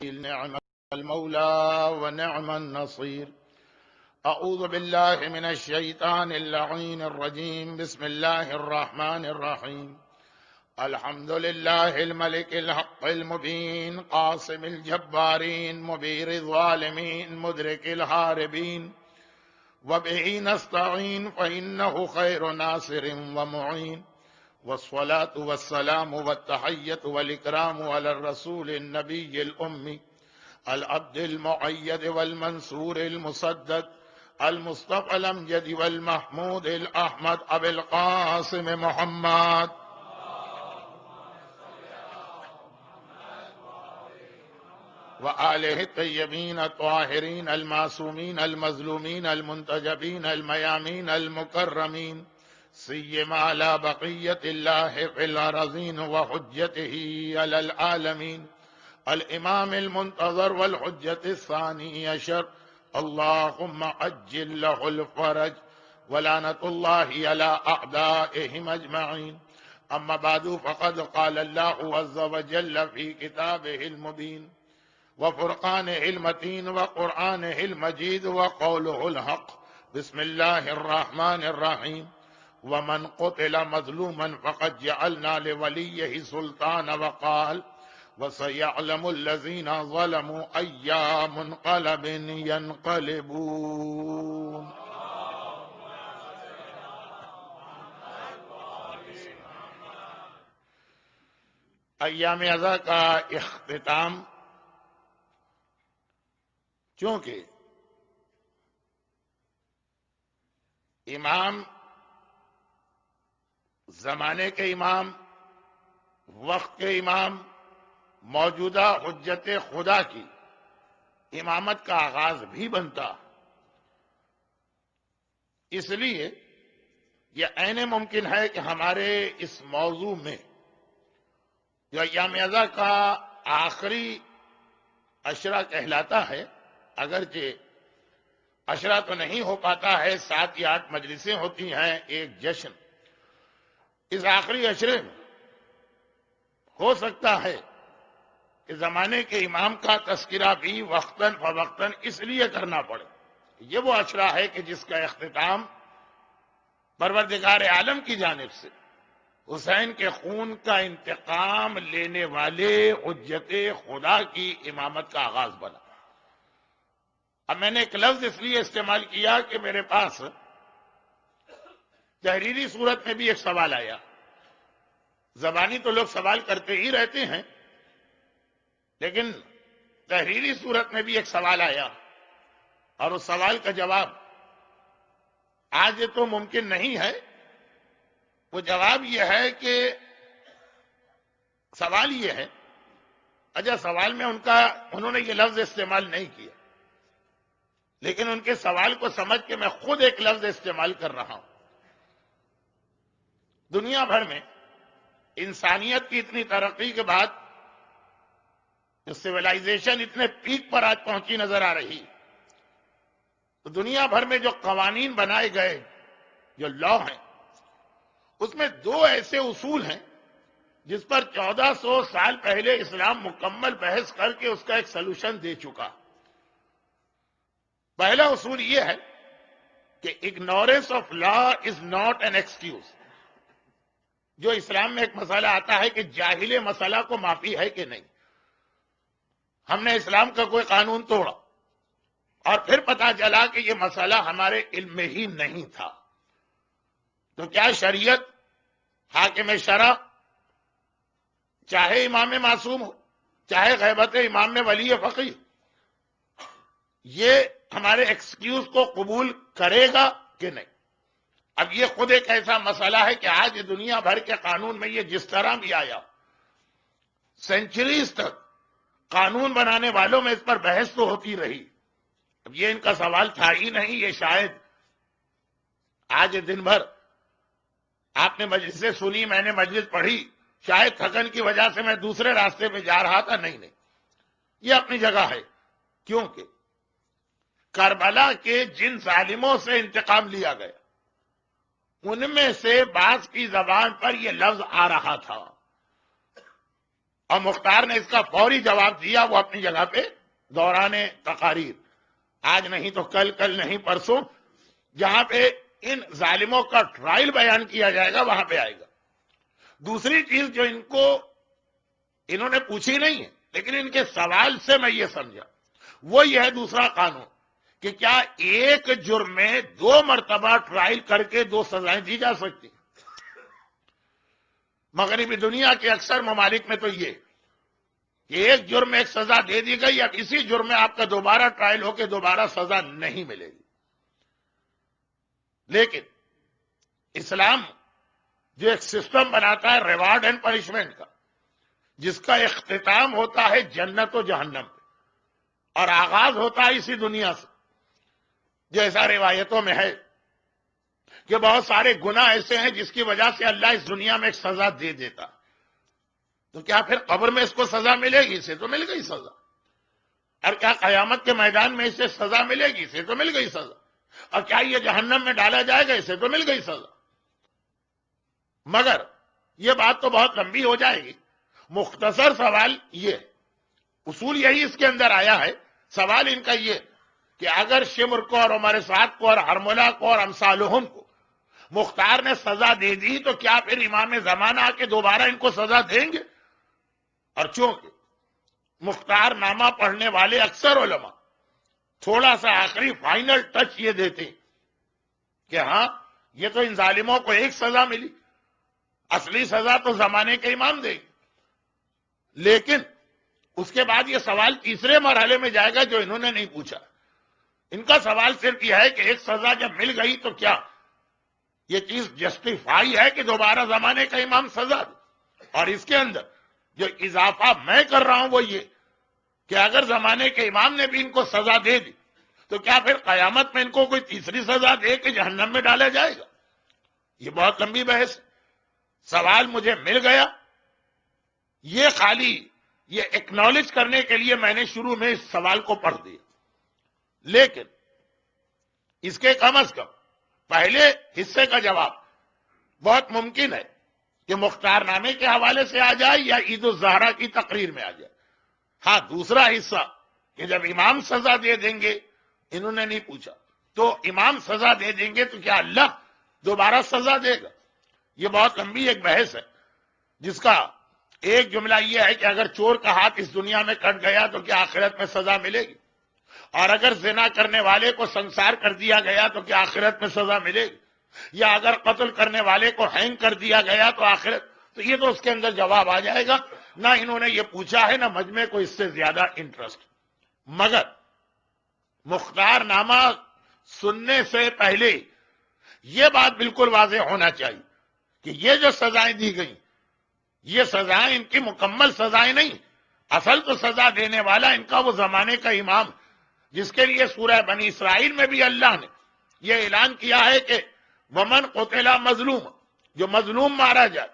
نعم المولى ونعم النصير. أعوذ بالله من الشيطان اللعين الرجيم. بسم الله الرحمن الرحيم. الحمد لله الملك الحق المبين، قاصم الجبارين، مبير الظالمين، مدرك الهاربين، وبه نستعين فإنه خير ناصر ومعين. والصلاة والسلام والتحية والإكرام على الرسول النبي الأمي العبد المؤيد والمنصور المسدد المصطفى الأمجد والمحمود الأحمد أبي القاسم محمد وآله الطيبين الطاهرين المعصومين المظلومين المنتجبين الميامين المكرمين، سيما على بقية الله في الأرضين وحجته على العالمين، الإمام المنتظر والحجة الثاني عشر، اللهم عجل له الفرج، ولعنة الله على أعدائهم أجمعين. أما بعد، فقد قال الله عز وجل في كتابه المبين وفرقانه المتين وقرآنه المجيد وقوله الحق. بسم الله الرحمن الرحيم. ومن قتل مظلوما فقد جعلنا لوليه سلطانا، وقال وسيعلم الذين ظلموا أي منقلب ينقلبون. ایام ازا کا اختتام چونکہ امام زمانے کے امام، وقت کے امام، موجودہ حجت خدا کی امامت کا آغاز بھی بنتا، اس لیے یہ عین ممکن ہے کہ ہمارے اس موضوع میں جو ایام ازا کا آخری عشرہ کہلاتا ہے، اگرچہ عشرہ تو نہیں ہو پاتا ہے، 7 یا 8 مجلسیں ہوتی ہیں، ایک جشن، اس آخری عشرے میں ہو سکتا ہے کہ زمانے کے امام کا تذکرہ بھی وقتاً فوقتاً اس لیے کرنا پڑے، یہ وہ عشرہ ہے کہ جس کا اختتام پروردگار عالم کی جانب سے حسین کے خون کا انتقام لینے والے حجت خدا کی امامت کا آغاز بنا۔ اب میں نے ایک لفظ اس لیے استعمال کیا کہ میرے پاس تحریری صورت میں بھی ایک سوال آیا، زبانی تو لوگ سوال کرتے ہی رہتے ہیں، لیکن تحریری صورت میں بھی ایک سوال آیا، اور اس سوال کا جواب آج تو ممکن نہیں ہے۔ وہ جواب یہ ہے کہ سوال یہ ہے، اچھا سوال میں انہوں نے یہ لفظ استعمال نہیں کیا، لیکن ان کے سوال کو سمجھ کے میں خود ایک لفظ استعمال کر رہا ہوں۔ دنیا بھر میں انسانیت کی اتنی ترقی کے بعد جو سویلائزیشن اتنے پیک پر آج پہنچی نظر آ رہی، تو دنیا بھر میں جو قوانین بنائے گئے، جو لا ہیں، اس میں 2 ایسے اصول ہیں جس پر 1400 سال پہلے اسلام مکمل بحث کر کے اس کا ایک سلوشن دے چکا۔ پہلا اصول یہ ہے کہ ignorance of law is not an excuse. جو اسلام میں ایک مسئلہ آتا ہے کہ جاہل مسئلہ کو معافی ہے کہ نہیں، ہم نے اسلام کا کوئی قانون توڑا اور پھر پتہ چلا کہ یہ مسئلہ ہمارے علم میں ہی نہیں تھا، تو کیا شریعت حاکم شرع چاہے امام معصوم ہو، چاہے غیبت امام میں ولی فقیہ، یہ ہمارے ایکسکیوز کو قبول کرے گا کہ نہیں؟ اب یہ خود ایک ایسا مسئلہ ہے کہ آج دنیا بھر کے قانون میں یہ جس طرح بھی آیا، سینچریز تک قانون بنانے والوں میں اس پر بحث تو ہوتی رہی۔ اب یہ ان کا سوال تھا ہی نہیں، یہ شاید آج دن بھر آپ نے مجلسیں سنی، میں نے مجلس پڑھی، شاید تھکن کی وجہ سے میں دوسرے راستے پہ جا رہا تھا، نہیں، یہ اپنی جگہ ہے، کیونکہ کربلا کے جن ظالموں سے انتقام لیا گیا ان میں سے بعض کی زبان پر یہ لفظ آ رہا تھا، اور مختار نے اس کا فوری جواب دیا، وہ اپنی جگہ پہ دوران تقاریر، آج نہیں تو کل، کل نہیں پرسوں، جہاں پہ ان ظالموں کا ٹرائل بیان کیا جائے گا وہاں پہ آئے گا۔ دوسری چیز جو انہوں نے پوچھی نہیں ہے لیکن ان کے سوال سے میں یہ سمجھا، وہ یہ ہے دوسرا قانون کہ کیا ایک جرم میں 2 مرتبہ ٹرائل کر کے 2 سزائیں دی جا سکتی؟ مغربی دنیا کے اکثر ممالک میں تو یہ کہ ایک جرم میں ایک سزا دے دی گئی، اب اسی جرم میں آپ کا دوبارہ ٹرائل ہو کے دوبارہ سزا نہیں ملے گی۔ لیکن اسلام جو ایک سسٹم بناتا ہے ریوارڈ اینڈ پنشمنٹ کا، جس کا اختتام ہوتا ہے جنت و جہنم پہ اور آغاز ہوتا ہے اسی دنیا سے، جیسا روایتوں میں ہے کہ بہت سارے گناہ ایسے ہیں جس کی وجہ سے اللہ اس دنیا میں ایک سزا دے دیتا، تو کیا پھر قبر میں اس کو سزا ملے گی؟ اسے تو مل گئی سزا۔ اور کیا قیامت کے میدان میں اسے سزا ملے گی؟ اسے تو مل گئی سزا۔ اور کیا یہ جہنم میں ڈالا جائے گا؟ اسے تو مل گئی سزا۔ مگر یہ بات تو بہت لمبی ہو جائے گی، مختصر سوال یہ، اصول یہی اس کے اندر آیا ہے، سوال ان کا یہ کہ اگر شمر کو اور عمر سعد کو اور حرملہ کو اور امثالہم کو مختار نے سزا دے دی تو کیا پھر امام زمانہ آ کے دوبارہ ان کو سزا دیں گے؟ اور چونکہ مختار نامہ پڑھنے والے اکثر علماء تھوڑا سا آخری فائنل ٹچ یہ دیتے کہ ہاں یہ تو ان ظالموں کو ایک سزا ملی، اصلی سزا تو زمانے کے امام دے گی، لیکن اس کے بعد یہ سوال تیسرے مرحلے میں جائے گا جو انہوں نے نہیں پوچھا۔ ان کا سوال صرف یہ ہے کہ ایک سزا جب مل گئی تو کیا یہ چیز جسٹیفائی ہے کہ دوبارہ زمانے کا امام سزا دے؟ اور اس کے اندر جو اضافہ میں کر رہا ہوں وہ یہ کہ اگر زمانے کے امام نے بھی ان کو سزا دے دی تو کیا پھر قیامت میں ان کو کوئی تیسری سزا دے کے جہنم میں ڈالا جائے گا؟ یہ بہت لمبی بحث ہے۔ سوال مجھے مل گیا، یہ خالی یہ ایکنالج کرنے کے لیے میں نے شروع میں اس سوال کو پڑھ دیا، لیکن اس کے کم از کم پہلے حصے کا جواب بہت ممکن ہے کہ مختار نامے کے حوالے سے آ جائے یا عید الزہرا کی تقریر میں آ جائے۔ ہاں دوسرا حصہ کہ جب امام سزا دے دیں گے، انہوں نے نہیں پوچھا، تو امام سزا دے دیں گے تو کیا اللہ دوبارہ سزا دے گا؟ یہ بہت لمبی ایک بحث ہے جس کا ایک جملہ یہ ہے کہ اگر چور کا ہاتھ اس دنیا میں کٹ گیا تو کیا آخرت میں سزا ملے گی؟ اور اگر زنا کرنے والے کو سنسار کر دیا گیا تو کیا آخرت میں سزا ملے گی؟ یا اگر قتل کرنے والے کو ہینگ کر دیا گیا تو آخرت، تو یہ تو اس کے اندر جواب آ جائے گا۔ نہ انہوں نے یہ پوچھا ہے، نہ مجمع کو اس سے زیادہ انٹرسٹ۔ مگر مختار نامہ سننے سے پہلے یہ بات بالکل واضح ہونا چاہیے کہ یہ جو سزائیں دی گئیں یہ سزائیں ان کی مکمل سزائیں نہیں، اصل تو سزا دینے والا ان کا وہ زمانے کا امام، جس کے لیے سورہ بنی اسرائیل میں بھی اللہ نے یہ اعلان کیا ہے کہ ومن قتل مظلوم، جو مظلوم مارا جائے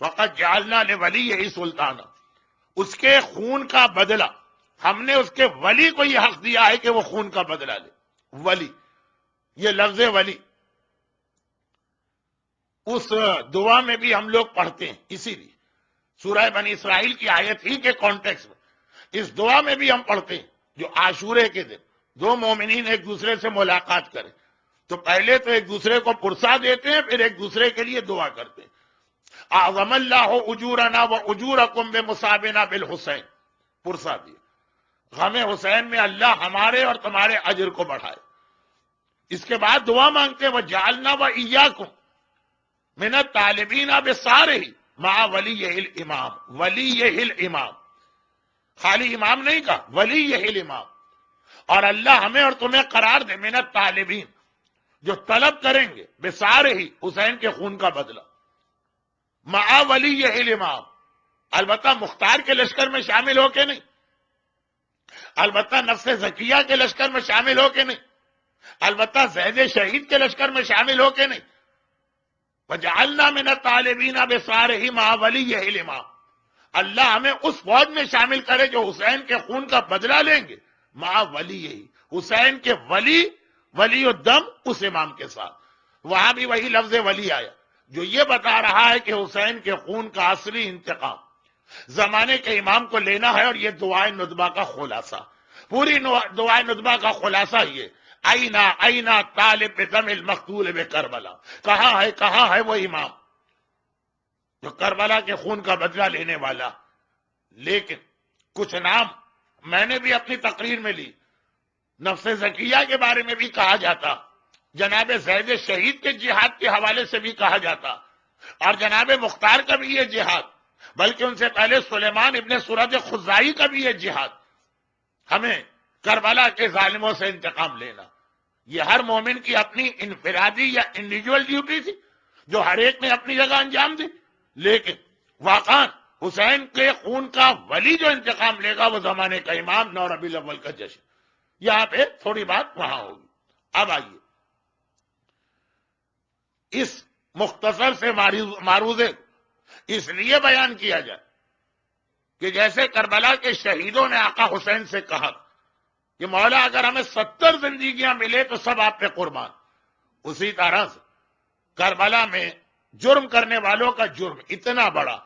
فقط جعلنا لولیہ سلطانہ، اس کے خون کا بدلہ، ہم نے اس کے ولی کو یہ حق دیا ہے کہ وہ خون کا بدلہ لے۔ ولی، یہ لفظ ولی اس دعا میں بھی ہم لوگ پڑھتے ہیں، اسی لیے سورہ بنی اسرائیل کی آیت ہی کے کانٹیکس میں اس دعا میں بھی ہم پڑھتے ہیں جو عاشورے کے دن دو مومنین ایک دوسرے سے ملاقات کریں تو پہلے تو ایک دوسرے کو پرسا دیتے ہیں، پھر ایک دوسرے کے لیے دعا کرتے ہیں۔ اعظم اللہ اجورنا و اجورکم بمصابنا بالحسین، پرسا دیا غم حسین میں اللہ ہمارے اور تمہارے اجر کو بڑھائے۔ اس کے بعد دعا مانگتے ہیں وجعلنا و ایاکم من الطالبین بسارہ مع ولیہ الامام، ولیہ الامام، خالی امام نہیں کہا، ولیہ الامام، اور اللہ ہمیں اور تمہیں قرار دے من الطالبین، جو طلب کریں گے بسارہ حسین کے خون کا بدلہ، مع ولیہ الامام، البتہ مختار کے لشکر میں شامل ہو کے نہیں، البتہ نفس زکیہ کے لشکر میں شامل ہو کے نہیں، البتہ زید شہید کے لشکر میں شامل ہو کے نہیں، وجعلنا من الطالبین بسارہ مع ولیہ الامام، اللہ ہمیں اس فوج میں شامل کرے جو حسین کے خون کا بدلہ لیں گے، مع ولیہ، حسین کے ولی، ولی الدم اس امام کے ساتھ۔ وہاں بھی وہی لفظ ولی آیا جو یہ بتا رہا ہے کہ حسین کے خون کا اصلی انتقام زمانے کے امام کو لینا ہے، اور یہ دعائے ندبہ کا خلاصہ، پوری دعائے ندبہ کا خلاصہ یہ، آئینہ آئینہ طالب دم المقتول بکربلا، کہاں ہے وہ امام جو کربلا کے خون کا بدلہ لینے والا؟ لیکن کچھ نام میں نے بھی اپنی تقریر میں لی، نفس زکیہ کے بارے میں بھی کہا جاتا، جناب زید شہید کے جہاد کے حوالے سے بھی کہا جاتا، اور جناب مختار کا بھی یہ جہاد، بلکہ ان سے پہلے سلیمان ابن سورج خزائی کا بھی یہ جہاد، ہمیں کربلا کے ظالموں سے انتقام لینا، یہ ہر مومن کی اپنی انفرادی یا انڈیویجول ڈیوٹی تھی جو ہر ایک نے اپنی جگہ انجام دی، لیکن واقعا حسین کے خون کا ولی جو انتقام لے گا وہ زمانے کا امام، 9 ربیع الاول کا جشن۔ یہاں پہ تھوڑی بات وہاں ہوگی۔ اب آئیے اس مختصر سے معروضے اس لیے بیان کیا جائے کہ جیسے کربلا کے شہیدوں نے آقا حسین سے کہا کہ مولا اگر ہمیں 70 زندگیاں ملے تو سب آپ پہ قربان، اسی طرح سے کربلا میں جرم کرنے والوں کا جرم اتنا بڑا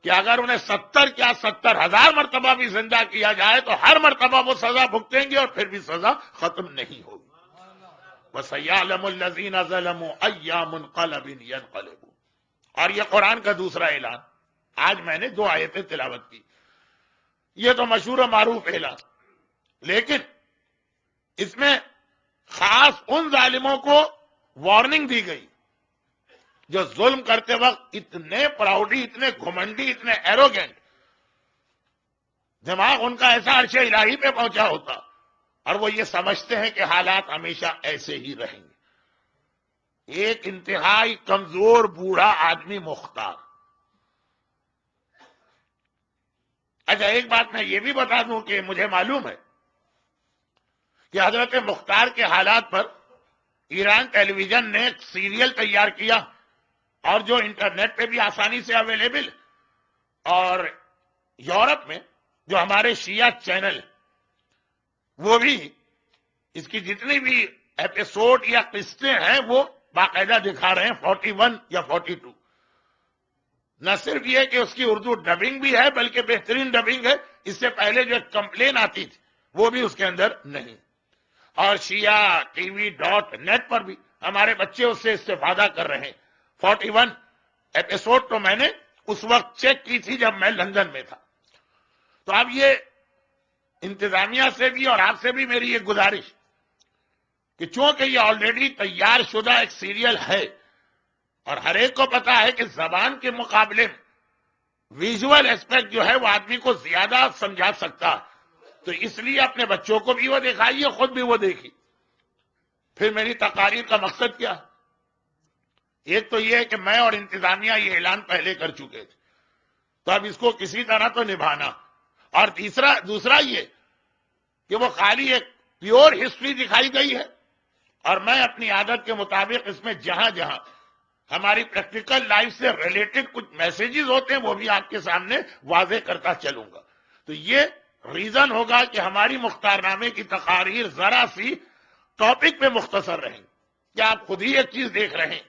کہ اگر انہیں 70,000 مرتبہ بھی زندہ کیا جائے تو ہر مرتبہ وہ سزا بھگتیں گے اور پھر بھی سزا ختم نہیں ہوگی۔ وَسَيَعْلَمُ الَّذِينَ ظَلَمُوا أَيَّ مُنْقَلَبٍ يَنْقَلِبُونَ، اور یہ قرآن کا دوسرا اعلان، آج میں نے 2 آیتیں تلاوت کی، یہ تو مشہور و معروف اعلان، لیکن اس میں خاص ان ظالموں کو وارننگ دی گئی جو ظلم کرتے وقت اتنے پراؤڈی، اتنے گھمنڈی، اتنے ایروگینٹ، دماغ ان کا ایسا عرش الہی پہ پہنچا ہوتا، اور وہ یہ سمجھتے ہیں کہ حالات ہمیشہ ایسے ہی رہیں گے۔ ایک انتہائی کمزور بوڑھا آدمی مختار۔ اچھا ایک بات میں یہ بھی بتا دوں کہ مجھے معلوم ہے کہ حضرت مختار کے حالات پر ایران ٹیلی ویژن نے ایک سیریل تیار کیا، اور جو انٹرنیٹ پہ بھی آسانی سے اویلیبل، اور یورپ میں جو ہمارے شیعہ چینل وہ بھی اس کی جتنی بھی ایپیسوڈ یا قسطیں ہیں وہ باقاعدہ دکھا رہے ہیں، 41 یا 42۔ نہ صرف یہ کہ اس کی اردو ڈبنگ بھی ہے بلکہ بہترین ڈبنگ ہے، اس سے پہلے جو کمپلین آتی تھی وہ بھی اس کے اندر نہیں، اور شیعہ ٹی وی .net پر بھی ہمارے بچے اس سے استفادہ کر رہے ہیں۔ 41 ایپیسوڈ تو میں نے اس وقت چیک کی تھی جب میں لندن میں تھا۔ تو اب یہ انتظامیہ سے بھی اور آپ سے بھی میری یہ گزارش کہ چونکہ یہ آلریڈی تیار شدہ ایک سیریل ہے، اور ہر ایک کو پتا ہے کہ زبان کے مقابلے میں ویژول ایسپیکٹ جو ہے وہ آدمی کو زیادہ سمجھا سکتا، تو اس لیے اپنے بچوں کو بھی وہ دکھائیے، خود بھی وہ دیکھی۔ پھر میری تقاریر کا مقصد کیا؟ ایک تو یہ ہے کہ میں اور انتظامیہ یہ اعلان پہلے کر چکے تھے، تو اب اس کو کسی طرح تو نبھانا، اور دوسرا یہ کہ وہ خالی ایک پیور ہسٹری دکھائی گئی ہے، اور میں اپنی عادت کے مطابق اس میں جہاں جہاں ہماری پریکٹیکل لائف سے ریلیٹڈ کچھ میسیجز ہوتے ہیں وہ بھی آپ کے سامنے واضح کرتا چلوں گا۔ تو یہ ریزن ہوگا کہ ہماری مختار نامے کی تقاریر ذرا سی ٹاپک پہ مختصر رہیں، کیا آپ خود ہی ایک چیز دیکھ رہے ہیں۔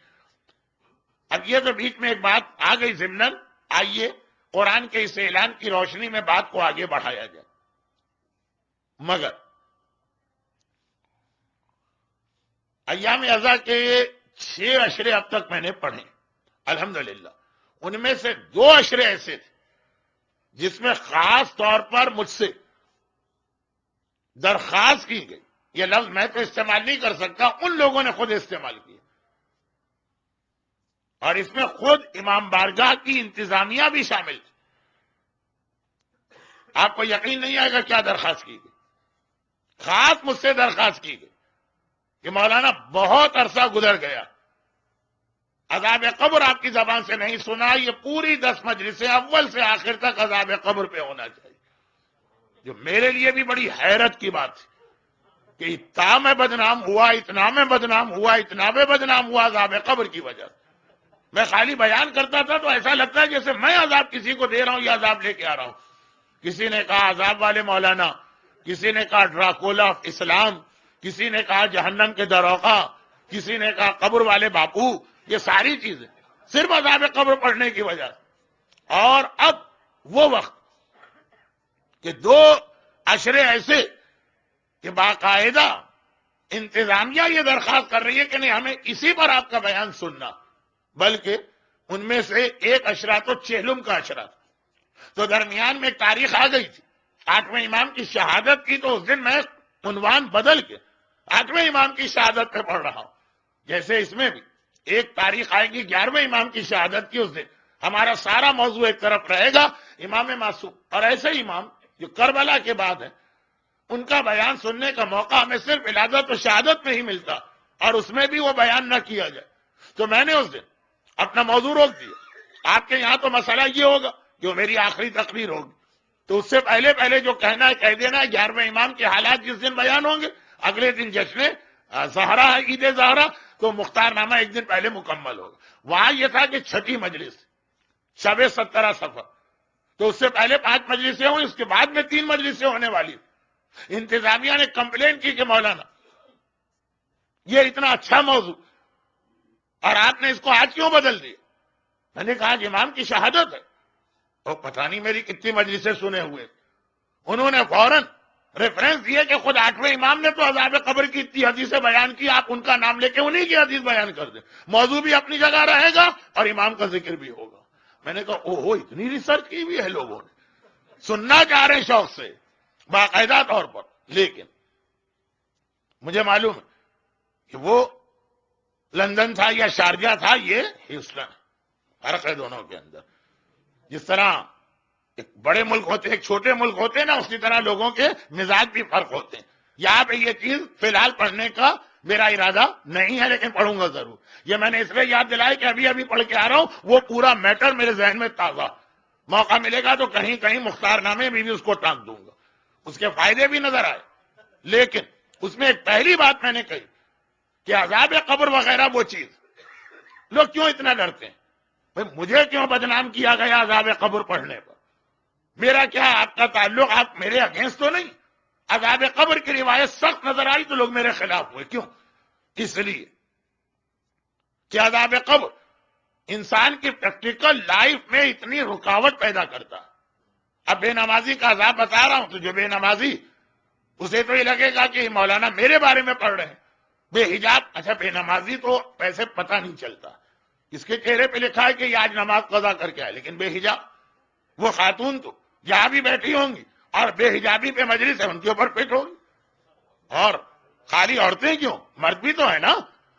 اب یہ تو بیچ میں ایک بات آ گئی ضمناً، آئیے قرآن کے اس اعلان کی روشنی میں بات کو آگے بڑھایا جائے۔ مگر ایام ازا کے 6 اشرے اب تک میں نے پڑھے الحمدللہ، ان میں سے 2 اشرے ایسے تھے جس میں خاص طور پر مجھ سے درخواست کی گئی، یہ لفظ میں تو استعمال نہیں کر سکتا، ان لوگوں نے خود استعمال کیا، اور اس میں خود امام بارگاہ کی انتظامیہ بھی شامل تھی۔ آپ کو یقین نہیں آئے گا کیا درخواست کی گئی۔ خاص مجھ سے درخواست کی گئی کہ مولانا بہت عرصہ گزر گیا، عذاب قبر آپ کی زبان سے نہیں سنا، یہ پوری 10 مجلسیں اول سے آخر تک عذاب قبر پہ ہونا چاہیے، جو میرے لیے بھی بڑی حیرت کی بات ہے کہ اتنا میں بدنام ہوا، اتنا میں بدنام ہوا، اتنا میں بدنام ہوا عذاب قبر کی وجہ سے۔ میں خالی بیان کرتا تھا تو ایسا لگتا ہے جیسے میں عذاب کسی کو دے رہا ہوں یا عذاب لے کے آ رہا ہوں۔ کسی نے کہا عذاب والے مولانا، کسی نے کہا ڈراکولا آف اسلام، کسی نے کہا جہنم کے دروغہ، کسی نے کہا قبر والے باپو، یہ ساری چیزیں صرف عذاب قبر پڑھنے کی وجہ سے۔ اور اب وہ وقت کہ 2 عشرے ایسے کہ باقاعدہ انتظامیہ یہ درخواست کر رہی ہے کہ نہیں ہمیں اسی پر آپ کا بیان سننا، بلکہ ان میں سے ایک اشرا تو چہلم کا اشرا تھا، تو درمیان میں ایک تاریخ آ گئی تھی 8ویں امام کی شہادت کی، تو اس دن میں عنوان بدل کے 8ویں امام کی شہادت پہ پڑھ رہا ہوں، جیسے اس میں بھی ایک تاریخ آئے گی 11ویں امام کی شہادت کی، اس دن ہمارا سارا موضوع ایک طرف رہے گا امام معصوم، اور ایسے امام جو کربلا کے بعد ہیں ان کا بیان سننے کا موقع ہمیں صرف ولادت و شہادت میں ہی ملتا، اور اس میں بھی وہ بیان نہ کیا جائے، تو میں نے اس دن اپنا موضوع روک دیا۔ آپ کے یہاں تو مسئلہ یہ ہوگا جو میری آخری تقریر ہوگی، تو اس سے پہلے جو کہنا ہے کہہ دینا ہے، 11ویں امام کے حالات جس دن بیان ہوں گے، اگلے دن جشن زہرا ہے، عید زہرا، تو مختار نامہ ایک دن پہلے مکمل ہوگا۔ وہاں یہ تھا کہ 6ٹھی مجلس شب 17 صفر، تو اس سے پہلے 5 مجلسیں ہوئی، اس کے بعد میں 3 مجلسیں ہونے والی۔ انتظامیہ نے کمپلین کی کہ مولانا یہ اتنا اچھا موضوع اور آپ نے اس کو آج کیوں بدل دیا؟ میں نے کہا کہ امام کی شہادت ہے، تو پتہ نہیں میری کتنی مجلسیں سنے ہوئے، انہوں نے فوراً ریفرنس دیے کہ خود 8ویں امام نے تو عذاب قبر کی اتنی حدیثیں بیان کی، آپ ان کا نام لے کے انہی کی حدیث بیان کر دیں، موضوع بھی اپنی جگہ رہے گا اور امام کا ذکر بھی ہوگا۔ میں نے کہا اوہو اتنی ریسرچ کی ہوئی ہے لوگوں نے، سننا چاہ رہے ہیں شوق سے باقاعدہ طور پر، لیکن مجھے معلوم ہے کہ وہ لندن تھا یا شارجہ تھا، یہ ہیوسٹن، فرق ہے دونوں کے اندر۔ جس طرح ایک بڑے ملک ہوتے ایک چھوٹے ملک ہوتے ہیں نا، اسی طرح لوگوں کے مزاج بھی فرق ہوتے ہیں۔ یہاں پہ یہ چیز فی الحال پڑھنے کا میرا ارادہ نہیں ہے، لیکن پڑھوں گا ضرور۔ یہ میں نے اس لیے یاد دلایا کہ ابھی پڑھ کے آ رہا ہوں، وہ پورا میٹر میرے ذہن میں تازہ، موقع ملے گا تو کہیں کہیں مختار نامے میں بھی اس کو ٹانک دوں گا، اس کے فائدے بھی نظر آئے۔ لیکن اس میں ایک پہلی بات میں نے کہی کہ عذاب قبر وغیرہ وہ چیز لوگ کیوں اتنا ڈرتے ہیں؟ بھئی مجھے کیوں بدنام کیا گیا عذاب قبر پڑھنے پر؟ میرا کیا آپ کا تعلق؟ آپ میرے اگینسٹ تو نہیں؟ عذاب قبر کی روایت سخت نظر آئی تو لوگ میرے خلاف ہوئے، کیوں؟ اس لیے کہ عذاب قبر انسان کی پریکٹیکل لائف میں اتنی رکاوٹ پیدا کرتا ہے۔ اب بے نمازی کا عذاب بتا رہا ہوں تو جو بے نمازی، اسے تو یہ لگے گا کہ مولانا میرے بارے میں پڑھ رہے ہیں۔ بے حجاب، اچھا بے نمازی تو ویسے پتہ نہیں چلتا، اس کے چہرے پہ لکھا ہے کہ یہ آج نماز قضا کر کے آئے، لیکن بے حجاب وہ خاتون تو جہاں بھی بیٹھی ہوں گی اور بے حجابی پہ مجلس ہے ان کے اوپر پیٹ ہوگی۔ اور خالی عورتیں کیوں، مرد بھی تو ہے نا۔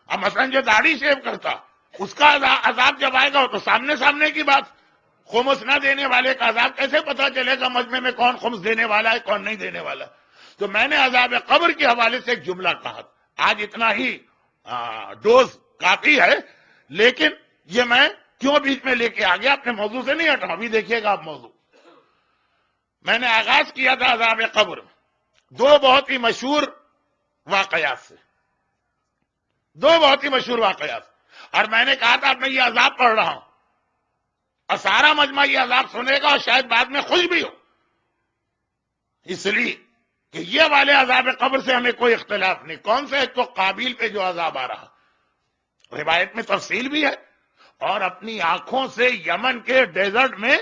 اب مثلا جو داڑھی شیو کرتا اس کا عذاب جب آئے گا تو سامنے کی بات، خمس نہ دینے والے کا عذاب کیسے پتا چلے گا مجمع میں کون خمس دینے والا ہے کون نہیں دینے والا؟ تو میں نے عذاب قبر کے حوالے سے ایک جملہ کہا، آج اتنا ہی ڈوز کافی ہے، لیکن یہ میں کیوں بیچ میں لے کے آ گیا، اپنے موضوع سے نہیں ہٹا، ابھی دیکھیے گا آپ موضوع۔ میں نے آغاز کیا تھا عذاب قبر 2 بہت ہی مشہور واقعات سے، 2 بہت ہی مشہور واقعات، اور میں نے کہا تھا اب میں یہ عذاب پڑھ رہا ہوں اور سارا مجمع یہ عذاب سنے گا اور شاید بعد میں خوش بھی ہو، اس لیے کہ یہ والے عذاب قبر سے ہمیں کوئی اختلاف نہیں۔ کون سے؟ ایک تو قابیل پہ جو عذاب آ رہا، روایت میں تفصیل بھی ہے، اور اپنی آنکھوں سے یمن کے ڈیزرٹ میں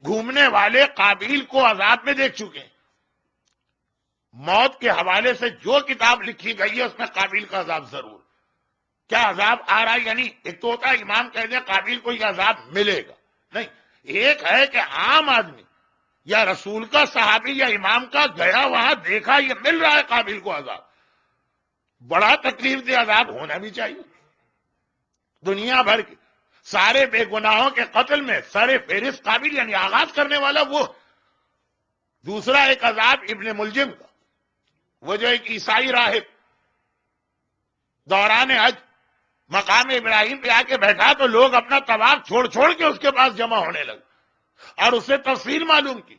گھومنے والے قابیل کو عذاب میں دیکھ چکے ہیں۔ موت کے حوالے سے جو کتاب لکھی گئی ہے اس میں قابیل کا عذاب ضرور، کیا عذاب آ رہا ہے یعنی ایک تو ہوتا ہے امام کہہ دیں قابیل کو یہ عذاب ملے گا، نہیں، ایک ہے کہ عام آدمی یا رسول کا صحابی یا امام کا گیا وہاں دیکھا یہ مل رہا ہے قابیل کو عذاب، بڑا تکلیف دہ عذاب ہونا بھی چاہیے۔ دنیا بھر کے سارے بے گناہوں کے قتل میں سر فہرست قابل یعنی آغاز کرنے والا وہ۔ دوسرا ایک عذاب ابن ملجم کا، وہ جو ایک عیسائی راہب دوران حج مقام ابراہیم پہ آ کے بیٹھا تو لوگ اپنا طواف چھوڑ کے اس کے پاس جمع ہونے لگے اور اس سے تفصیل معلوم کی،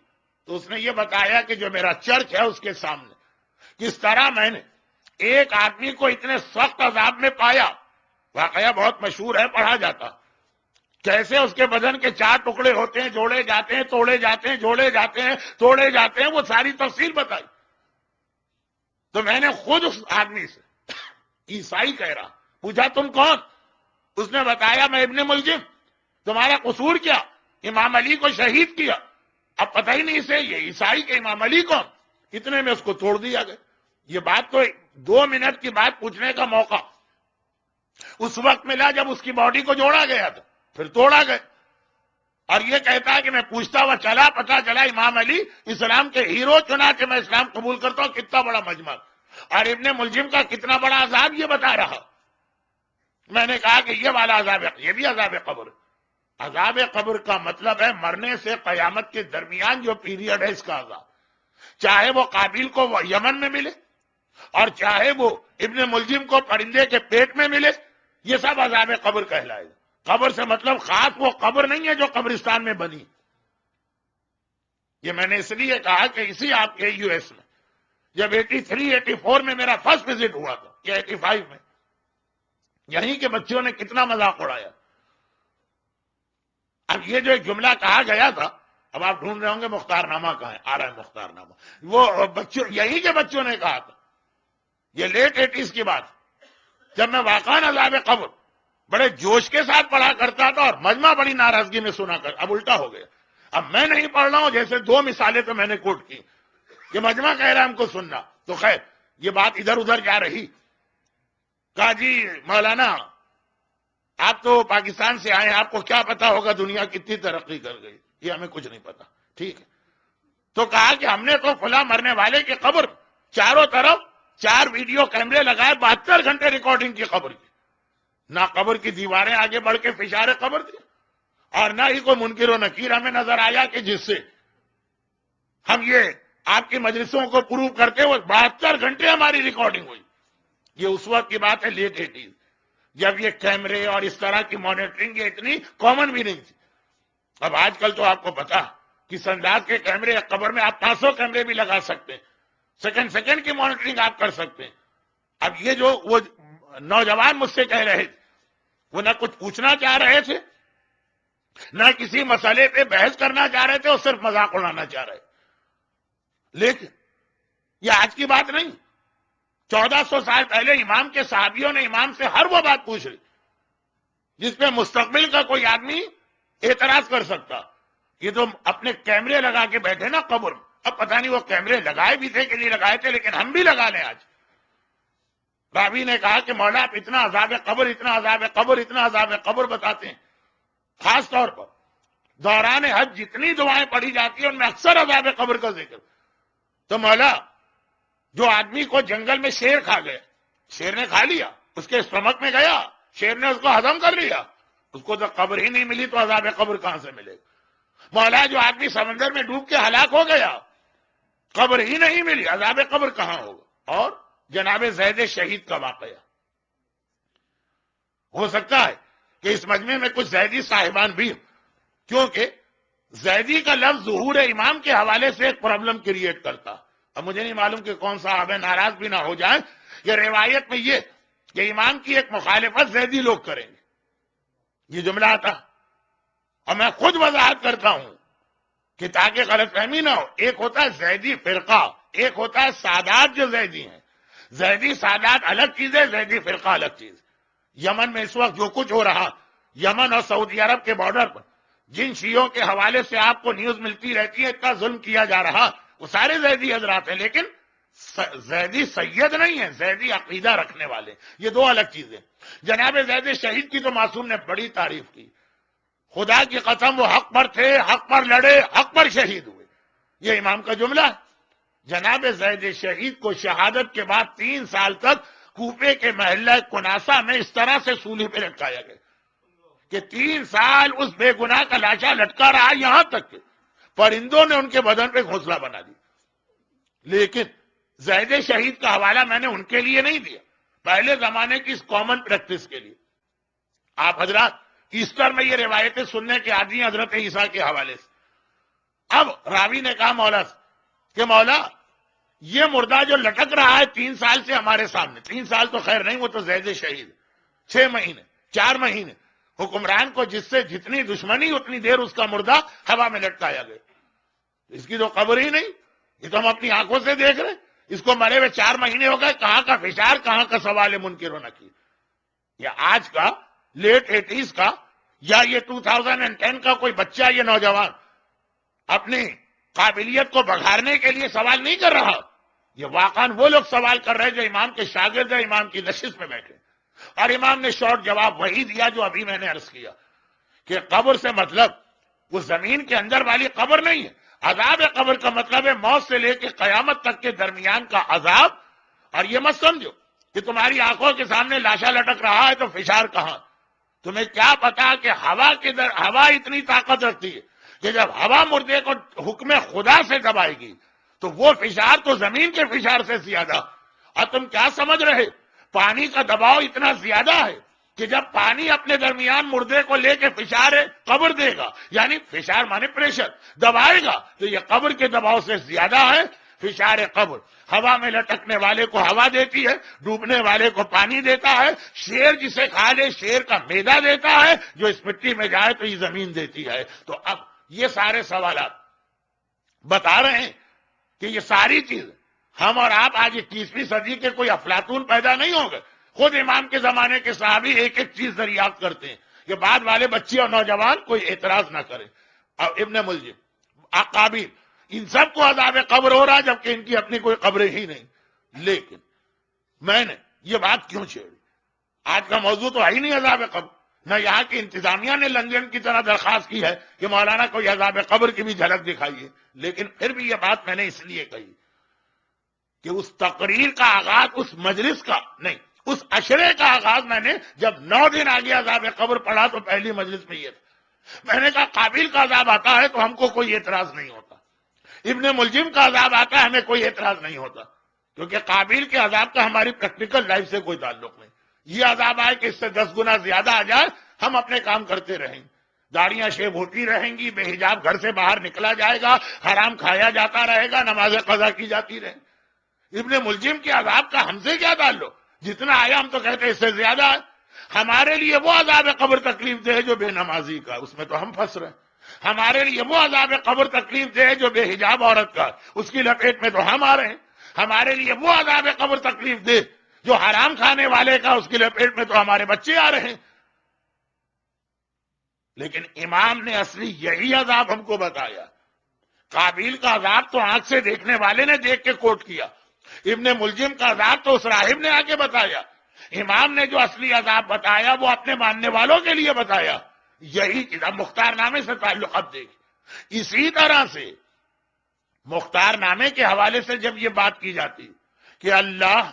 تو اس نے یہ بتایا کہ جو میرا چرچ ہے اس کے سامنے کس طرح میں نے ایک آدمی کو اتنے سخت عذاب میں پایا، واقعہ بہت مشہور ہے، پڑھا جاتا، کیسے اس کے بدن کے 4 ٹکڑے ہوتے ہیں، جوڑے جاتے ہیں، توڑے جاتے ہیں، جوڑے جاتے ہیں، توڑے جاتے ہیں، وہ ساری تفصیل بتائی۔ تو میں نے خود اس آدمی سے، عیسائی کہہ رہا، پوچھا تم کون؟ اس نے بتایا میں ابن ملجم، تمہارا قصور کیا؟ امام علی کو شہید کیا، اب پتہ ہی نہیں اسے یہ عیسائی کے امام علی کون، اتنے میں اس کو توڑ دیا گیا۔ یہ بات تو 2 منٹ کی بات پوچھنے کا موقع اس وقت ملا جب اس کی باڈی کو جوڑا گیا تھا، پھر توڑا گیا، اور یہ کہتا ہے کہ میں پوچھتا ہوا چلا، پتا چلا امام علی اسلام کے ہیرو، چنانچہ میں اسلام قبول کرتا ہوں۔ کتنا بڑا مجمع، اور ابن ملجم کا کتنا بڑا عذاب یہ بتا رہا۔ میں نے کہا کہ یہ والا عذاب، یہ بھی عذاب قبر۔ عذاب قبر کا مطلب ہے مرنے سے قیامت کے درمیان جو پیریڈ ہے اس کا عذاب، چاہے وہ قابیل کو وہ یمن میں ملے اور چاہے وہ ابن ملجم کو پرندے کے پیٹ میں ملے، یہ سب عذاب قبر کہلائے گا۔ قبر سے مطلب خاص وہ قبر نہیں ہے جو قبرستان میں بنی۔ یہ میں نے اس لیے کہا کہ اسی آپ کے یو ایس میں جب 83 84 میں میرا فرسٹ وزٹ ہوا تھا، یا 85 میں، یہیں کے بچوں نے کتنا مذاق اڑایا۔ اب یہ جو ایک جملہ کہا گیا تھا، اب آپ ڈھونڈ رہے ہوں گے مختار نامہ کہاں ہے، آ رہا ہے مختار نامہ، وہ بچوں یہیں کے بچوں نے کہا تھا، یہ لیٹ 80s کی بات، جب میں واقعاً عذاب قبر بڑے جوش کے ساتھ پڑھا کرتا تھا اور مجمع بڑی ناراضگی میں سنا کر، اب الٹا ہو گیا۔ اب میں نہیں پڑھ رہا ہوں، جیسے 2 مثالیں تو میں نے کوٹ کی کہ مجمع کہہ رہا ہے ہم کو سننا، تو خیر یہ بات ادھر ادھر جا رہی۔ کہا جی مولانا آپ تو پاکستان سے آئے، آپ کو کیا پتا ہوگا دنیا کتنی ترقی کر گئی؟ یہ ہمیں کچھ نہیں پتا، ٹھیک ہے۔ تو کہا کہ ہم نے تو فلاں مرنے والے کی قبر چاروں طرف 4 ویڈیو کیمرے لگائے، 72 گھنٹے ریکارڈنگ کی قبر کی، نہ قبر کی دیواریں آگے بڑھ کے فشار قبر تھی، اور نہ ہی کوئی منکر و نکیر ہمیں نظر آیا کہ جس سے ہم یہ آپ کی مجلسوں کو پروو کرتے ہوئے 72 گھنٹے ہماری ریکارڈنگ ہوئی۔ یہ اس وقت کی بات ہے لیٹ 80s، جب یہ کیمرے اور اس طرح کی مانیٹرنگ یہ اتنی کامن بھی نہیں تھی۔ اب آج کل تو آپ کو پتا کس انداز کے کیمرے، قبر میں آپ 500 کیمرے بھی لگا سکتے ہیں، سیکنڈ کی مانیٹرنگ آپ کر سکتے ہیں۔ اب یہ جو وہ نوجوان مجھ سے کہہ رہے تھے، وہ نہ کچھ پوچھنا چاہ رہے تھے، نہ کسی مسئلے پہ بحث کرنا چاہ رہے تھے، اور صرف مذاق اڑانا چاہ رہے تھے۔ لیکن یہ آج کی بات نہیں، 1400 سال پہلے امام کے صحابیوں نے امام سے ہر وہ بات پوچھ لی جس پہ مستقبل کا کوئی آدمی اعتراض کر سکتا۔ یہ تو اپنے کیمرے لگا کے بیٹھے نا قبر میں، اب پتہ نہیں وہ کیمرے لگائے بھی تھے کہ نہیں لگائے تھے، لیکن ہم بھی لگا لیں آج۔ راوی نے کہا کہ مولا آپ اتنا عذاب قبر، اتنا عذاب قبر، اتنا عذاب قبر بتاتے ہیں، خاص طور پر دوران حج جتنی دعائیں پڑھی جاتی ہیں ان میں اکثر عذاب قبر کا ذکر۔ تو مولا جو آدمی کو جنگل میں شیر کھا گیا، شیر نے کھا لیا، اس کے اسٹمک میں گیا، شیر نے اس کو ہضم کر لیا، اس کو تو قبر ہی نہیں ملی، تو عذاب قبر کہاں سے ملے گا؟ مولا جو آدمی سمندر میں ڈوب کے ہلاک ہو گیا، قبر ہی نہیں ملی، عذاب قبر کہاں ہوگا؟ اور جناب زید شہید کا واقعہ، ہو سکتا ہے کہ اس مجمع میں کچھ زیدی صاحبان بھی ہوں، کیونکہ زیدی کا لفظ ظہور امام کے حوالے سے ایک پرابلم کریٹ کرتا۔ اب مجھے نہیں معلوم کہ کون صاحب ہے، ناراض بھی نہ ہو جائیں، یہ روایت میں یہ کہ امام کی ایک مخالفت زیدی لوگ کریں گے، یہ جملہ آتا، اور میں خود وضاحت کرتا ہوں کہ تاکہ غلط فہمی نہ ہو۔ ایک ہوتا ہے زیدی فرقہ، ایک ہوتا ہے سادات جو زیدی ہیں۔ زیدی سادات الگ چیز ہے، زیدی فرقہ الگ چیز۔ یمن میں اس وقت جو کچھ ہو رہا، یمن اور سعودی عرب کے بارڈر پر جن شیعوں کے حوالے سے آپ کو نیوز ملتی رہتی ہے، اتنا ظلم کیا جا رہا، وہ سارے زیدی حضرات ہیں، لیکن زیدی سید نہیں ہیں، زیدی عقیدہ رکھنے والے، یہ دو الگ چیزیں۔ جناب زید شہید کی تو معصوم نے بڑی تعریف کی، خدا کی قسم وہ حق پر تھے، حق پر لڑے، حق پر شہید ہوئے، یہ امام کا جملہ ہے۔ جناب زید شہید کو شہادت کے بعد 3 سال تک کوفے کے محلہ کناسا میں اس طرح سے سولی پہ لٹکایا گیا کہ 3 سال اس بے گناہ کا لاشا لٹکا رہا، یہاں تک کہ پرندوں نے ان کے بدن پہ گھونسلہ بنا دی۔ لیکن زید شہید کا حوالہ میں نے ان کے لیے نہیں دیا، پہلے زمانے کی اس کامن پریکٹس کے لیے۔ آپ حضرات ایسٹر میں یہ روایتیں سننے کے عادی ہیں حضرت عیسیٰ کے حوالے سے۔ اب راوی نے کہا مولا سے کہ مولا یہ مردہ جو لٹک رہا ہے 3 سال سے ہمارے سامنے، 3 سال تو خیر نہیں، وہ تو زید شہید 6 مہینے 4 مہینے حکمران کو جس سے جتنی دشمنی اتنی دیر اس کا مردہ ہوا میں لٹکایا گیا، اس کی تو قبر ہی نہیں، یہ تو ہم اپنی آنکھوں سے دیکھ رہے ہیں، اس کو مرے ہوئے 4 مہینے ہو گئے، کہاں کا فشار، کہاں کا سوال منکر و نکیر۔ یا آج کا لیٹ 80s کا یا یہ 2010 کا کوئی بچہ، یہ نوجوان اپنی قابلیت کو بگھارنے کے لیے سوال نہیں کر رہا. یہ واقعاً وہ لوگ سوال کر رہے ہیں جو امام کے شاگرد ہیں، امام کی نشست میں بیٹھے، اور امام نے شارٹ جواب وہی دیا جو ابھی میں نے عرض کیا کہ قبر سے مطلب وہ زمین کے اندر والی قبر نہیں ہے. عذاب قبر کا مطلب ہے موت سے لے کے قیامت تک کے درمیان کا عذاب. اور یہ مت سمجھو کہ تمہاری آنکھوں کے سامنے لاشا لٹک رہا ہے تو فشار کہاں. تمہیں کیا پتا کہ ہوا اتنی طاقت رکھتی ہے کہ جب ہوا مردے کو حکم خدا سے دبائے گی تو وہ فشار تو زمین کے فشار سے زیادہ. اور تم کیا سمجھ رہے، پانی کا دباؤ اتنا زیادہ ہے کہ جب پانی اپنے درمیان مردے کو لے کے فشار قبر دے گا، یعنی فشار مانے پریشر دبائے گا، تو یہ قبر کے دباؤ سے زیادہ ہے فشار قبر. ہوا میں لٹکنے والے کو ہوا دیتی ہے، ڈوبنے والے کو پانی دیتا ہے، شیر جسے کھا لے شیر کا میدا دیتا ہے، جو اس مٹی میں جائے تو یہ زمین دیتی ہے. تو اب یہ سارے سوالات بتا رہے ہیں کہ یہ ساری چیز ہم اور آپ آج 21ویں صدی کے کوئی افلاطون پیدا نہیں ہوں گے. خود امام کے زمانے کے صحابی ایک ایک چیز دریافت کرتے ہیں کہ بعد والے بچے اور نوجوان کوئی اعتراض نہ کریں. اب ابن ملجم، عقابی، ان سب کو عذاب قبر ہو رہا جبکہ ان کی اپنی کوئی قبریں ہی نہیں. لیکن میں نے یہ بات کیوں چھیڑی؟ آج کا موضوع تو ہے ہی نہیں عذاب قبر. نہ یہاں کی انتظامیہ نے لندن کی طرح درخواست کی ہے کہ مولانا کوئی عذاب قبر کی بھی جھلک دکھائیے. لیکن پھر بھی یہ بات میں نے اس لیے کہی کہ اس تقریر کا آغاز اس مجلس کا نہیں، اس عشرے کا آغاز میں نے جب 9 دن آگے عذاب قبر پڑھا تو پہلی مجلس میں یہ تھا. میں نے کہا قابل کا عذاب آتا ہے تو ہم کو کوئی اعتراض نہیں ہوتا، ابن ملجم کا عذاب آتا ہے ہمیں کوئی اعتراض نہیں ہوتا، کیونکہ قابل کے عذاب کا ہماری پریکٹیکل لائف سے کوئی تعلق نہیں. یہ عذاب آئے کہ اس سے 10 گنا زیادہ آ جائے ہم اپنے کام کرتے رہیں گے، داڑیاں شیب ہوتی رہیں گی، بے حجاب گھر سے باہر نکلا جائے گا، حرام کھایا جاتا رہے گا، نمازیں قضا کی جاتی رہیں. ابن ملجم کے عذاب کا ہم سے کیا تعلق؟ جتنا آیا ہم تو کہتے ہیں اس سے زیادہ ہے. ہمارے لیے وہ عذاب قبر تکلیف دہ ہے جو بے نمازی کا، اس میں تو ہم پھنس رہے ہیں. ہمارے لیے وہ عذاب قبر تکلیف دہ ہے جو بے حجاب عورت کا، اس کی لپیٹ میں تو ہم آ رہے ہیں. ہمارے لیے وہ عذاب قبر تکلیف دہ جو حرام کھانے والے کا، اس کی لپیٹ میں تو ہمارے بچے آ رہے ہیں. لیکن امام نے اصلی یہی عذاب ہم کو بتایا. قابیل کا عذاب تو آنکھ سے دیکھنے والے نے دیکھ کے کوٹ کیا، ابن ملجم کا عذاب تو اس راہب نے آ کے بتایا. امام نے جو اصلی عذاب بتایا وہ اپنے ماننے والوں کے لیے بتایا. یہی اب مختار نامے سے تعلق اب دیکھ. اسی طرح سے مختار نامے کے حوالے سے جب یہ بات کی جاتی کہ اللہ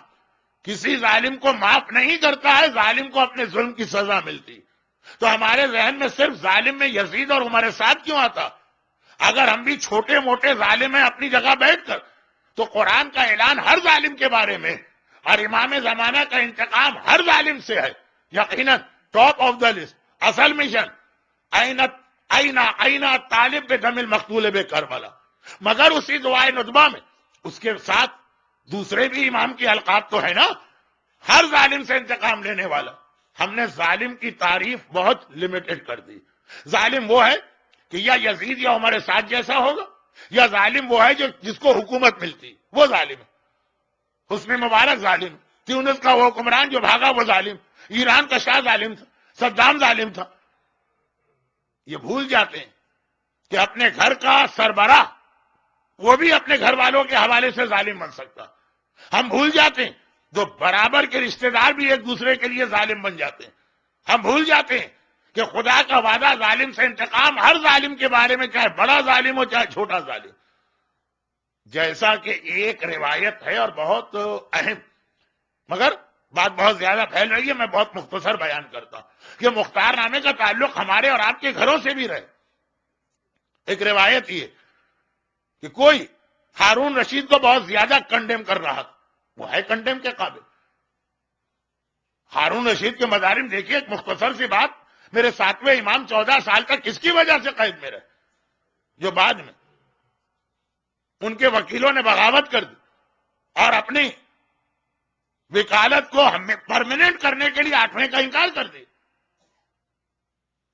کسی ظالم کو معاف نہیں کرتا ہے، ظالم کو اپنے ظلم کی سزا ملتی، تو ہمارے ذہن میں صرف ظالم میں یزید اور عمر سعد کیوں آتا؟ اگر ہم بھی چھوٹے موٹے ظالم ہیں اپنی جگہ بیٹھ کر، تو قرآن کا اعلان ہر ظالم کے بارے میں اور امام زمانہ کا انتقام ہر ظالم سے ہے. یقیناً ٹاپ آف دا لسٹ اصل مشن اینا طالب بے دم المقتول بے کربلا. مگر اسی دعائے ندبہ میں اس کے ساتھ دوسرے بھی امام کی القاب تو ہے نا، ہر ظالم سے انتقام لینے والا. ہم نے ظالم کی تعریف بہت لمیٹڈ کر دی. ظالم وہ ہے کہ یا یزید یا عمر سعد جیسا ہوگا، یا ظالم وہ ہے جس کو حکومت ملتی، وہ ظالم ہے. حسنی مبارک ظالم، تیونس کا وہ حکمران جو بھاگا وہ ظالم، ایران کا شاہ ظالم تھا، صدام ظالم تھا. یہ بھول جاتے ہیں کہ اپنے گھر کا سربراہ وہ بھی اپنے گھر والوں کے حوالے سے ظالم بن سکتا. ہم بھول جاتے ہیں جو برابر کے رشتہ دار بھی ایک دوسرے کے لیے ظالم بن جاتے ہیں. ہم بھول جاتے ہیں کہ خدا کا وعدہ ظالم سے انتقام ہر ظالم کے بارے میں، چاہے بڑا ظالم ہو چاہے چھوٹا ظالم. جیسا کہ ایک روایت ہے اور بہت اہم، مگر بات بہت زیادہ پھیل رہی ہے، میں بہت مختصر بیان کرتا ہوں کہ مختار نامے کا تعلق ہمارے اور آپ کے گھروں سے بھی رہے. ایک روایت یہ کہ کوئی ہارون رشید کو بہت زیادہ کنڈیم کر رہا تھا. وہ ہے کنڈیم کے قابل. ہارون رشید کے مظالم دیکھیے، ایک مختصر سی بات، میرے 7ویں امام 14 سال تک کس کی وجہ سے قید میں رہے، جو بعد میں ان کے وکیلوں نے بغاوت کر دی اور اپنی وکالت کو ہمیں پرماننٹ کرنے کے لیے 8ویں کا انکار کر دی.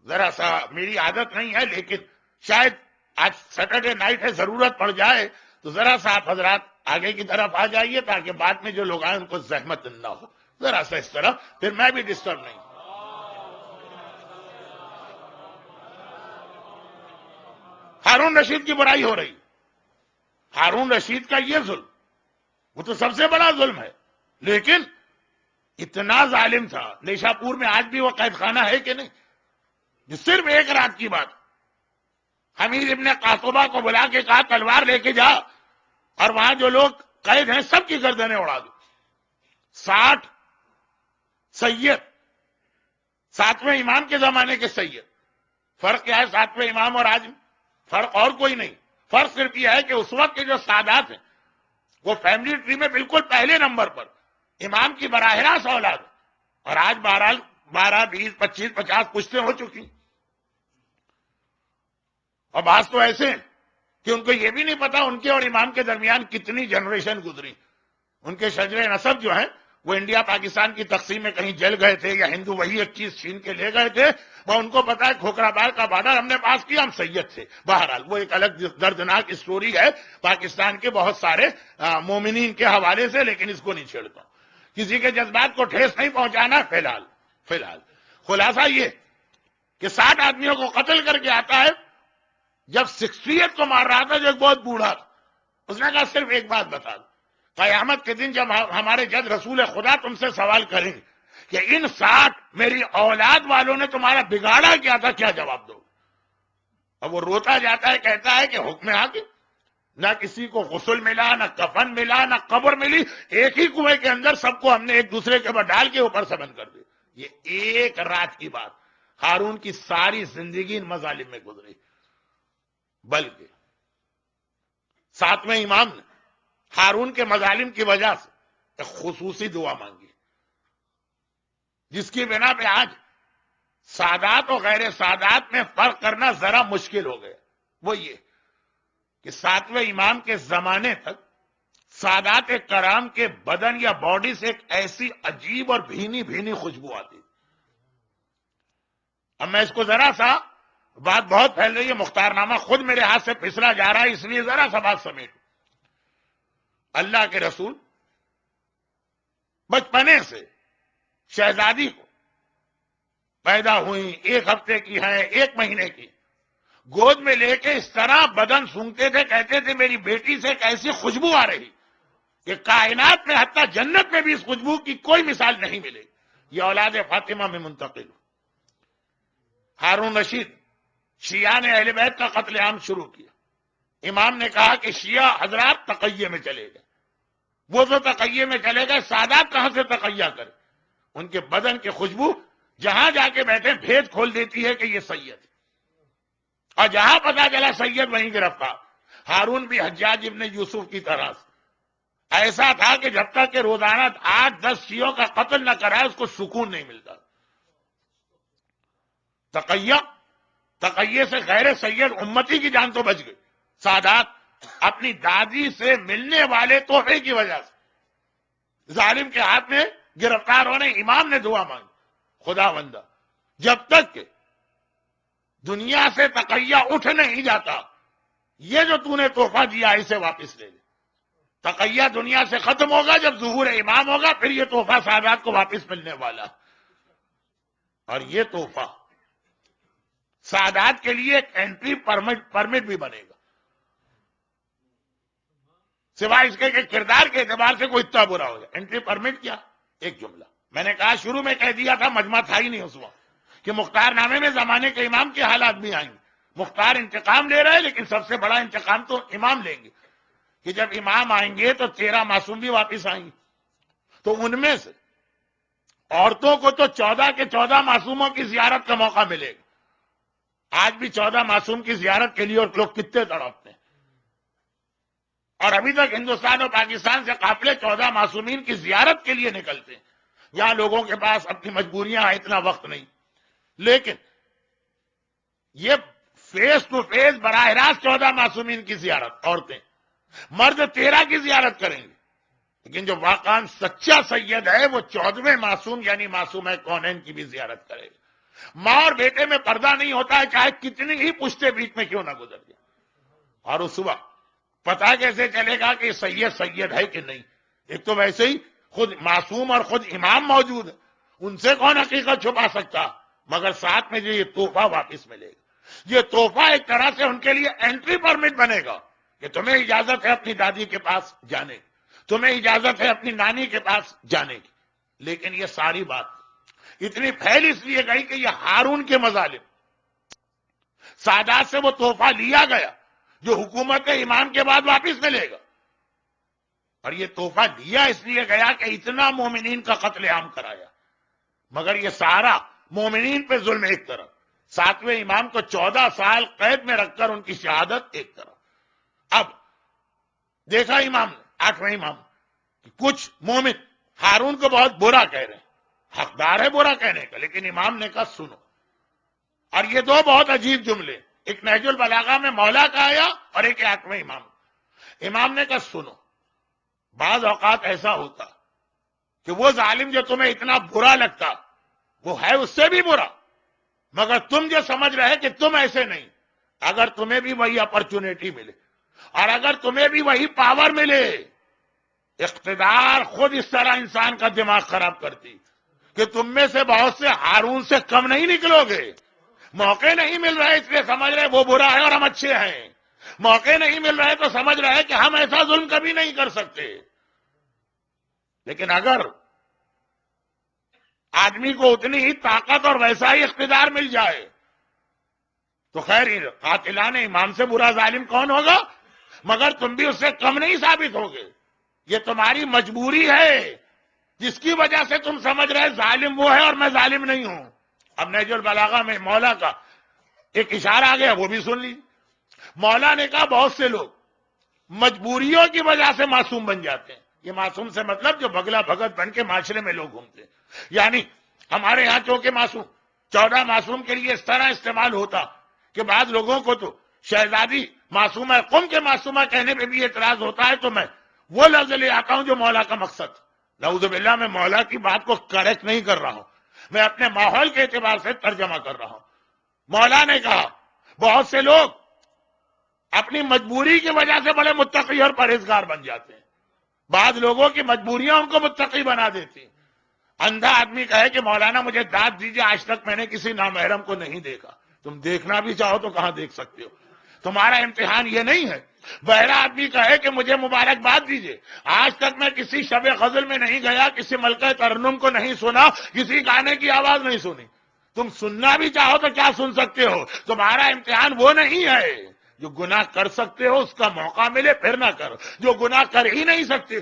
ذرا سا میری عادت نہیں ہے، لیکن شاید آج سیٹرڈے نائٹ ہے، ضرورت پڑ جائے تو ذرا سا آپ حضرات آگے کی طرف آ جائیے تاکہ بعد میں جو لوگ آئیں ان کو زحمت نہ ہو. ذرا سا اس طرح، پھر میں بھی ڈسٹرب نہیں. ہارون رشید کی برائی ہو رہی، ہارون رشید کا یہ ظلم وہ تو سب سے بڑا ظلم ہے، لیکن اتنا ظالم تھا. نیشا پور میں آج بھی وہ قید خانہ ہے کہ نہیں، جو صرف ایک رات کی بات، حمید ابن قاسبہ کو بلا کے کہا تلوار لے کے جا، اور وہاں جو لوگ قید ہیں سب کی گردنیں اڑا دو. 60 سید، 7ویں امام کے زمانے کے سید. فرق کیا ہے 7ویں امام اور آج؟ فرق اور کوئی نہیں، فرق صرف یہ ہے کہ اس وقت کے جو سادات ہیں وہ فیملی ٹری میں بالکل پہلے نمبر پر امام کی براہ راست اولاد، اور آج 12 20 25 50 پشتیں ہو چکی. اور بعض تو ایسے ہیں کہ ان کو یہ بھی نہیں پتا ان کے اور امام کے درمیان کتنی جنریشن گزری. ان کے شجر نسب جو ہیں وہ انڈیا پاکستان کی تقسیم میں کہیں جل گئے تھے، یا ہندو وہی ایک چیز چھین کے لے گئے تھے. وہ ان کو پتا ہے کھوکھرا بار کا بارڈر ہم نے پاس کیا، ہم سید تھے. بہرحال وہ ایک الگ دردناک اسٹوری ہے پاکستان کے بہت سارے مومنین کے حوالے سے، لیکن اس کو نہیں چھیڑتا ہوں. کسی کے جذبات کو ٹھیس نہیں پہنچانا. فی الحال خلاصہ یہ کہ 60 آدمیوں کو قتل کر کے آتا ہے. جب 60 کو مار رہا تھا جو ایک بہت بوڑھا تھا، اس نے کہا صرف ایک بات بتا دو، قیامت کے دن جب ہمارے جد رسول خدا تم سے سوال کریں گے کہ ان 60 میری اولاد والوں نے تمہارا بگاڑا کیا تھا، کیا جواب دو؟ اب وہ روتا جاتا ہے، کہتا ہے کہ حکم آ کے نہ کسی کو غسل ملا، نہ کفن ملا، نہ قبر ملی، ایک ہی کنویں کے اندر سب کو ہم نے ایک دوسرے کے اوپر ڈال کے اوپر سے بند کر دی. یہ ایک رات کی بات. ہارون کی ساری زندگی ان مظالم میں گزری. بلکہ 7ویں امام نے ہارون کے مظالم کی وجہ سے ایک خصوصی دعا مانگی، جس کی بنا پہ آج سادات اور غیر سادات میں فرق کرنا ذرا مشکل ہو گیا. وہ یہ کہ 7ویں امام کے زمانے تک سادات کرام کے بدن یا باڈی سے ایک ایسی عجیب اور بھینی بھینی خوشبو آتی. اب میں اس کو ذرا سا، بات بہت پھیل رہی ہے، مختار نامہ خود میرے ہاتھ سے پھسلا جا رہا ہے، اس لیے ذرا سا بات سمیٹ. اللہ کے رسول بچپنے سے شہزادی کو پیدا ہوئی، 1 ہفتے کی ہے، 1 مہینے کی، گود میں لے کے اس طرح بدن سونگتے تھے، کہتے تھے میری بیٹی سے ایک ایسی خوشبو آ رہی کہ کائنات میں حتیٰ جنت میں بھی اس خوشبو کی کوئی مثال نہیں ملے. یہ اولاد فاطمہ میں منتقل. ہارون رشید شیعہ نے اہل بیت کا قتل عام شروع کیا. امام نے کہا کہ شیعہ حضرات تقیہ میں چلے گئے. وہ تو تقیہ میں چلے گئے، سادات کہاں سے تقیہ کرے؟ ان کے بدن کی خوشبو جہاں جا کے بیٹھے بھید کھول دیتی ہے کہ یہ سید ہے، اور جہاں پتا چلا سید وہیں گرفتار. ہارون بھی حجاج ابن یوسف کی طرح ایسا تھا کہ جب تک کہ روزانہ 8-10 شیعوں کا قتل نہ کرائے اس کو سکون نہیں ملتا. تقیہ سے غیر سید امتی کی جان تو بچ گئی. سادات اپنی دادی سے ملنے والے تحفے کی وجہ سے ظالم کے ہاتھ میں گرفتار ہونے. امام نے دعا مانگی، خدا بندہ جب تک کہ دنیا سے تقیہ اٹھ نہیں جاتا، یہ جو تو نے تحفہ دیا اسے واپس لے لے. تقیہ دنیا سے ختم ہوگا جب ظہور امام ہوگا، پھر یہ تحفہ سادات کو واپس ملنے والا. اور یہ تحفہ سادات کے لیے ایک انٹری پرمٹ بھی بنے گا، سوائے اس کے کہ کردار کے اعتبار سے کوئی اتنا برا ہو جائے. انٹری پرمٹ کیا؟ ایک جملہ میں نے کہا شروع میں کہہ دیا تھا، مجمع تھا ہی نہیں اس وقت، کہ مختار نامے میں زمانے کے امام کے حالات بھی آئیں گے. مختار انتقام لے رہے ہیں، لیکن سب سے بڑا انتقام تو امام لیں گے، کہ جب امام آئیں گے تو 13 معصوم بھی واپس آئیں گے. تو ان میں سے عورتوں کو تو 14 کے 14 معصوموں کی زیارت کا موقع ملے گا. آج بھی 14 معصوم کی زیارت کے لیے اور لوگ کتنے تڑپتے ہیں، اور ابھی تک ہندوستان اور پاکستان سے قافلے 14 معصومین کی زیارت کے لیے نکلتے ہیں. یہاں لوگوں کے پاس اپنی مجبوریاں ہیں، اتنا وقت نہیں. لیکن یہ فیس ٹو فیس براہ راست 14 معصومین کی زیارت، عورتیں، مرد 13 کی زیارت کریں گے. لیکن جو واقعاً سچا سید ہے وہ 14ویں معصوم یعنی معصوم کونین کی بھی زیارت کرے گا. ماں اور بیٹے میں پردہ نہیں ہوتا ہے، چاہے کتنی ہی پشتے بیچ میں کیوں نہ گزر جائے. اور اس وقت پتا کیسے چلے گا کہ سید ہے کہ نہیں؟ ایک تو ویسے ہی خود معصوم اور خود امام موجود ہے، ان سے کون حقیقت چھپا سکتا، مگر ساتھ میں جو یہ تحفہ واپس ملے گا، یہ تحفہ ایک طرح سے ان کے لیے انٹری پرمٹ بنے گا کہ تمہیں اجازت ہے اپنی دادی کے پاس جانے کی، تمہیں اجازت ہے اپنی نانی کے پاس جانے کی، لیکن یہ ساری بات اتنی پھیل اس لیے گئی کہ یہ ہارون کے مظالم، سادات سے وہ تحفہ لیا گیا جو حکومت امام کے بعد واپس ملے گا، اور یہ تحفہ دیا اس لیے گیا کہ اتنا مومنین کا قتل عام کرایا، مگر یہ سارا مومنین پہ ظلم ایک طرف، 7ویں امام کو 14 سال قید میں رکھ کر ان کی شہادت ایک طرف۔ اب دیکھا امام نے 8ویں امام کہ کچھ مومن ہارون کو بہت برا کہہ رہے ہیں، حقدار ہے برا کہنے کا، لیکن امام نے کہا سنو، اور یہ دو بہت عجیب جملے، ایک نہج البلاغہ میں مولا کا آیا اور ایک 8ویں امام۔ امام نے کہا سنو، بعض اوقات ایسا ہوتا کہ وہ ظالم جو تمہیں اتنا برا لگتا وہ ہے اس سے بھی برا، مگر تم جو سمجھ رہے کہ تم ایسے نہیں، اگر تمہیں بھی وہی اپرچونٹی ملے اور اگر تمہیں بھی وہی پاور ملے، اقتدار خود اس طرح انسان کا دماغ خراب کرتی کہ تم میں سے بہت سے ہارون سے کم نہیں نکلو گے۔ موقع نہیں مل رہے اس لیے سمجھ رہے وہ برا ہے اور ہم اچھے ہیں، موقع نہیں مل رہے تو سمجھ رہے کہ ہم ایسا ظلم کبھی نہیں کر سکتے۔ لیکن اگر آدمی کو اتنی ہی طاقت اور ویسا ہی اقتدار مل جائے تو خیر، قاتلان امام سے برا ظالم کون ہوگا؟ مگر تم بھی اس سے کم نہیں ثابت ہوگے، یہ تمہاری مجبوری ہے جس کی وجہ سے تم سمجھ رہے ظالم وہ ہے اور میں ظالم نہیں ہوں۔ اب نہج البلاغہ میں مولا کا ایک اشارہ آ گیا، وہ بھی سن لی۔ مولا نے کہا بہت سے لوگ مجبوریوں کی وجہ سے معصوم بن جاتے ہیں، یہ معصوم سے مطلب جو بگلا بھگت بن کے معاشرے میں لوگ گھومتے ہیں، یعنی ہمارے ہاں چونکہ معصوم 14 معصوم کے لیے اس طرح استعمال ہوتا کہ بعض لوگوں کو تو شہزادی معصومہ قم کے معصومہ کہنے پہ بھی اعتراض ہوتا ہے، تو میں وہ لفظ لے آتا ہوں جو مولا کا مقصد۔ نعوذ باللہ، میں مولا کی بات کو کریکٹ نہیں کر رہا ہوں، میں اپنے ماحول کے اعتبار سے ترجمہ کر رہا ہوں۔ مولا نے کہا بہت سے لوگ اپنی مجبوری کی وجہ سے بڑے متقی اور پرہیزگار بن جاتے ہیں، بعض لوگوں کی مجبوریاں ان کو متقی بنا دیتی ہیں۔ اندھا آدمی کہے کہ مولانا مجھے داد دیجیے، آج تک میں نے کسی نامحرم کو نہیں دیکھا، تم دیکھنا بھی چاہو تو کہاں دیکھ سکتے ہو، تمہارا امتحان یہ نہیں ہے۔ بہرا آدمی کہے کہ مجھے مبارکباد دیجیے، آج تک میں کسی شب غزل میں نہیں گیا، کسی ملکہ ترنم کو نہیں سنا، کسی گانے کی آواز نہیں سنی، تم سننا بھی چاہو تو کیا سن سکتے ہو؟ تمہارا امتحان وہ نہیں ہے جو گناہ کر سکتے ہو، اس کا موقع ملے پھر نہ کرو، جو گناہ کر ہی نہیں سکتے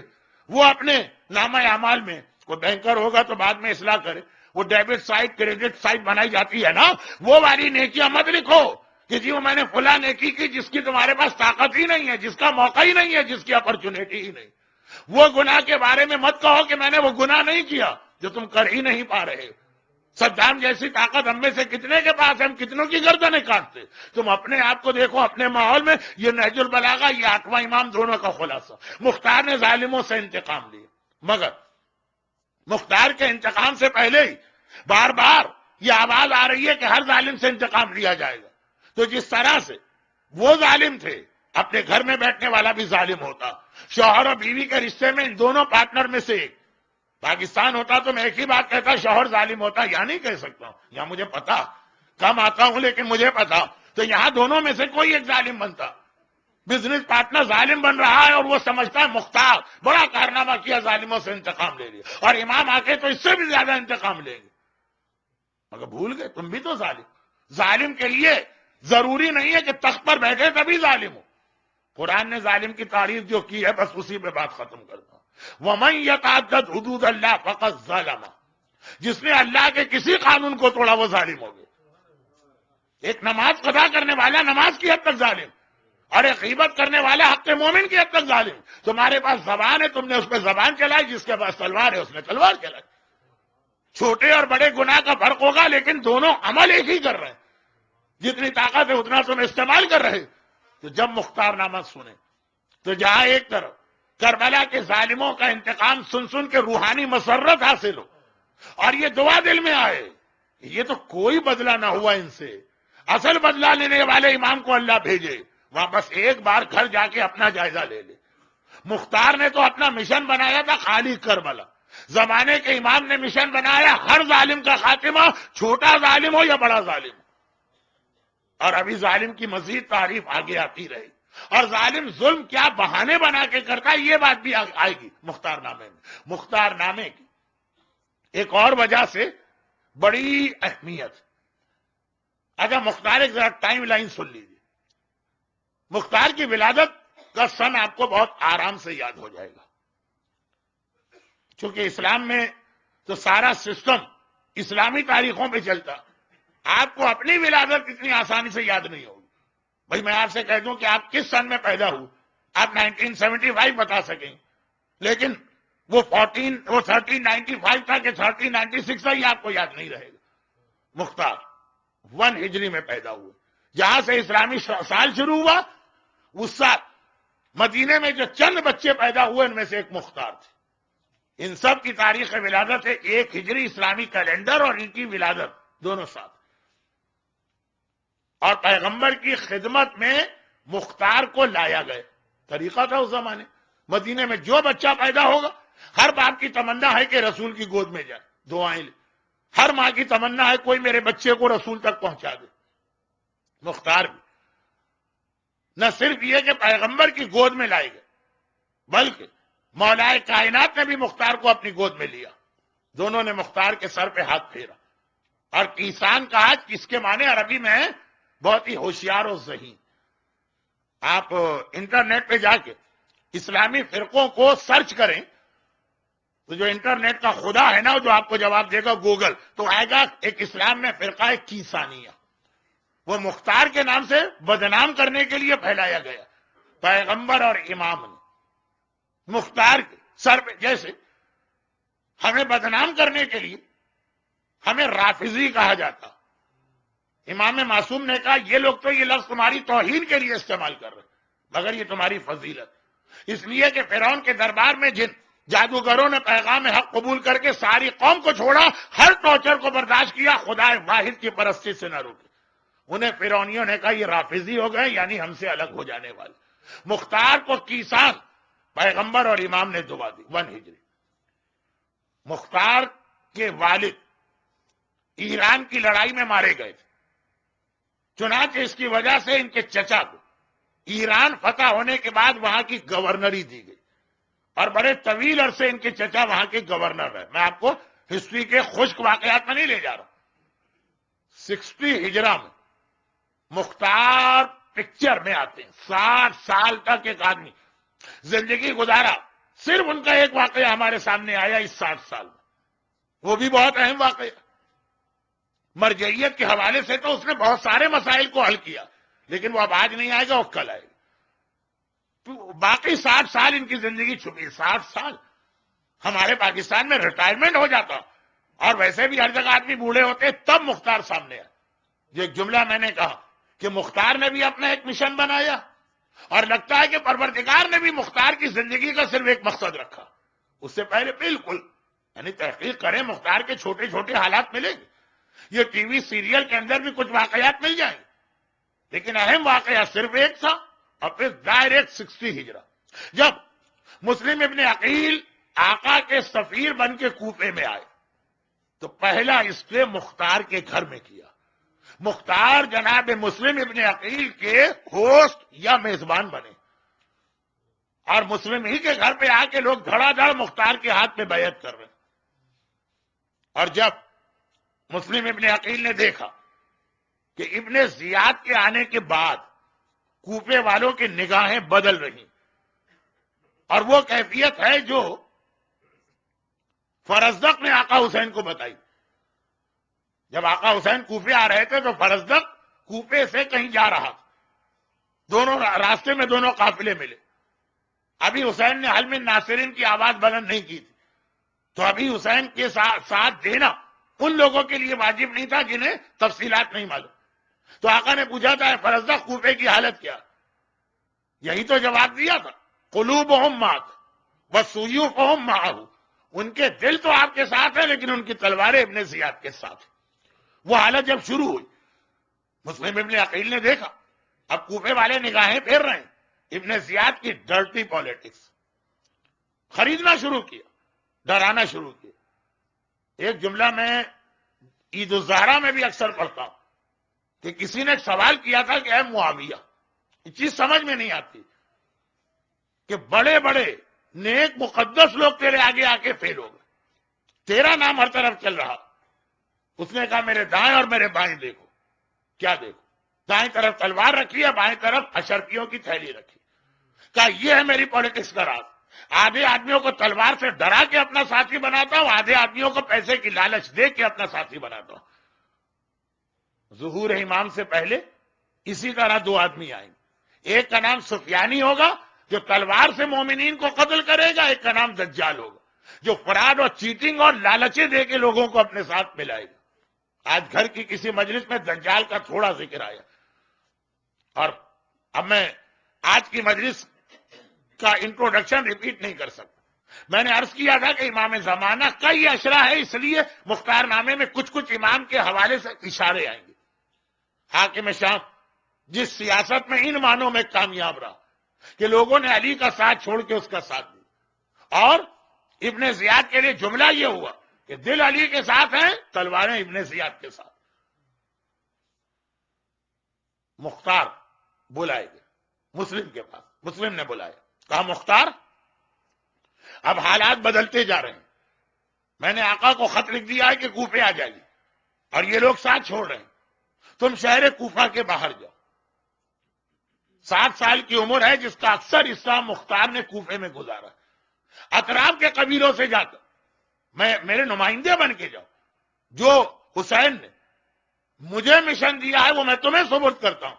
وہ اپنے نامہ اعمال میں، کوئی بینکر ہوگا تو بعد میں اصلاح کرے، وہ ڈیبٹ سائٹ کریڈٹ سائٹ بنائی جاتی ہے نا، وہ والی نیکیاں مت لکھو کہ جی وہ میں نے فلاں نیکی کی جس کی تمہارے پاس طاقت ہی نہیں ہے، جس کا موقع ہی نہیں ہے، جس کی اپرچونٹی ہی نہیں۔ وہ گناہ کے بارے میں مت کہو کہ میں نے وہ گناہ نہیں کیا جو تم کر ہی نہیں پا رہے۔ صدام جیسی طاقت ہم میں سے کتنے کے پاس ہے، ہم کتنوں کی گردنیں کاٹتے۔ تم اپنے آپ کو دیکھو، اپنے ماحول میں۔ یہ نہج البلاغہ، یہ 8واں امام، دونوں کا خلاصہ۔ مختار نے ظالموں سے انتقام لیا، مگر مختار کے انتقام سے پہلے ہی بار بار یہ آواز آ رہی ہے کہ ہر ظالم سے انتقام لیا جائے گا۔ تو جس طرح سے وہ ظالم تھے، اپنے گھر میں بیٹھنے والا بھی ظالم ہوتا۔ شوہر اور بیوی کے رشتے میں ان دونوں پارٹنر میں سے ایک، پاکستان ہوتا تو میں ایک ہی بات کہتا، شوہر ظالم ہوتا، یہاں نہیں کہہ سکتا ہوں، یہاں مجھے پتا، کم آتا ہوں لیکن مجھے پتا، تو یہاں دونوں میں سے کوئی ایک ظالم بنتا۔ بزنس پارٹنر ظالم بن رہا ہے اور وہ سمجھتا ہے مختار بڑا کارنامہ کیا، ظالموں سے انتقام لے لیا، اور امام آ کے تو اس سے بھی زیادہ انتقام لیں گے، مگر بھول گئے تم بھی تو ظالم۔ ظالم کے لیے ضروری نہیں ہے کہ تخت پر بیٹھے تبھی ظالم ہو۔ قرآن نے ظالم کی تعریف جو کی ہے، بس اسی پہ بات ختم کرتا ہوں۔ وَمَن يَتَعَدَّدْ حُدُودَ اللَّهِ فَقَدْ ظَلَمَ، جس نے اللہ کے کسی قانون کو توڑا وہ ظالم ہو گیا۔ ایک نماز قضا کرنے والا نماز کی حد تک ظالم، اور ایک غیبت کرنے والا حق مومن کی حد تک ظالم۔ تمہارے پاس زبان ہے، تم نے اس پہ زبان چلائی، جس کے پاس تلوار ہے اس نے تلوار چلائی۔ چھوٹے اور بڑے گناہ کا فرق ہوگا لیکن دونوں عمل ایک ہی کر رہے ہیں، جتنی طاقت ہے اتنا تم استعمال کر رہے۔ تو جب مختار نامہ سنے تو جہاں ایک طرف کربلا کے ظالموں کا انتقام سن سن کے روحانی مسرت حاصل ہو، اور یہ دعا دل میں آئے، یہ تو کوئی بدلہ نہ ہوا ان سے، اصل بدلہ لینے والے امام کو اللہ بھیجے، وہاں بس ایک بار گھر جا کے اپنا جائزہ لے لے۔ مختار نے تو اپنا مشن بنایا تھا خالی کربلا، زمانے کے امام نے مشن بنایا ہر ظالم کا خاتمہ، چھوٹا ظالم ہو یا بڑا ظالم ہو۔ اور ابھی ظالم کی مزید تعریف آگے آتی رہی۔ اور ظالم ظلم کیا بہانے بنا کے کرتا ہے، یہ بات بھی آئے گی مختار نامے میں۔ مختار نامے کی ایک اور وجہ سے بڑی اہمیت، اگر مختار ایک ذرا ٹائم لائن سن لیجیے، مختار کی ولادت کا سن آپ کو بہت آرام سے یاد ہو جائے گا، چونکہ اسلام میں تو سارا سسٹم اسلامی تاریخوں پہ چلتا، آپ کو اپنی ولادت اتنی آسانی سے یاد نہیں ہوگی۔ بھائی میں آپ سے کہہ دوں کہ آپ کس سن میں پیدا ہوئے، آپ 1975 بتا سکیں، لیکن وہ 1395 تھا کہ 1396 تھا یہ آپ کو یاد نہیں رہے گا۔ مختار 1 ہجری میں پیدا ہوئے، جہاں سے اسلامی سال شروع ہوا اس سال مدینے میں جو چند بچے پیدا ہوئے ان میں سے ایک مختار تھے۔ ان سب کی تاریخ ولادت ہے 1 ہجری اسلامی کیلنڈر اور ان کی ولادت دونوں ساتھ، اور پیغمبر کی خدمت میں مختار کو لایا گیا۔ طریقہ تھا اس زمانے، مدینے میں جو بچہ پیدا ہوگا ہر باپ کی تمنا ہے کہ رسول کی گود میں جائے، دعائیں لے، ہر ماں کی تمنا ہے کوئی میرے بچے کو رسول تک پہنچا دے۔ مختار بھی نہ صرف یہ کہ پیغمبر کی گود میں لائے گئے، بلکہ مولائے کائنات نے بھی مختار کو اپنی گود میں لیا، دونوں نے مختار کے سر پہ ہاتھ پھیرا۔ اور کیسان کہا جس کے معنی عربی میں ہے بہت ہی ہوشیار و ذہین۔ آپ انٹرنیٹ پہ جا کے اسلامی فرقوں کو سرچ کریں تو جو انٹرنیٹ کا خدا ہے نا جو آپ کو جواب دے گا گوگل، تو آئے گا ایک اسلام میں فرقہ کیسانیہ، وہ مختار کے نام سے بدنام کرنے کے لیے پھیلایا گیا۔ پیغمبر اور امام نے مختار کے سر پہ، جیسے ہمیں بدنام کرنے کے لیے ہمیں رافضی کہا جاتا، امام معصوم نے کہا یہ لوگ تو یہ لفظ تمہاری توہین کے لیے استعمال کر رہے ہیں، مگر یہ تمہاری فضیلت، اس لیے کہ فرعون کے دربار میں جن جادوگروں نے پیغام حق قبول کر کے ساری قوم کو چھوڑا، ہر ٹارچر کو برداشت کیا، خدا واحد کی پرستی سے نہ روکے، انہیں فرعونیوں نے کہا یہ رافضی ہو گئے، یعنی ہم سے الگ ہو جانے والے۔ مختار کو کیسان، پیغمبر اور امام نے دعا دی 1 ہجری۔ مختار کے والد ایران کی لڑائی میں مارے گئے تھے، چنانچہ اس کی وجہ سے ان کے چچا کو ایران فتح ہونے کے بعد وہاں کی گورنری دی گئی، اور بڑے طویل عرصے ان کے چچا وہاں کے گورنر رہے۔ میں آپ کو ہسٹری کے خشک واقعات میں نہیں لے جا رہا۔ 60 ہجرہ میں مختار پکچر میں آتے ہیں، 60 سال تک ایک آدمی زندگی گزارا، صرف ان کا ایک واقعہ ہمارے سامنے آیا اس 60 سال میں، وہ بھی بہت اہم واقعہ۔ مرجعیت کے حوالے سے تو اس نے بہت سارے مسائل کو حل کیا، لیکن وہ اب آج نہیں آئے گا، وہ کل آئے گا۔ تو باقی 60 سال ان کی زندگی چھپی، 60 سال ہمارے پاکستان میں ریٹائرمنٹ ہو جاتا، اور ویسے بھی ہر جگہ آدمی بوڑھے ہوتے، تب مختار سامنے آئے۔ جو ایک جملہ میں نے کہا کہ مختار نے بھی اپنا ایک مشن بنایا، اور لگتا ہے کہ پروردگار نے بھی مختار کی زندگی کا صرف ایک مقصد رکھا۔ اس سے پہلے بالکل یعنی تحقیق کریں، مختار کے چھوٹے چھوٹے حالات ملیں گے، یہ ٹی وی سیریل کے اندر بھی کچھ واقعات مل جائیں گے، لیکن اہم واقعہ صرف ایک تھا، اور پھر ڈائریکٹ 60 ہجرہ جب مسلم ابن عقیل آقا کے سفیر بن کے کوفے میں آئے تو پہلا اسٹے مختار کے گھر میں کیا۔ مختار جناب مسلم ابن عقیل کے ہوسٹ یا میزبان بنے، اور مسلم ہی کے گھر پہ آ کے لوگ دھڑا دھڑ مختار کے ہاتھ میں بیعت کر رہے ہیں۔ اور جب مسلم ابن عقیل نے دیکھا کہ ابن زیاد کے آنے کے بعد کوفے والوں کی نگاہیں بدل رہی، اور وہ کیفیت ہے جو فرزدق نے آقا حسین کو بتائی۔ جب آقا حسین کوفے آ رہے تھے تو فرزدق کوفے سے کہیں جا رہا تھا، دونوں راستے میں دونوں قافلے ملے۔ ابھی حسین نے حل من ناصرین کی آواز بلند نہیں کی تھی، تو ابھی حسین کے ساتھ دینا ان لوگوں کے لیے واجب نہیں تھا جنہیں تفصیلات نہیں معلوم۔ تو آقا نے پوچھا تھا فرزدق کوفے کی حالت کیا؟ یہی تو جواب دیا تھا، قلوبہم معک وسیوفہم معہ، ان کے دل تو آپ کے ساتھ ہیں لیکن ان کی تلواریں ابن زیاد کے ساتھ ہیں۔ وہ حالت جب شروع ہوئی، مسلم ابن عقیل نے دیکھا اب کوفے والے نگاہیں پھیر رہے ہیں، ابن زیاد کی ڈرٹی پالیٹکس خریدنا شروع کیا، ڈرانا شروع کیا۔ ایک جملہ میں عید الزہرا میں بھی اکثر پڑھتا ہوں کہ کسی نے سوال کیا تھا کہ اے معاویہ، یہ چیز سمجھ میں نہیں آتی کہ بڑے بڑے نیک مقدس لوگ تیرے آگے آ کے فیل ہو گئے، تیرا نام ہر طرف چل رہا. اس نے کہا میرے دائیں اور میرے بائیں دیکھو. کیا دیکھو؟ دائیں طرف تلوار رکھی ہے، بائیں طرف اشرفیوں کی تھیلی رکھی. کہا یہ ہے میری پالیٹکس کا راز. آدھے آدمیوں کو تلوار سے ڈرا کے اپنا ساتھی بناتا ہوں، آدھے آدمیوں کو پیسے کی لالچ دے کے اپنا ساتھی بناتا ہوں. ظہور امام سے پہلے اسی طرح دو آدمی آئیں گے، ایک کا نام سفیانی ہوگا جو تلوار سے مومنین کو قتل کرے گا، ایک کا نام دجال ہوگا جو فراڈ اور چیٹنگ اور لالچیں دے کے لوگوں کو اپنے ساتھ ملائے گا. آج گھر کی کسی مجلس میں دجال کا تھوڑا ذکر آیا، اور اب میں آج کی مجلس کا انٹروڈکشن ریپیٹ نہیں کر سکتا. میں نے عرض کیا تھا کہ امام زمانہ کئی اشرا ہے، اس لیے مختار نامے میں کچھ کچھ امام کے حوالے سے اشارے آئیں گے. حاکم شام جس سیاست میں ان معنوں میں کامیاب رہا کہ لوگوں نے علی کا ساتھ چھوڑ کے اس کا ساتھ دیا، اور ابن زیاد کے لیے جملہ یہ ہوا کہ دل علی کے ساتھ ہیں، تلواریں ابن زیاد کے ساتھ. مختار بلائے گئے مسلم کے پاس، مسلم نے بلایا، کہا مختار اب حالات بدلتے جا رہے ہیں، میں نے آقا کو خط لکھ دیا ہے کہ کوفے آ جائیے، اور یہ لوگ ساتھ چھوڑ رہے ہیں، تم شہر کوفہ کے باہر جاؤ. 7 سال کی عمر ہے جس کا اکثر حصہ مختار نے کوفے میں گزارا. اطراف کے قبیلوں سے جا کر میرے نمائندے بن کے جاؤ، جو حسین نے مجھے مشن دیا ہے وہ میں تمہیں سپرد کرتا ہوں.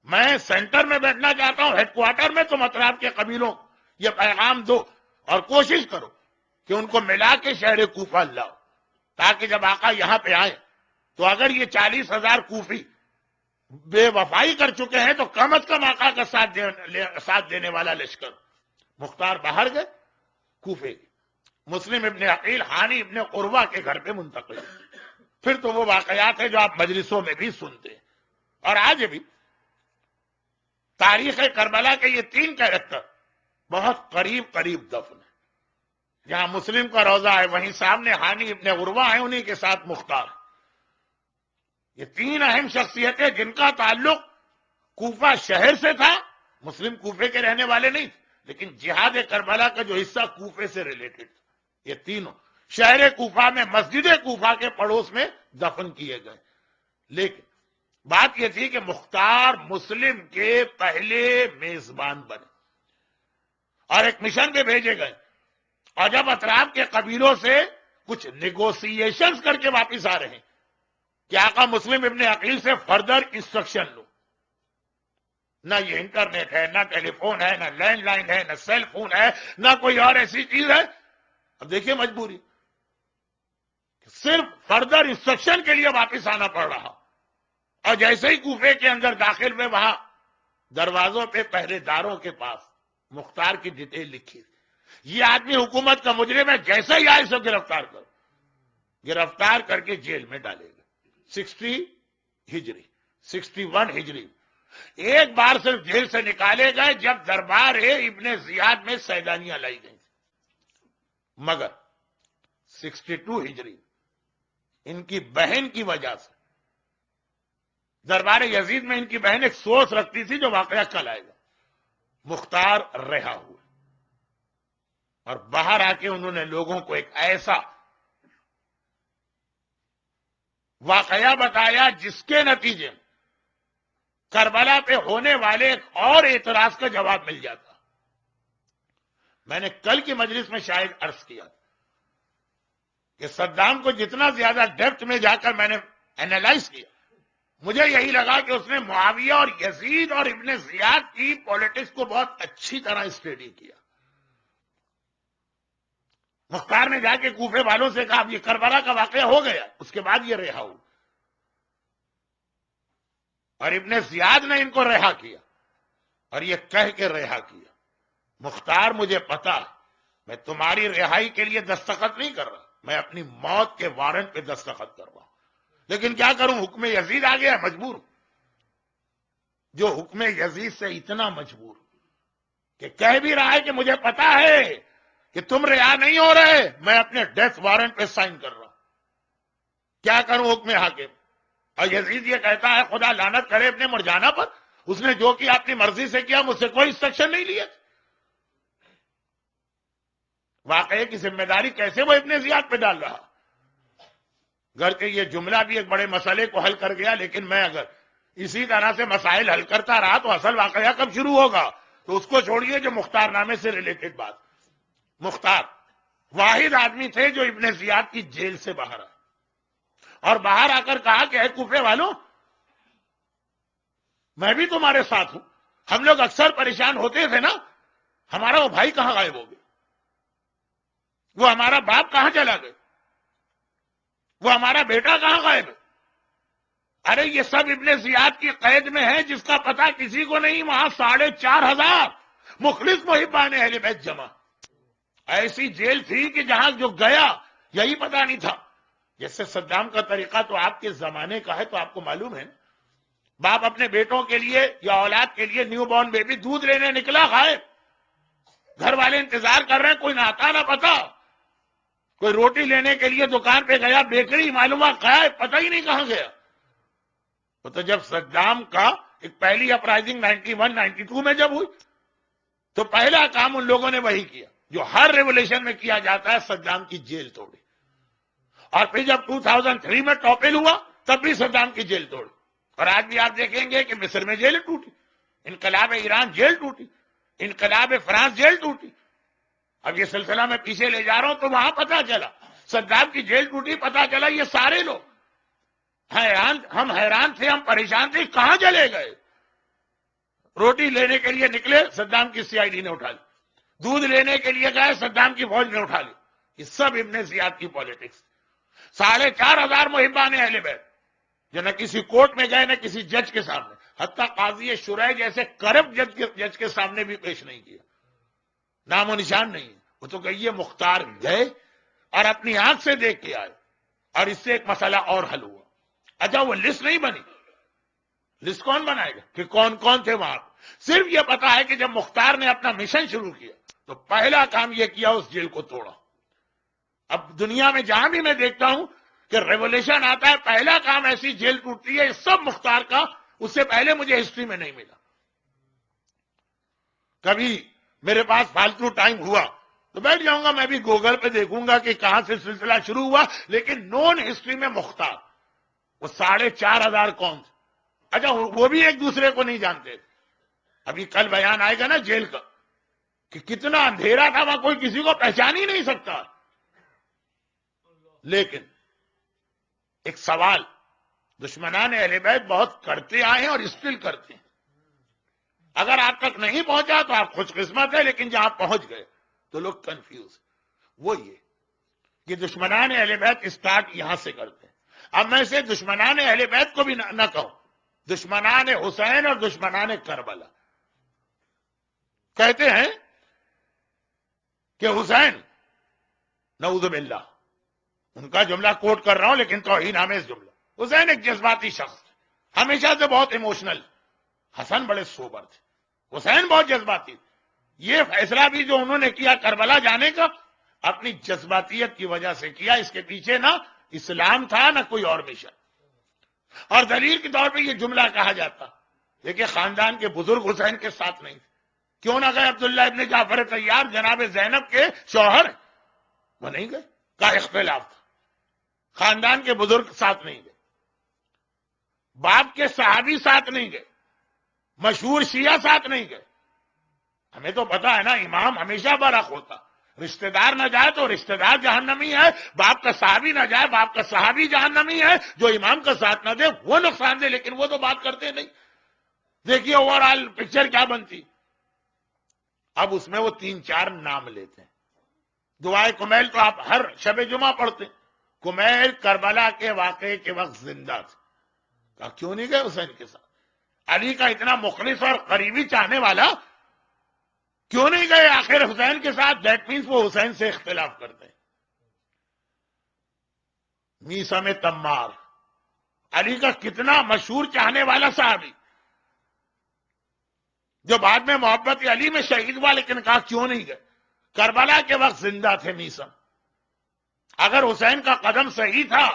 میں سینٹر میں بیٹھنا چاہتا ہوں، ہیڈ کوارٹر میں، تم اطراف کے قبیلوں یہ پیغام دو اور کوشش کرو کہ ان کو ملا کے شہر کوفہ لاؤ، تاکہ جب آقا یہاں پہ آئے تو اگر یہ 40,000 کوفی بے وفائی کر چکے ہیں تو کم از کم آقا کا ساتھ دینے والا لشکر. مختار باہر گئے کوفے. مسلم ابن عقیل حانی ابن عروہ کے گھر پہ منتقل. پھر تو وہ واقعات ہیں جو آپ مجلسوں میں بھی سنتے ہیں. اور آج بھی تاریخ کربلا کے یہ 3 کیریکٹر بہت قریب قریب دفن ہیں. جہاں مسلم کا روزہ ہے وہیں سامنے حانی ابن عروہ ہیں، انہی کے ساتھ مختار. یہ 3 اہم شخصیتیں جن کا تعلق کوفہ شہر سے تھا. مسلم کوفے کے رہنے والے نہیں تھے، لیکن جہاد کربلا کا جو حصہ کوفے سے ریلیٹڈ تھا. یہ تینوں شہر کوفہ میں مسجد کوفہ کے پڑوس میں دفن کیے گئے. لیکن بات یہ تھی کہ مختار مسلم کے پہلے میزبان بنے اور ایک مشن پہ بھیجے گئے، اور جب اطراف کے قبیلوں سے کچھ نیگوسیشنز کر کے واپس آ رہے ہیں کہ آقا مسلم ابن عقیل سے فردر انسٹرکشن لو. نہ یہ انٹرنیٹ ہے، نہ ٹیلی فون ہے، نہ لینڈ لائن ہے، نہ سیل فون ہے، نہ کوئی اور ایسی چیز ہے. اب دیکھیے مجبوری، صرف فردر انسٹرکشن کے لیے واپس آنا پڑ رہا. اور جیسے ہی کوفے کے اندر داخل ہوئے وہاں دروازوں پہ پہرے داروں کے پاس مختار کی ڈیٹیل لکھی، یہ آدمی حکومت کا مجرم ہے، جیسے ہی آئے سو گرفتار کرو. گرفتار کر کے جیل میں ڈالے گئے. 60 ہجری 61 ہجری ایک بار صرف جیل سے نکالے گئے جب دربار ابن زیاد میں سیدانیاں لائی گئی. مگر 62 ہجری ان کی بہن کی وجہ سے دربار یزید میں ان کی بہن ایک سوچ رکھتی تھی جو واقعہ کل آئے گا. مختار رہا ہوئے اور باہر آ کے انہوں نے لوگوں کو ایک ایسا واقعہ بتایا جس کے نتیجے میں کربلا پہ ہونے والے ایک اور اعتراض کا جواب مل جاتا. میں نے کل کی مجلس میں شاید عرض کیا کہ صدام کو جتنا زیادہ ڈیپتھ میں جا کر میں نے اینالائز کیا، مجھے یہی لگا کہ اس نے معاویہ اور یزید اور ابن زیاد کی پولیٹکس کو بہت اچھی طرح اسٹڈی کیا. مختار نے جا کے کوفے والوں سے کہا اب یہ کربلا کا واقعہ ہو گیا، اس کے بعد یہ رہا ہو، اور ابن زیاد نے ان کو رہا کیا اور یہ کہہ کے رہا کیا مختار مجھے پتا ہے میں تمہاری رہائی کے لیے دستخط نہیں کر رہا، میں اپنی موت کے وارنٹ پہ دستخط کر رہا ہوں، لیکن کیا کروں حکم یزید آ گیا، مجبور ہوں. جو حکم یزید سے اتنا مجبور کہ کہہ بھی رہا ہے کہ مجھے پتا ہے کہ تم رہا نہیں ہو رہے، میں اپنے ڈیتھ وارنٹ پہ سائن کر رہا ہوں، کیا کروں حکم حاکم. اور یزید یہ کہتا ہے خدا لعنت کرے ابن مرجانہ پر، اس نے جو کیا اپنی مرضی سے کیا، مجھ سے کوئی انسٹرکشن نہیں لیے. واقعے کی ذمہ داری کیسے وہ ابن زیاد پہ ڈال رہا؟ گھر کے یہ جملہ بھی ایک بڑے مسئلے کو حل کر گیا، لیکن میں اگر اسی طرح سے مسائل حل کرتا رہا تو اصل واقعہ کب شروع ہوگا؟ تو اس کو چھوڑیے جو مختار نامے سے ریلیٹڈ بات. مختار واحد آدمی تھے جو ابن زیاد کی جیل سے باہر آئے اور باہر آ کر کہا کہ اے کوفے والوں، میں بھی تمہارے ساتھ ہوں. ہم لوگ اکثر پریشان ہوتے تھے نا، ہمارا وہ بھائی کہاں غائب ہو گیا، وہ ہمارا باپ کہاں چلا گیا، وہ ہمارا بیٹا کہاں غائب ہے. ارے یہ سب ابن زیاد کی قید میں ہے جس کا پتہ کسی کو نہیں. وہاں 4,500 مخلص محبان اہل بیت جمع. ایسی جیل تھی کہ جہاں جو گیا یہی پتہ نہیں تھا. جیسے صدام کا طریقہ تو آپ کے زمانے کا ہے، تو آپ کو معلوم ہے، باپ اپنے بیٹوں کے لیے یا اولاد کے لیے نیو بورن بیبی دودھ لینے نکلا غائب. گھر والے انتظار کر رہے ہیں، کوئی نہ آتا نہ پتا. کوئی روٹی لینے کے لیے دکان پہ گیا، بیکری، معلومات غائب، پتہ ہی نہیں کہاں گیا. تو جب صدام کا ایک پہلی اپرائزنگ 91 92 میں جب ہوئی تو پہلا کام ان لوگوں نے وہی کیا جو ہر ریولیوشن میں کیا جاتا ہے، صدام کی جیل توڑی. اور پھر جب 2003 میں ٹاپل ہوا تب بھی صدام کی جیل توڑی. اور آج بھی آپ دیکھیں گے کہ مصر میں جیل ٹوٹی، انقلاب ایران جیل ٹوٹی، انقلاب فرانس جیل ٹوٹی. اب یہ سلسلہ میں پیچھے لے جا رہا ہوں تو وہاں پتا چلا صدام کی جیل ٹوٹی. پتا چلا یہ سارے لوگ ہم حیران تھے، ہم پریشان تھے، کہاں چلے گئے. روٹی لینے کے لیے نکلے، صدام کی CID نے اٹھا لی. دودھ لینے کے لیے گئے، صدام کی فوج نے اٹھا لی. یہ سب ابن زیاد کی پالیٹکس. 4,500 محبان اہل بیت جو نہ کسی کورٹ میں گئے نہ کسی جج کے سامنے، حتیٰ قاضی شرح جیسے کرپٹ جج کے سامنے بھی پیش نہیں کیا. نام و نشان نہیں. وہ تو کہیے مختار گئے اور اپنی آنکھ سے دیکھ کے آئے اور اس سے ایک مسئلہ اور حل ہوا. اچھا وہ لسٹ نہیں بنی، لسٹ کون بنائے گا کہ کون کون تھے وہاں؟ صرف یہ پتا ہے کہ جب مختار نے اپنا مشن شروع کیا تو پہلا کام یہ کیا، اس جیل کو توڑا. اب دنیا میں جہاں بھی میں دیکھتا ہوں کہ ریولیوشن آتا ہے، پہلا کام ایسی جیل ٹوٹتی ہے. یہ سب مختار کا، اس سے پہلے مجھے ہسٹری میں نہیں ملا. کبھی میرے پاس فالتو ٹائم ہوا تو بیٹھ جاؤں گا، میں بھی گوگل پہ دیکھوں گا کہ کہاں سے سلسلہ شروع ہوا. لیکن نون ہسٹری میں مختار وہ 4,500 کون تھے. اچھا وہ بھی ایک دوسرے کو نہیں جانتے تھے. ابھی کل بیان آئے گا نا جیل کا کہ کتنا اندھیرا تھا، وہاں کوئی کسی کو پہچان ہی نہیں سکتا. لیکن ایک سوال دشمنان اہل بیت بہت کرتے آئے ہیں اور اسٹل کرتے ہیں. اگر آپ تک نہیں پہنچا تو آپ خوش قسمت ہے، لیکن جہاں پہنچ گئے تو لوگ کنفیوز. وہ یہ کہ دشمنان اہل بیت اسٹارٹ یہاں سے کرتے ہیں. اب میں سے دشمنان اہل بیت کو بھی نہ کہوں، دشمنان حسین اور دشمنان کربلا. کہتے ہیں کہ حسین نعوذ باللہ، ان کا جملہ کوٹ کر رہا ہوں لیکن توہین آمیز جملہ، حسین ایک جذباتی شخص تھے، ہمیشہ سے بہت ایموشنل. حسن بڑے سوبر تھے، حسین بہت جذباتی. یہ فیصلہ بھی جو انہوں نے کیا کربلا جانے کا، اپنی جذباتیت کی وجہ سے کیا. اس کے پیچھے نہ اسلام تھا نہ کوئی اور مشن. اور دلیل کے طور پہ یہ جملہ کہا جاتا، دیکھیں خاندان کے بزرگ حسین کے ساتھ نہیں تھے. کیوں نہ گئے عبداللہ ابن جعفر طیار جناب زینب کے شوہر؟ وہ نہیں گئے، کا اختلاف تھا. خاندان کے بزرگ ساتھ نہیں گئے، باپ کے صحابی ساتھ نہیں گئے، مشہور شیعہ ساتھ نہیں گئے. ہمیں تو پتا ہے نا امام ہمیشہ برحق ہوتا. رشتہ دار نہ جائے تو رشتہ دار جہنمی ہے، باپ کا صحابی نہ جائے باپ کا صحابی جہنمی ہے. جو امام کا ساتھ نہ دے وہ نقصان دے، لیکن وہ تو بات کرتے نہیں. دیکھیے اوور آل پکچر کیا بنتی. اب اس میں وہ 3-4 نام لیتے ہیں. دعائے کمیل تو آپ ہر شب جمعہ پڑھتے ہیں. کمیل کربلا کے واقعے کے وقت زندہ تھے. کہا کیوں نہیں گئے حسین کے ساتھ؟ علی کا اتنا مخلص اور قریبی چاہنے والا کیوں نہیں گئے آخر حسین کے ساتھ؟ دیٹ مینس وہ حسین سے اختلاف کرتے ہیں. میثم تمار علی کا کتنا مشہور چاہنے والا صحابی جو بعد میں محبت علی میں شہید ہوا، لیکن کہا کیوں نہیں گئے؟ کربلا کے وقت زندہ تھے میثم. اگر حسین کا قدم صحیح تھا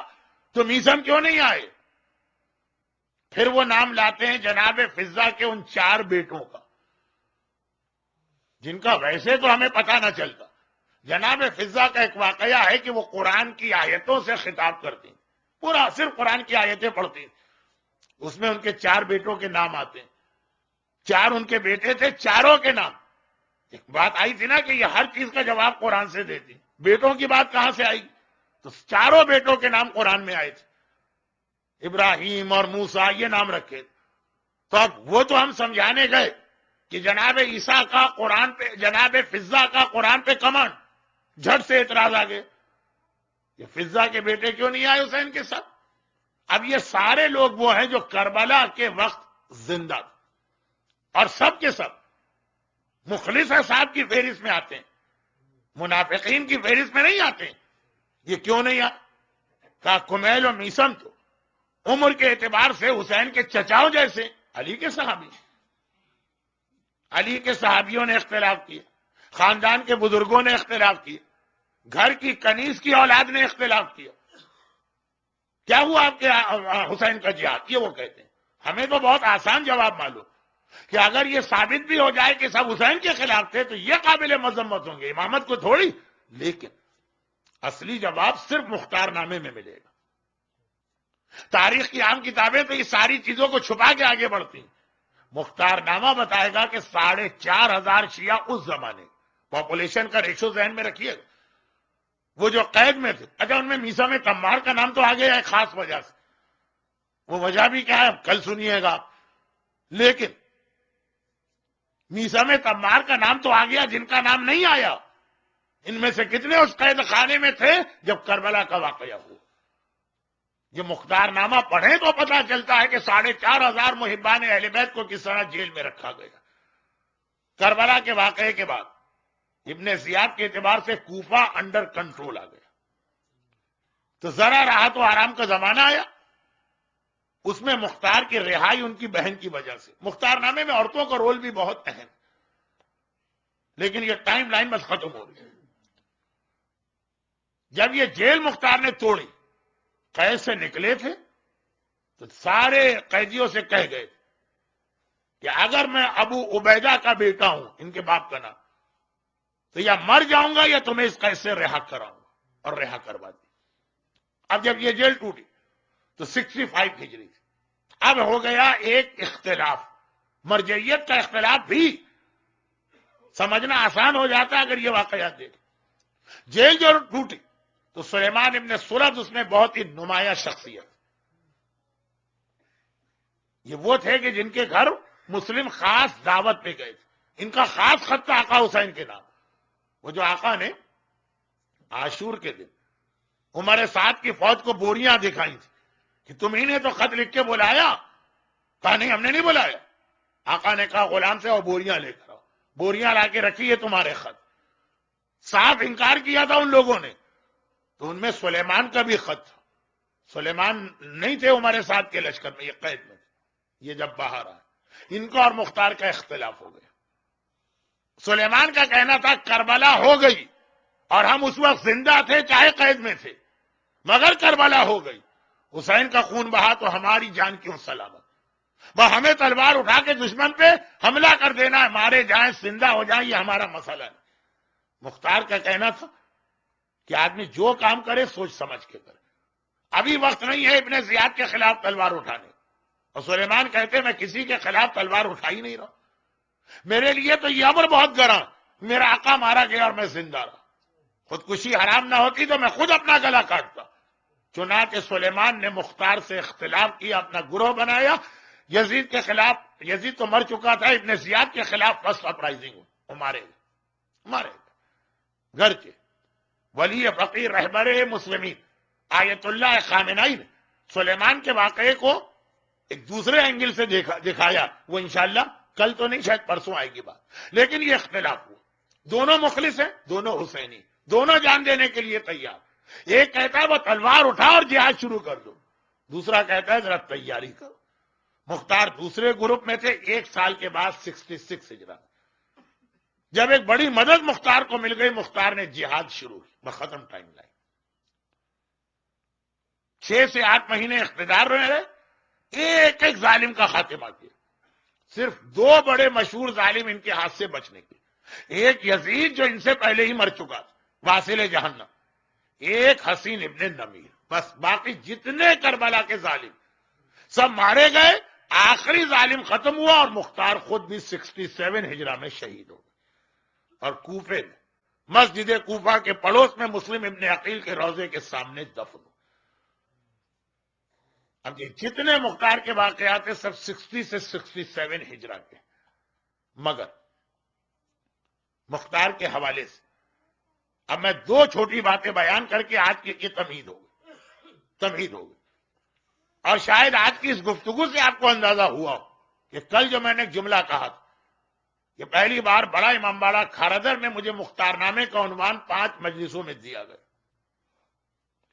تو میثم کیوں نہیں آئے؟ پھر وہ نام لاتے ہیں جناب فضہ کے ان 4 بیٹوں کا، جن کا ویسے تو ہمیں پتہ نہ چلتا۔ جناب فضہ کا ایک واقعہ ہے کہ وہ قرآن کی آیتوں سے خطاب کرتی ہیں، پورا صرف قرآن کی آیتیں پڑھتی ہیں، اس میں ان کے 4 بیٹوں کے نام آتے ہیں، 4 ان کے بیٹے تھے، چاروں کے نام۔ ایک بات آئی تھی نا کہ یہ ہر چیز کا جواب قرآن سے دیتی، بیٹوں کی بات کہاں سے آئی؟ تو 4 بیٹوں کے نام قرآن میں آئے تھے، ابراہیم اور موسیٰ یہ نام رکھے۔ تو اب وہ تو ہم سمجھانے گئے کہ جناب عیسیٰ کا قرآن پہ، جناب فضہ کا قرآن پہ کمانڈ، جھٹ سے اعتراض آ گئے، یہ فضہ کے بیٹے کیوں نہیں آئے حسین کے ساتھ؟ اب یہ سارے لوگ وہ ہیں جو کربلا کے وقت زندہ تھے، اور سب کے سب مخلص صاحب کی فہرست میں آتے ہیں، منافقین کی فہرست میں نہیں آتے ہیں۔ یہ کیوں نہیں آ کہا کمیل و میسم تو عمر کے اعتبار سے حسین کے چچاؤں جیسے، علی کے صحابی، علی کے صحابیوں نے اختلاف کیے، خاندان کے بزرگوں نے اختلاف کیے، گھر کی کنیز کی اولاد نے اختلاف کیا، کیا ہوا آپ کے حسین کا جہاد؟ یہ وہ کہتے ہیں۔ ہمیں تو بہت آسان جواب معلوم کہ اگر یہ ثابت بھی ہو جائے کہ سب حسین کے خلاف تھے تو یہ قابل مذمت ہوں گے، امامت کو تھوڑی، لیکن اصلی جواب صرف مختار نامے میں ملے گا۔ تاریخ کی عام کتابیں تو یہ ساری چیزوں کو چھپا کے آگے بڑھتی ہیں، مختار نامہ بتائے گا کہ 4,500 شیعہ اس زمانے، پاپولیشن کا ریشو ذہن میں رکھیے گا، وہ جو قید میں تھے، اچھا ان میں میسا میں تمار کا نام تو آ گیا ہے خاص وجہ سے، وہ وجہ بھی کیا ہے کل سنیے گا، لیکن میسا میں تمار کا نام تو آ گیا، جن کا نام نہیں آیا ان میں سے کتنے اس قید خانے میں تھے جب کربلا کا واقعہ ہوا؟ یہ مختار نامہ پڑھیں تو پتہ چلتا ہے کہ 4,500 محبان اہل بیت کو کس طرح جیل میں رکھا گیا۔ کربلا کے واقعے کے بعد ابن زیاد کے اعتبار سے کوفہ انڈر کنٹرول آ گیا، تو ذرا راحت و آرام کا زمانہ آیا، اس میں مختار کی رہائی ان کی بہن کی وجہ سے۔ مختار نامے میں عورتوں کا رول بھی بہت اہم، لیکن یہ ٹائم لائن بس ختم ہو گئی۔ جب یہ جیل مختار نے توڑی، قید سے نکلے تھے تو سارے قیدیوں سے کہہ گئے کہ اگر میں ابو عبیدہ کا بیٹا ہوں، ان کے باپ کا نام، تو یا مر جاؤں گا یا تمہیں اس قید سے رہا کراؤں گا، اور رہا کروا دی۔ اب جب یہ جیل ٹوٹی تو 65 ہجری تھی، اب ہو گیا ایک اختلاف، مرجعیت کا اختلاف بھی سمجھنا آسان ہو جاتا اگر یہ واقعات دیکھ۔ جیل جو ٹوٹی تو سلیمان ابن سرد اس میں بہت ہی نمایاں شخصیت، یہ وہ تھے کہ جن کے گھر مسلم خاص دعوت پہ گئے تھے، ان کا خاص خط تھا آقا حسین کے نام۔ وہ جو آقا نے عاشور کے دن عمر سعد کی فوج کو بوریاں دکھائی تھی کہ تمہیں نے تو خط لکھ کے بلایا، کہا نہیں ہم نے نہیں بلایا۔ آقا نے کہا غلام سے اور بوریاں لے کر آؤ، بوریاں لا کے رکھی ہے تمہارے خط۔ صاف انکار کیا تھا ان لوگوں نے، تو ان میں سلیمان کا بھی خط تھا۔ سلیمان نہیں تھے عمر سعد کے لشکر میں، یہ قید میں تھے۔ یہ جب باہر آئے، ان کا اور مختار کا اختلاف ہو گیا۔ سلیمان کا کہنا تھا کربلا ہو گئی اور ہم اس وقت زندہ تھے چاہے قید میں تھے، مگر کربلا ہو گئی، حسین کا خون بہا تو ہماری جان کیوں سلامت؟ وہ ہمیں تلوار اٹھا کے دشمن پہ حملہ کر دینا ہے، مارے جائیں زندہ ہو جائیں یہ ہمارا مسئلہ نہیں۔ مختار کا کہنا تھا کہ آدمی جو کام کرے سوچ سمجھ کے کرے، ابھی وقت نہیں ہے ابن زیاد کے خلاف تلوار اٹھانے۔ اور سلیمان کہتے میں کسی کے خلاف تلوار اٹھا ہی نہیں رہا، میرے لیے تو یہ امر بہت گراں، میرا آقا مارا گیا اور میں زندہ رہا، خودکشی حرام نہ ہوتی تو میں خود اپنا گلا کاٹتا۔ چنانچہ سلیمان نے مختار سے اختلاف کیا، اپنا گروہ بنایا، یزید کے خلاف، یزید تو مر چکا تھا، ابن زیاد کے خلاف فرسٹ اپرائزنگ وہ مارے گھر کے ولی فقیر رہبر مسلمین آیت اللہ خامنائی نے سلیمان کے واقعے کو ایک دوسرے اینگل سے دکھایا، وہ انشاءاللہ کل تو نہیں شاید پرسوں آئے گی بات، لیکن یہ اختلاف ہوا۔ دونوں مخلص ہیں، دونوں حسینی، دونوں جان دینے کے لیے تیار۔ ایک کہتا ہے وہ تلوار اٹھا اور جہاد شروع کر دو، دوسرا کہتا ہے ذرا تیاری کرو۔ مختار دوسرے گروپ میں تھے۔ 1 سال کے بعد 66 ہجری جب ایک بڑی مدد مختار کو مل گئی، مختار نے جہاد شروع کی بختم ٹائم لائن۔ 6 سے 8 مہینے اقتدار رہے، ایک ایک ظالم کا خاتمہ کیا. صرف دو بڑے مشہور ظالم ان کے ہاتھ سے بچنے کے، ایک یزید جو ان سے پہلے ہی مر چکا تھا، واصل جہنم، ایک حسین ابن نمیر. بس باقی جتنے کربلا کے ظالم سب مارے گئے. آخری ظالم ختم ہوا اور مختار خود بھی 67 ہجرہ میں شہید ہو گئے. اور کوفے میں مسجد کوفہ کے پڑوس میں مسلم ابن عقیل کے روضے کے سامنے دفن ہو. اب یہ جتنے مختار کے واقعات ہیں سب 60 سے 67 ہجرہ کے. مگر مختار کے حوالے سے اب میں دو چھوٹی باتیں بیان کر کے آج کی تمہید ہوگی. اور شاید آج کی اس گفتگو سے آپ کو اندازہ ہوا ہو کہ کل جو میں نے ایک جملہ کہا تھا کہ پہلی بار بڑا امام باڑہ کھارادر میں مجھے مختار نامے کا عنوان 5 مجلسوں میں دیا گیا.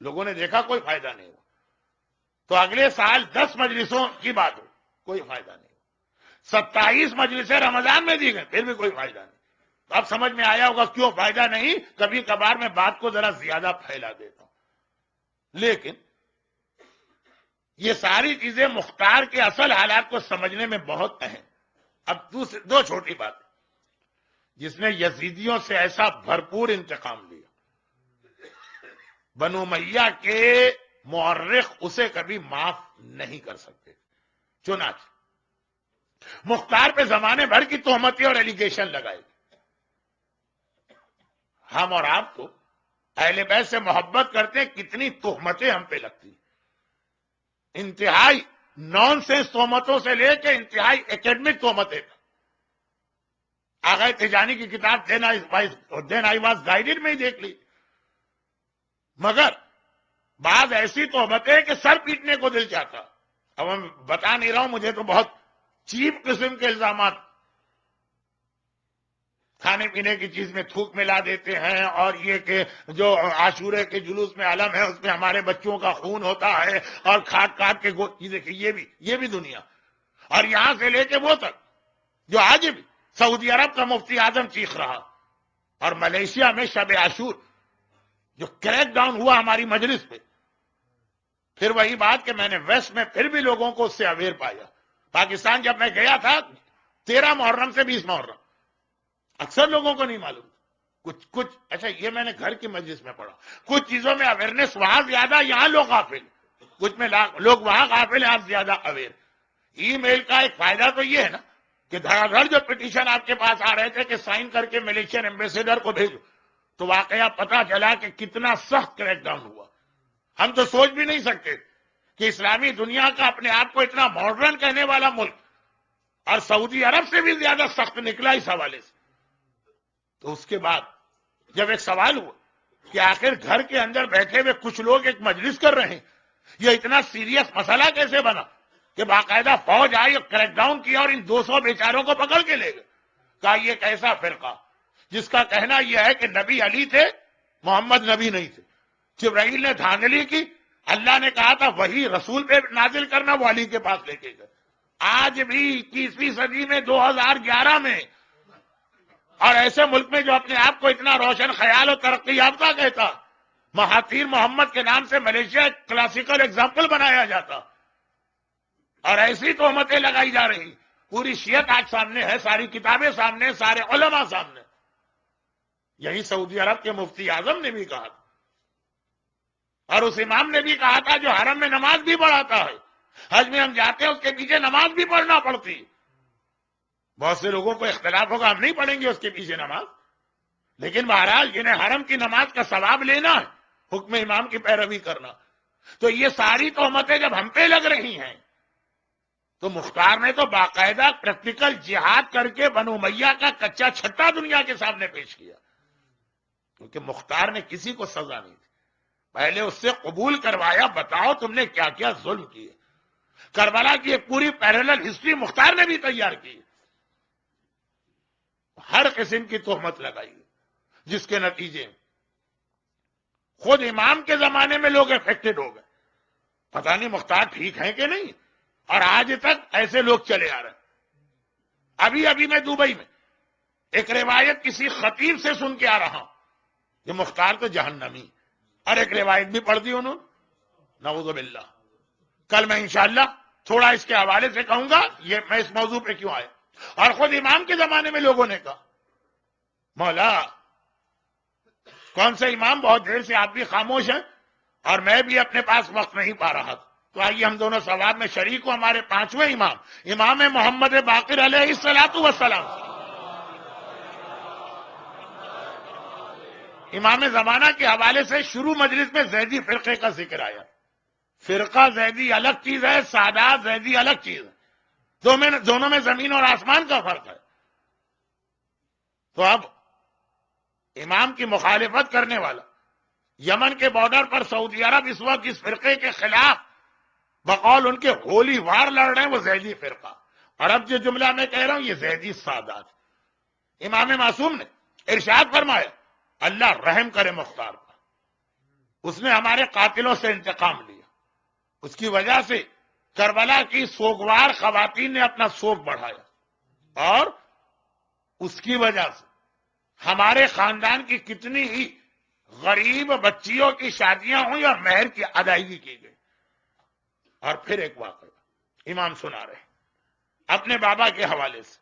لوگوں نے دیکھا کوئی فائدہ نہیں ہوا. تو اگلے سال 10 مجلسوں کی بات ہو، کوئی فائدہ نہیں ہوا. 27 مجلسیں رمضان میں دی گئیں، پھر بھی کوئی فائدہ نہیں. تو اب سمجھ میں آیا ہوگا کیوں فائدہ نہیں. کبھی کبھار میں بات کو ذرا زیادہ پھیلا دیتا ہوں. لیکن یہ ساری چیزیں مختار کے اصل حالات کو سمجھنے میں بہت اہم. اب دو چھوٹی باتیں. جس نے یزیدیوں سے ایسا بھرپور انتقام لیا، بنو امیہ کے مورخ اسے کبھی معاف نہیں کر سکتے. چنانچہ مختار پہ زمانے بھر کی تہمتیں اور ایلیگیشن لگائے. ہم اور آپ تو اہل بیت سے محبت کرتے ہیں، کتنی تہمتیں ہم پہ لگتی، انتہائی نان سینس تہمتوں سے لے کے انتہائی ایکیڈمک تہمتیں. آغا تجانی کی کتاب دین آئی واز گائیڈڈ میں ہی دیکھ لی. مگر بعض ایسی تہمتیں کہ سر پیٹنے کو دل چاہتا. اب میں بتا نہیں رہا ہوں، مجھے تو بہت چیپ قسم کے الزامات، کھانے پینے کی چیز میں تھوک ملا دیتے ہیں، اور یہ کہ جو عاشورے کے جلوس میں علم ہے اس میں ہمارے بچوں کا خون ہوتا ہے، اور کاٹ کاٹ کے چیزیں، یہ بھی دنیا. اور یہاں سے لے کے وہ تک جو آج بھی سعودی عرب کا مفتی اعظم چیخ رہا، اور ملیشیا میں شب عاشور جو کریک ڈاؤن ہوا ہماری مجلس پہ. پھر وہی بات کہ میں نے ویسٹ میں پھر بھی لوگوں کو اس سے اویئر پایا. پاکستان جب میں گیا تھا 13 محرم سے 20 محرم، اکثر لوگوں کو نہیں معلوم. کچھ اچھا یہ میں نے گھر کی مجلس میں پڑھا، کچھ چیزوں میں اویئرنیس وہاں زیادہ، یہاں لوگ غافل. کچھ میں لوگ وہاں غافل ہیں، آپ زیادہ اویئر. ای میل کا ایک فائدہ تو یہ ہے نا کہ دھڑا دھڑ جو پٹیشن آپ کے پاس آ رہے تھے کہ سائن کر کے ملیشین ایمبیسیڈر کو بھیجو، تو واقعہ پتا چلا کہ کتنا سخت کریک ڈاؤن ہوا. ہم تو سوچ بھی نہیں سکتے کہ اسلامی دنیا کا اپنے آپ کو اتنا ماڈرن کہنے والا ملک اور سعودی عرب سے بھی زیادہ سخت نکلا اس حوالے سے. تو اس کے بعد جب ایک سوال ہوا کہ آخر گھر کے اندر بیٹھے ہوئے کچھ لوگ ایک مجلس کر رہے ہیں، یہ اتنا سیریس مسئلہ کیسے بنا کہ باقاعدہ فوج آئی اور کریک ڈاؤن کیا اور ان 200 بیچاروں کو پکڑ کے لے گئے. کہا یہ کیسا فرقہ جس کا کہنا یہ ہے کہ نبی علی تھے، محمد نبی نہیں تھے. جبرائیل نے دھاندلی کی، اللہ نے کہا تھا وہی رسول پہ نازل کرنا، وہ علی کے پاس لے کے گئے. آج بھی 21ویں صدی میں 2011 میں اور ایسے ملک میں جو اپنے آپ کو اتنا روشن خیال اور ترقی یافتہ کہتا، مہاتیر محمد کے نام سے ملیشیا ایک کلاسیکل ایگزامپل بنایا جاتا، اور ایسی تہمتیں لگائی جا رہی. پوری شیعت آج سامنے ہے، ساری کتابیں سامنے، سارے علماء سامنے. یہی سعودی عرب کے مفتی اعظم نے بھی کہا تھا، اور اس امام نے بھی کہا تھا جو حرم میں نماز بھی پڑھاتا ہے، حج میں ہم جاتے ہیں اس کے پیچھے نماز بھی پڑھنا پڑتی. بہت سے لوگوں کو اختلاف ہوگا، ہم نہیں پڑھیں گے اس کے پیچھے نماز، لیکن بہرحال جنہیں حرم کی نماز کا ثواب لینا ہے، حکم امام کی پیروی کرنا. تو یہ ساری تہمتیں جب ہم پہ لگ رہی ہیں تو مختار نے تو باقاعدہ پریکٹیکل جہاد کر کے بنو امیہ کا کچا چھٹا دنیا کے سامنے پیش کیا. کیونکہ مختار نے کسی کو سزا نہیں دی، پہلے اس سے قبول کروایا، بتاؤ تم نے کیا کیا ظلم کیے. کربلا کی ایک پوری پیرلل ہسٹری مختار نے بھی تیار کی، ہر قسم کی تہمت لگائی، جس کے نتیجے خود امام کے زمانے میں لوگ افیکٹڈ ہو گئے. پتہ نہیں مختار ٹھیک ہیں کہ نہیں، اور آج تک ایسے لوگ چلے آ رہے ہیں. ابھی میں دبئی میں ایک روایت کسی خطیب سے سن کے آ رہا ہوں کہ مختار تو جہنمی، اور ایک روایت بھی پڑھ دی انہوں نے، نعوذ باللہ. کل میں انشاءاللہ تھوڑا اس کے حوالے سے کہوں گا یہ میں اس موضوع پہ کیوں آیا. اور خود امام کے زمانے میں لوگوں نے کہا مولا کون سے امام, بہت دیر سے آپ بھی خاموش ہیں اور میں بھی اپنے پاس وقت نہیں پا رہا. تو آئیے ہم دونوں ثواب میں شریک ہوں. ہمارے پانچویں امام امام محمد باقر علیہ الصلوۃ والسلام, امام زمانہ کے حوالے سے شروع مجلس میں زیدی فرقے کا ذکر آیا. فرقہ زیدی الگ چیز ہے, سادات زیدی الگ چیز ہے, دونوں میں زمین اور آسمان کا فرق ہے. تو اب امام کی مخالفت کرنے والا یمن کے بارڈر پر سعودی عرب اس وقت اس فرقے کے خلاف بقول ان کے ہولی وار لڑ رہے ہیں, وہ زیدی فرقہ. اور اب جو جملہ میں کہہ رہا ہوں یہ زیدی سادات. امام معصوم نے ارشاد فرمایا اللہ رحم کرے مختار پر, اس نے ہمارے قاتلوں سے انتقام لیا. اس کی وجہ سے کربلا کی سوگوار خواتین نے اپنا سوگ بڑھایا اور اس کی وجہ سے ہمارے خاندان کی کتنی ہی غریب بچیوں کی شادیاں ہوئی اور مہر کی ادائیگی کی گئی. اور پھر ایک واقعہ امام سنا رہے اپنے بابا کے حوالے سے.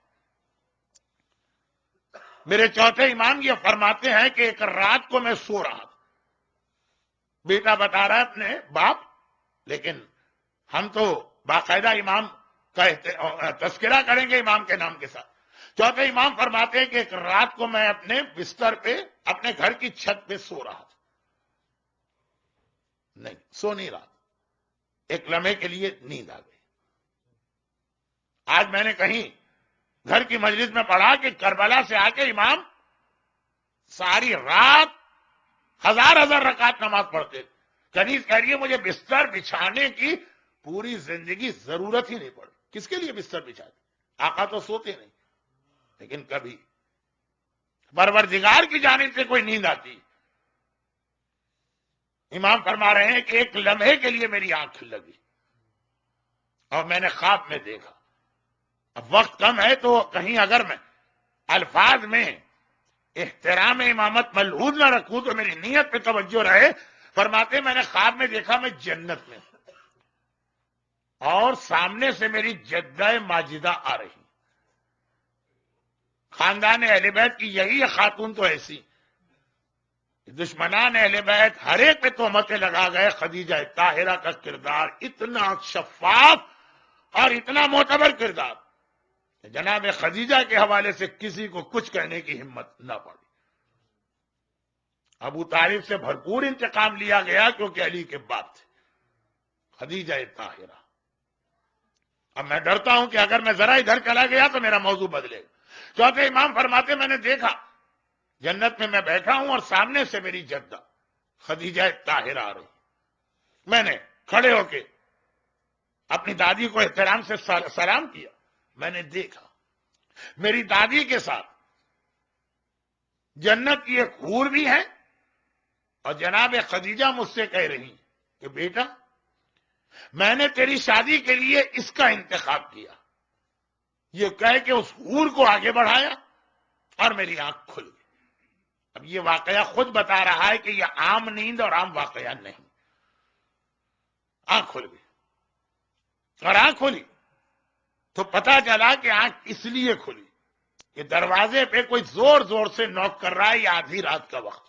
میرے چوتھے امام یہ فرماتے ہیں کہ ایک رات کو میں سو رہا تھا, بیٹا بتا رہا ہے اپنے باپ, لیکن ہم تو باقاعدہ امام کا تذکرہ کریں گے امام کے نام کے ساتھ. چوتھے امام فرماتے ہیں کہ ایک رات کو میں اپنے بستر پہ اپنے گھر کی چھت پہ سو رہا تھا. نہیں سو نہیں رہا, ایک لمحے کے لیے نیند آ گئی. آج میں نے کہیں گھر کی مجلس میں پڑھا کہ کربلا سے آ کے امام ساری رات ہزار رکعت نماز پڑھتے. کنیز کہہ رہی ہے مجھے بستر بچھانے کی پوری زندگی ضرورت ہی نہیں پڑی. کس کے لیے بستر بچھاتے, آقا تو سوتے نہیں, لیکن کبھی پروردگار کی جانب سے کوئی نیند آتی. امام فرما رہے ہیں کہ ایک لمحے کے لیے میری آنکھ لگی اور میں نے خواب میں دیکھا. اب وقت کم ہے تو کہیں اگر میں الفاظ میں احترام امامت ملحوظ نہ رکھوں تو میری نیت پہ توجہ رہے. فرماتے میں نے خواب میں دیکھا میں جنت میں اور سامنے سے میری جدہ ماجدہ آ رہی. خاندان اہل بیت کی یہی خاتون تو ایسی, دشمنان اہل بیت ہر ایک پہ تہمتیں لگا گئے. خدیجہ طاہرہ کا کردار اتنا شفاف اور اتنا معتبر کردار, جناب خدیجہ کے حوالے سے کسی کو کچھ کہنے کی ہمت نہ پڑی. ابو طالب سے بھرپور انتقام لیا گیا کیونکہ علی کے باپ تھے خدیجہ طاہرہ. اب میں ڈرتا ہوں کہ اگر میں ذرا ادھر چلا گیا تو میرا موضوع بدلے گا. چوتھے امام فرماتے میں نے دیکھا جنت میں میں بیٹھا ہوں اور سامنے سے میری جدہ خدیجہ طاہرہ آ رہی. میں نے کھڑے ہو کے اپنی دادی کو احترام سے سلام کیا. میں نے دیکھا میری دادی کے ساتھ جنت کی ایک حور بھی ہے اور جناب خدیجہ مجھ سے کہہ رہی کہ بیٹا میں نے تیری شادی کے لیے اس کا انتخاب کیا. یہ کہہ کے اس حور کو آگے بڑھایا اور میری آنکھ کھل گئی. اب یہ واقعہ خود بتا رہا ہے کہ یہ عام نیند اور عام واقعہ نہیں. آنکھ کھل گئی اور آنکھ کھلی تو پتا چلا کہ آنکھ اس لیے کھلی کہ دروازے پہ کوئی زور زور سے نوک کر رہا ہے. یہ آدھی رات کا وقت.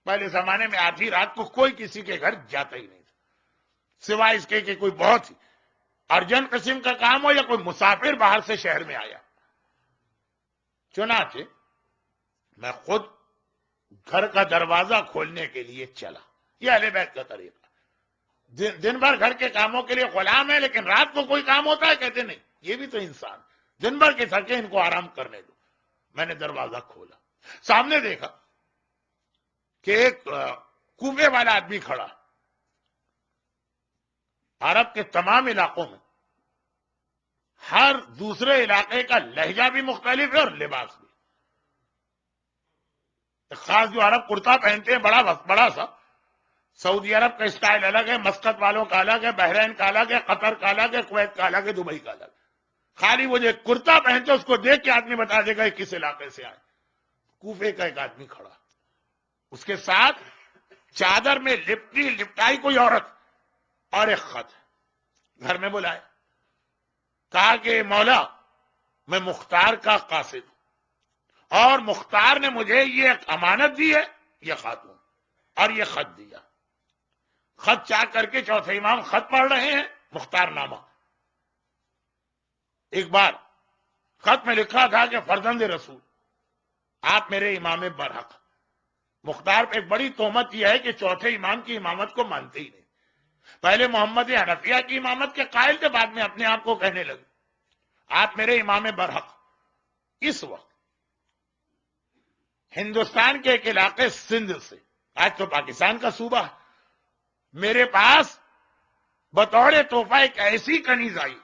پہلے زمانے میں آدھی رات کو کوئی کسی کے گھر جاتا ہی نہیں تھا سوائے اس کے کہ کوئی بہت ہی ارجنٹ قسم کا کام ہو یا کوئی مسافر باہر سے شہر میں آیا. چنانچہ میں خود گھر کا دروازہ کھولنے کے لیے چلا. یہ اہل بیت کا طریقہ. دن بھر گھر کے کاموں کے لیے غلام ہے لیکن رات کو کوئی کام ہوتا ہے کہتے نہیں یہ بھی تو انسان, دن بھر کے تھکے ان کو آرام کرنے دو. میں نے دروازہ کھولا, سامنے دیکھا کہ ایک کوفے والا آدمی کھڑا. عرب کے تمام علاقوں میں ہر دوسرے علاقے کا لہجہ بھی مختلف ہے اور لباس بھی. خاص جو عرب کرتا پہنتے ہیں بڑا سا, سعودی عرب کا اسٹائل الگ ہے, مسقط والوں کا الگ ہے, بحرین کا الگ ہے, قطر کا الگ ہے, کویت کا الگ ہے, دبئی کا الگ ہے. خالی وہ جو کرتا پہنتے اس کو دیکھ کے آدمی بتا دے گا کس علاقے سے آئے. کوفے کا ایک آدمی کھڑا, اس کے ساتھ چادر میں لپٹائی کوئی عورت اور ایک خط گھر میں بلائے. کہا کہ مولا میں مختار کا قاصد ہوں اور مختار نے مجھے یہ ایک امانت دی ہے، یہ خاتون، اور یہ خط دیا۔ خط چاک کر کے چوتھے امام خط پڑھ رہے ہیں، مختار نامہ۔ ایک بار خط میں لکھا تھا کہ فرزند رسول آپ میرے امام برحق۔ مختار پہ ایک بڑی تہمت یہ ہے کہ چوتھے امام کی امامت کو مانتے ہی نہیں۔ پہلے محمد حنفیہ کی امامت کے قائل تھے، بعد میں اپنے آپ کو کہنے لگے آپ میرے امام برحق۔ اس وقت ہندوستان کے ایک علاقے سندھ سے، آج تو پاکستان کا صوبہ ہے، میرے پاس بطور تحفہ ایک ایسی کنیز آئی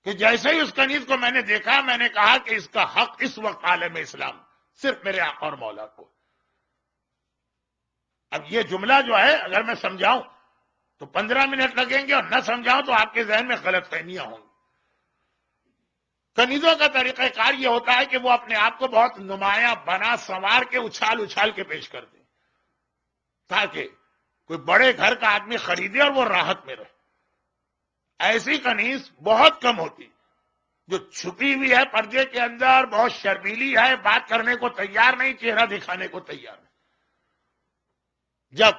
کہ جیسے ہی اس کنیز کو میں نے دیکھا، میں نے کہا کہ اس کا حق اس وقت عالم اسلام صرف میرے آقا اور مولا کو۔ اب یہ جملہ جو ہے اگر میں سمجھاؤں تو 15 منٹ لگیں گے، اور نہ سمجھاؤں تو آپ کے ذہن میں غلط فہمیاں ہوں گی۔ کنیزوں کا طریقہ کار یہ ہوتا ہے کہ وہ اپنے آپ کو بہت نمایاں بنا سنوار کے اچھال اچھال کے پیش کر دیں تاکہ کوئی بڑے گھر کا آدمی خریدے اور وہ راحت میں رہے۔ ایسی کنیز بہت کم ہوتی جو چھپی ہوئی ہے پردے کے اندر، بہت شرمیلی ہے، بات کرنے کو تیار نہیں، چہرہ دکھانے کو تیار نہیں۔ جب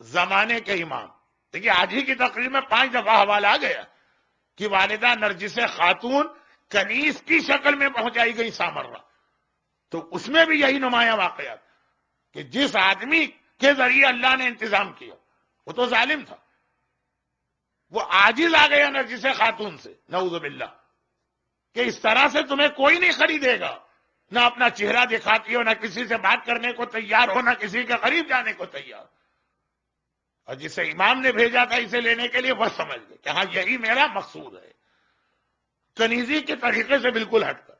زمانے کے امام، دیکھیے آج ہی کی تقریر میں 5 دفعہ حوالہ آ گیا کہ والدہ نرجس خاتون کنیز کی شکل میں پہنچائی گئی سامرا، تو اس میں بھی یہی نمایاں واقعات کہ جس آدمی کے ذریعے اللہ نے انتظام کیا وہ تو ظالم تھا، وہ عاجز آ گیا نرجس خاتون سے، نعوذ باللہ، کہ اس طرح سے تمہیں کوئی نہیں خریدے گا، نہ اپنا چہرہ دکھاتی ہو، نہ کسی سے بات کرنے کو تیار ہو، نہ کسی کے قریب جانے کو تیار۔ اور جسے امام نے بھیجا تھا اسے لینے کے لیے وہ سمجھ گئے کہ ہاں یہی میرا مقصود ہے، کنیزی کے طریقے سے بالکل ہٹ کر۔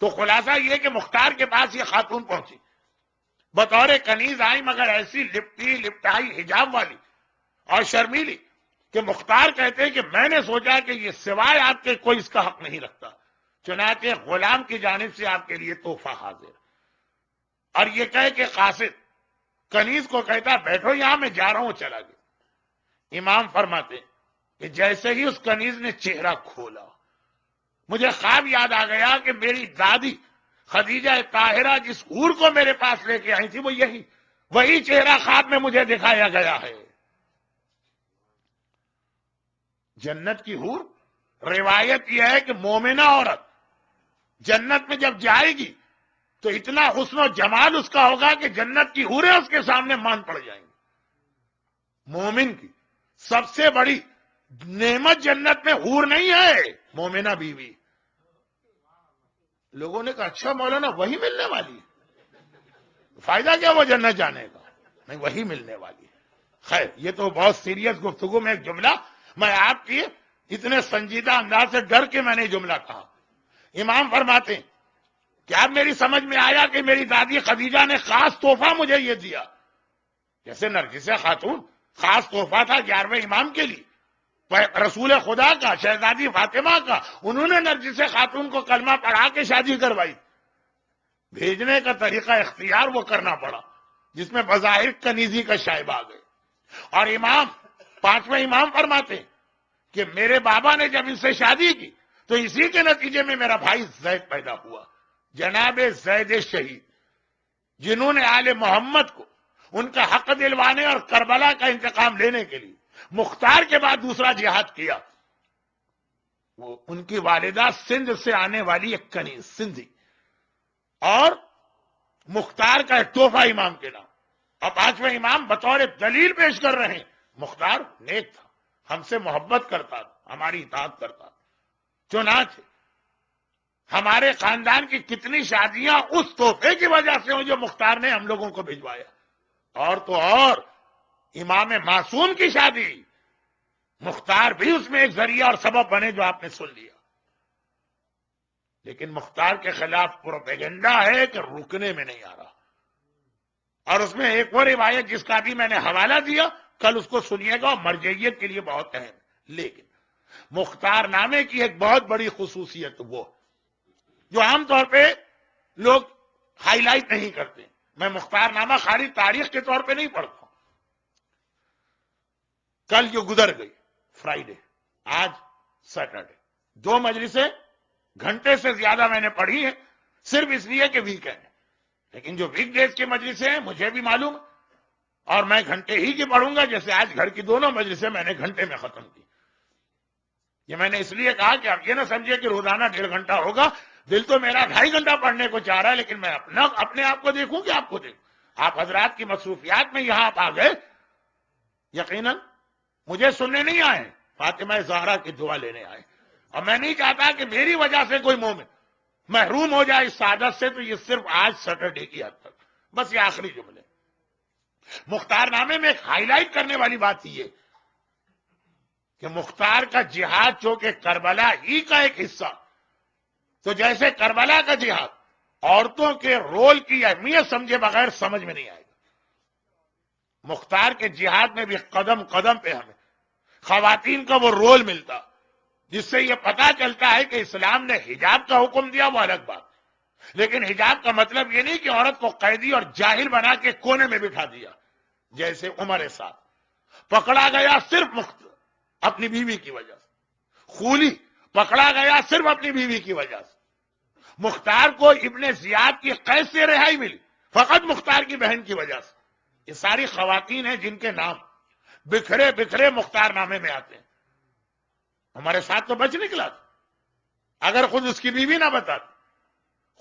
تو خلاصہ یہ کہ مختار کے پاس یہ خاتون پہنچی، بطور کنیز آئی، مگر ایسی لپٹی لپٹائی حجاب والی اور شرمیلی کہ مختار کہتے ہیں کہ میں نے سوچا کہ یہ سوائے آپ کے کوئی اس کا حق نہیں رکھتا، چنانچہ غلام کی جانب سے آپ کے لیے تحفہ حاضر، اور یہ کہے کہ قاصد کنیز کو کہتا بیٹھو یہاں، میں جا رہا ہوں، چلا گیا۔ امام فرماتے کہ جیسے ہی اس کنیز نے چہرہ کھولا، مجھے خواب یاد آ گیا کہ میری دادی خدیجہ طاہرہ جس حور کو میرے پاس لے کے آئی تھی وہ وہی چہرہ خواب میں مجھے دکھایا گیا ہے۔ جنت کی حور، روایت یہ ہے کہ مومنہ عورت جنت میں جب جائے گی تو اتنا حسن و جمال اس کا ہوگا کہ جنت کی حوریں اس کے سامنے مان پڑ جائیں گی۔ مومن کی سب سے بڑی نعمت جنت میں حور نہیں ہے، مومنہ بیوی۔ لوگوں نے کہا اچھا مولانا وہی ملنے والی ہے، فائدہ کیا وہ جنت جانے کا؟ نہیں، وہی ملنے والی ہے۔ خیر یہ تو بہت سیریس گفتگو میں ایک جملہ، میں آپ کی اتنے سنجیدہ انداز سے ڈر کے میں نے جملہ کہا۔ امام فرماتے ہیں کہ اب میری سمجھ میں آیا کہ میری دادی خدیجہ نے خاص تحفہ مجھے یہ دیا، جیسے نرگس خاتون خاص تحفہ تھا 11ویں امام کے لیے، رسول خدا کا، شہزادی فاطمہ کا، انہوں نے نرگس خاتون کو کلمہ پڑھا کے شادی کروائی۔ بھیجنے کا طریقہ اختیار وہ کرنا پڑا جس میں بظاہر کنیزی کا شائبہ آ گئے۔ اور امام 5ویں امام فرماتے ہیں کہ میرے بابا نے جب ان سے شادی کی تو اسی کے نتیجے میں میرا بھائی زید پیدا ہوا، جناب زید شہید، جنہوں نے آل محمد کو ان کا حق دلوانے اور کربلا کا انتقام لینے کے لیے مختار کے بعد دوسرا جہاد کیا۔ وہ ان کی والدہ سندھ سے آنے والی ایک کنیز سندھی، اور مختار کا ایک تحفہ امام کے نام۔ اور 5ویں امام بطور دلیل پیش کر رہے ہیں مختار نیک تھا، ہم سے محبت کرتا تھا، ہماری اطاعت کرتا تھا، چنانچہ ہمارے خاندان کی کتنی شادیاں اس تحفے کی وجہ سے ہوں جو مختار نے ہم لوگوں کو بھجوایا۔ اور تو اور امام معصوم کی شادی، مختار بھی اس میں ایک ذریعہ اور سبب بنے جو آپ نے سن لیا۔ لیکن مختار کے خلاف پروپیگنڈا ہے کہ رکنے میں نہیں آ رہا، اور اس میں ایک اور روایت جس کا بھی میں نے حوالہ دیا، کل اس کو سنیے گا، اور مرجعیت کے لیے بہت اہم ہے۔ لیکن مختار نامے کی ایک بہت بڑی خصوصیت وہ جو عام طور پہ لوگ ہائی لائٹ نہیں کرتے، میں مختار نامہ خالی تاریخ کے طور پہ نہیں پڑھتا ہوں۔ کل جو گزر گئی فرائیڈے، آج سیٹرڈے 2 مجلسیں گھنٹے سے زیادہ میں نے پڑھی ہیں، صرف اس لیے کہ ویکینڈ ہے، لیکن جو ویک ڈیز کی مجلسیں ہیں مجھے بھی معلوم ہے، اور میں گھنٹے ہی کی پڑھوں گا، جیسے آج گھر کی دونوں مجلسیں میں نے گھنٹے میں ختم کی۔ یہ میں نے اس لیے کہا کہ آپ یہ نہ سمجھے کہ روزانہ 1.5 گھنٹہ ہوگا، دل تو میرا 2.5 گھنٹہ پڑھنے کو چاہ رہا ہے، لیکن میں اپنے آپ کو دیکھوں کہ آپ کو دیکھوں۔ آپ حضرات کی مصروفیات میں یہاں آپ آ گئے، یقیناً مجھے سننے نہیں آئے، فاطمہ زہرا کی دعا لینے آئے، اور میں نہیں چاہتا کہ میری وجہ سے کوئی مومن محروم ہو جائے اس سعادت سے، تو یہ صرف آج سیٹرڈے کی حد تک۔ بس یہ آخری جملے مختار نامے میں ایک ہائی لائٹ کرنے والی بات یہ کہ مختار کا جہاد چونکہ کربلا ہی کا ایک حصہ، تو جیسے کربلا کا جہاد عورتوں کے رول کی اہمیت سمجھے بغیر سمجھ میں نہیں آئے گا، مختار کے جہاد میں بھی قدم قدم پہ ہمیں خواتین کا وہ رول ملتا، جس سے یہ پتا چلتا ہے کہ اسلام نے حجاب کا حکم دیا، وہ الگ بات، لیکن حجاب کا مطلب یہ نہیں کہ عورت کو قیدی اور جاہل بنا کے کونے میں بٹھا دیا، جیسے عمر ساتھ پکڑا گیا صرف اپنی بیوی کی وجہ سے، خولی پکڑا گیا صرف اپنی بیوی کی وجہ سے، مختار کو ابن زیاد کی قید سے رہائی ملی فقط مختار کی بہن کی وجہ سے۔ یہ ساری خواتین ہیں جن کے نام بکھرے بکھرے مختار نامے میں آتے ہیں، ہمارے ساتھ تو بچ نکلا تھا، اگر خود اس کی بیوی نہ بتاتی۔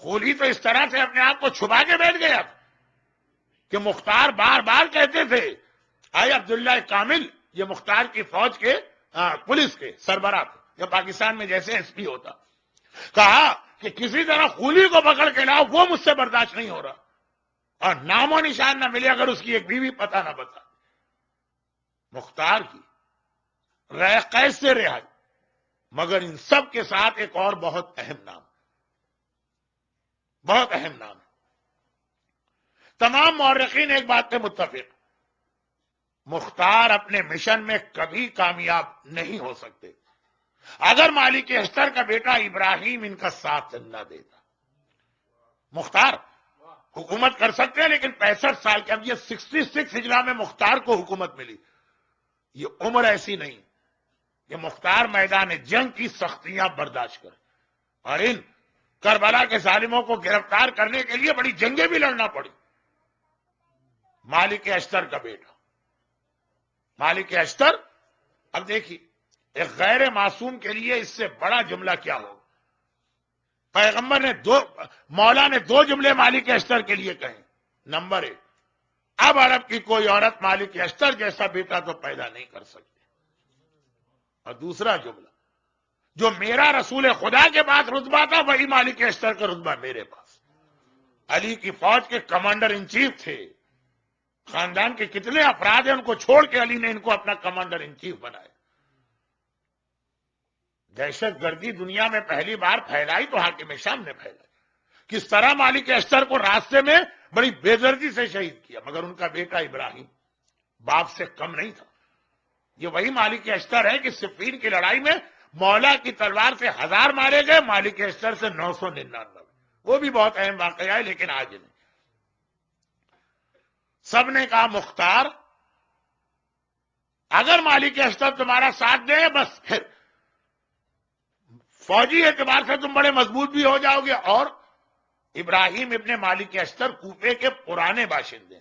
خولی تو اس طرح سے اپنے آپ کو چھپا کے بیٹھ گیا تھا کہ مختار بار بار کہتے تھے، آئے عبداللہ کامل، یہ مختار کی فوج کے پولیس کے سربراہ تھے، یا پاکستان میں جیسے ایس پی ہوتا، کہا کہ کسی طرح خولی کو پکڑ کے لاؤ، وہ مجھ سے برداشت نہیں ہو رہا، اور نام و نشان نہ ملے اگر اس کی ایک بیوی پتہ نہ بتا۔ مختار کی قید سے رہائی، مگر ان سب کے ساتھ ایک اور بہت اہم نام، بہت اہم نام ہے۔ تمام مورخین ایک بات پہ متفق، مختار اپنے مشن میں کبھی کامیاب نہیں ہو سکتے اگر مالک اشتر کا بیٹا ابراہیم ان کا ساتھ نہ دیتا۔ مختار حکومت کر سکتے ہیں، لیکن 65 سال کے، اب یہ 66 ہجری میں مختار کو حکومت ملی، یہ عمر ایسی نہیں کہ مختار میدان جنگ کی سختیاں برداشت کرے، اور ان کربلا کے ظالموں کو گرفتار کرنے کے لیے بڑی جنگیں بھی لڑنا پڑی۔ مالک اشتر کا بیٹا، مالک اشتر، اب دیکھیے ایک غیر معصوم کے لیے اس سے بڑا جملہ کیا ہوگا؟ پیغمبر نے مولا نے 2 جملے مالک اشتر کے لیے کہیں۔ نمبر 1، اب عرب کی کوئی عورت مالک اشتر جیسا بیٹا تو پیدا نہیں کر سکتی، اور دوسرا جملہ، جو میرا رسول خدا کے بعد رتبہ تھا وہی مالک اشتر کا رتبہ میرے پاس۔ علی کی فوج کے کمانڈر ان چیف تھے، خاندان کے کتنے افراد ہیں ان کو چھوڑ کے علی نے ان کو اپنا کمانڈر ان چیف بنایا۔ دہشت گردی دنیا میں پہلی بار پھیلائی تو حاکم شام نے پھیلائی، کس طرح مالک اشتر کو راستے میں بڑی بے دردی سے شہید کیا، مگر ان کا بیٹا ابراہیم باپ سے کم نہیں تھا۔ یہ وہی مالک اشتر ہے کہ صفین کی لڑائی میں مولا کی تلوار سے 1000 مارے گئے، مالک اشتر سے 999، وہ بھی بہت اہم واقعہ ہے، لیکن آج نہیں۔ سب نے کہا مختار اگر مالک اشتر تمہارا ساتھ دے بس پھر فوجی اعتبار سے تم بڑے مضبوط بھی ہو جاؤ گے، اور ابراہیم ابن مالک اشتر کوفے کے پرانے باشندے،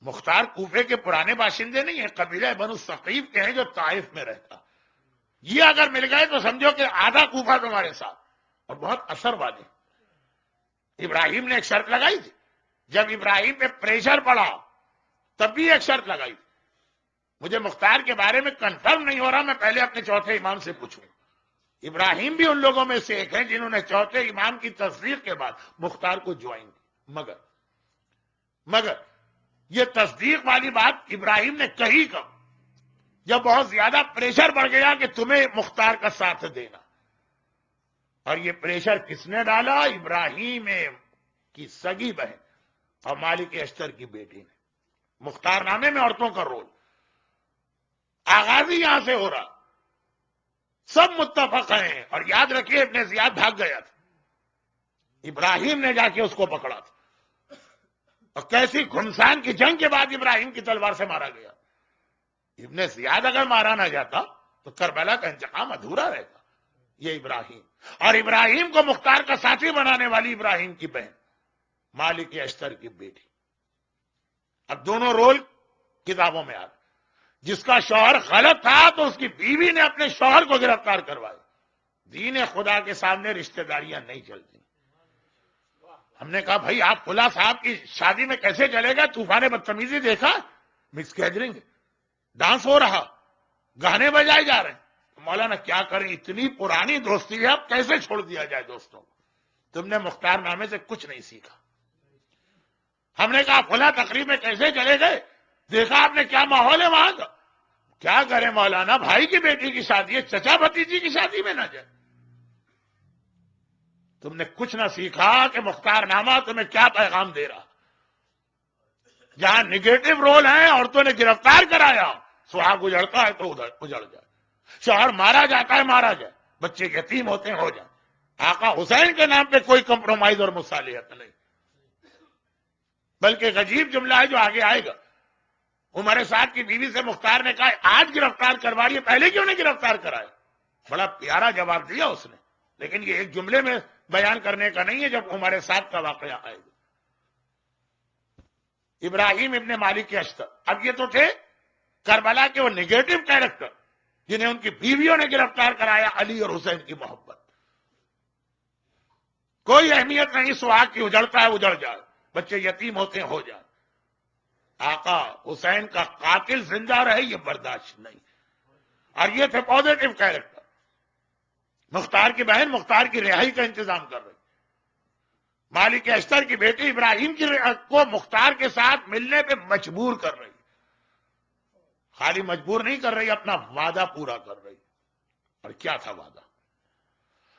مختار کوفے کے پرانے باشندے نہیں ہیں، قبیلہ بنو ثقیف کے ہیں جو طائف میں رہتا، یہ اگر مل گئے تو سمجھو کہ آدھا کوفہ تمہارے ساتھ، اور بہت اثر والے۔ ابراہیم نے ایک شرط لگائی تھی، جب ابراہیم پہ پریشر پڑا تب بھی ایک شرط لگائی تھی، مجھے مختار کے بارے میں کنفرم نہیں ہو رہا، میں پہلے اپنے چوتھے امام سے پوچھوں۔ ابراہیم بھی ان لوگوں میں سے ایک ہیں جنہوں نے چوتھے امام کی تصدیق کے بعد مختار کو جوائن کی، مگر یہ تصدیق والی بات ابراہیم نے کہی کب؟ جب بہت زیادہ پریشر بڑھ گیا کہ تمہیں مختار کا ساتھ دینا، اور یہ پریشر کس نے ڈالا؟ ابراہیم کی سگی بہن اور مالک اشتر کی بیٹی نے۔ مختار نامے میں عورتوں کا رول آغاز ہی یہاں سے ہو رہا، سب متفق ہیں، اور یاد رکھیے ابن زیاد بھاگ گیا تھا، ابراہیم نے جا کے اس کو پکڑا تھا، اور کیسی گھمسان کی جنگ کے بعد ابراہیم کی تلوار سے مارا گیا۔ ابن زیاد اگر مارا نہ جاتا تو کربلا کا انتقام ادھورا رہے گا. یہ ابراہیم، اور ابراہیم کو مختار کا ساتھی بنانے والی ابراہیم کی بہن مالک اشتر کی بیٹی. اب دونوں رول کتابوں میں آ گئے. جس کا شوہر غلط تھا تو اس کی بیوی نے اپنے شوہر کو گرفتار کروایا. دین خدا کے سامنے رشتہ داریاں نہیں چلتی. ہم نے کہا بھائی آپ فلاں صاحب کی شادی میں کیسے چلے گا؟ طوفان بدتمیزی دیکھا، مکس گیدرنگ، ڈانس ہو رہا، گانے بجائے جا رہے ہیں. مولانا کیا کریں، اتنی پرانی دوستی ہے، اب کیسے چھوڑ دیا جائے دوستوں کو؟ تم نے مختار نامے سے کچھ نہیں سیکھا. ہم نے کہا فلاں تقریب میں کیسے چلے گئے؟ دیکھا آپ نے کیا ماحول ہے وہاں کا. کیا کریں مولانا، بھائی کی بیٹی کی شادی ہے، چچا بھتیجی کی شادی میں نہ جائے. تم نے کچھ نہ سیکھا کہ مختار نامہ تمہیں کیا پیغام دے رہا. جہاں نگیٹو رول ہیں، عورتوں نے گرفتار کرایا، سہاگ اجڑتا ہے تو ادھر اجڑ جائے، شوہر مارا جاتا ہے مارا جائے، بچے یتیم ہوتے ہیں ہو جائے. آقا حسین کے نام پہ کوئی کمپرومائز اور مصالحت نہیں. بلکہ ایک عجیب جملہ ہے جو آگے آئے گا. عمر سعد کی بیوی سے مختار نے کہا آج گرفتار کروا رہی ہے، پہلے کیوں نہیں گرفتار کرایا؟ بڑا پیارا جواب دیا اس نے، لیکن یہ ایک جملے میں بیان کرنے کا نہیں ہے. جب عمر سعد کا واقعہ آئے گا. ابراہیم ابن مالک اشتر، اب یہ تو تھے کربلا کے وہ نگیٹو کیریکٹر جنہیں ان کی بیویوں نے گرفتار کرایا. علی اور حسین کی محبت کوئی اہمیت نہیں، سہاگ کی اجڑتا ہے اجڑ جائے، بچے یتیم ہوتے ہیں ہو جائے. آقا حسین کا قاتل زندہ رہے یہ برداشت نہیں. اور یہ تھے پازیٹو کیریکٹر. مختار کی بہن مختار کی رہائی کا انتظام کر رہی. مالک اشتر کی بیٹی ابراہیم کو مختار کے ساتھ ملنے پہ مجبور کر رہی. خالی مجبور نہیں کر رہی، اپنا وعدہ پورا کر رہی. اور کیا تھا وعدہ؟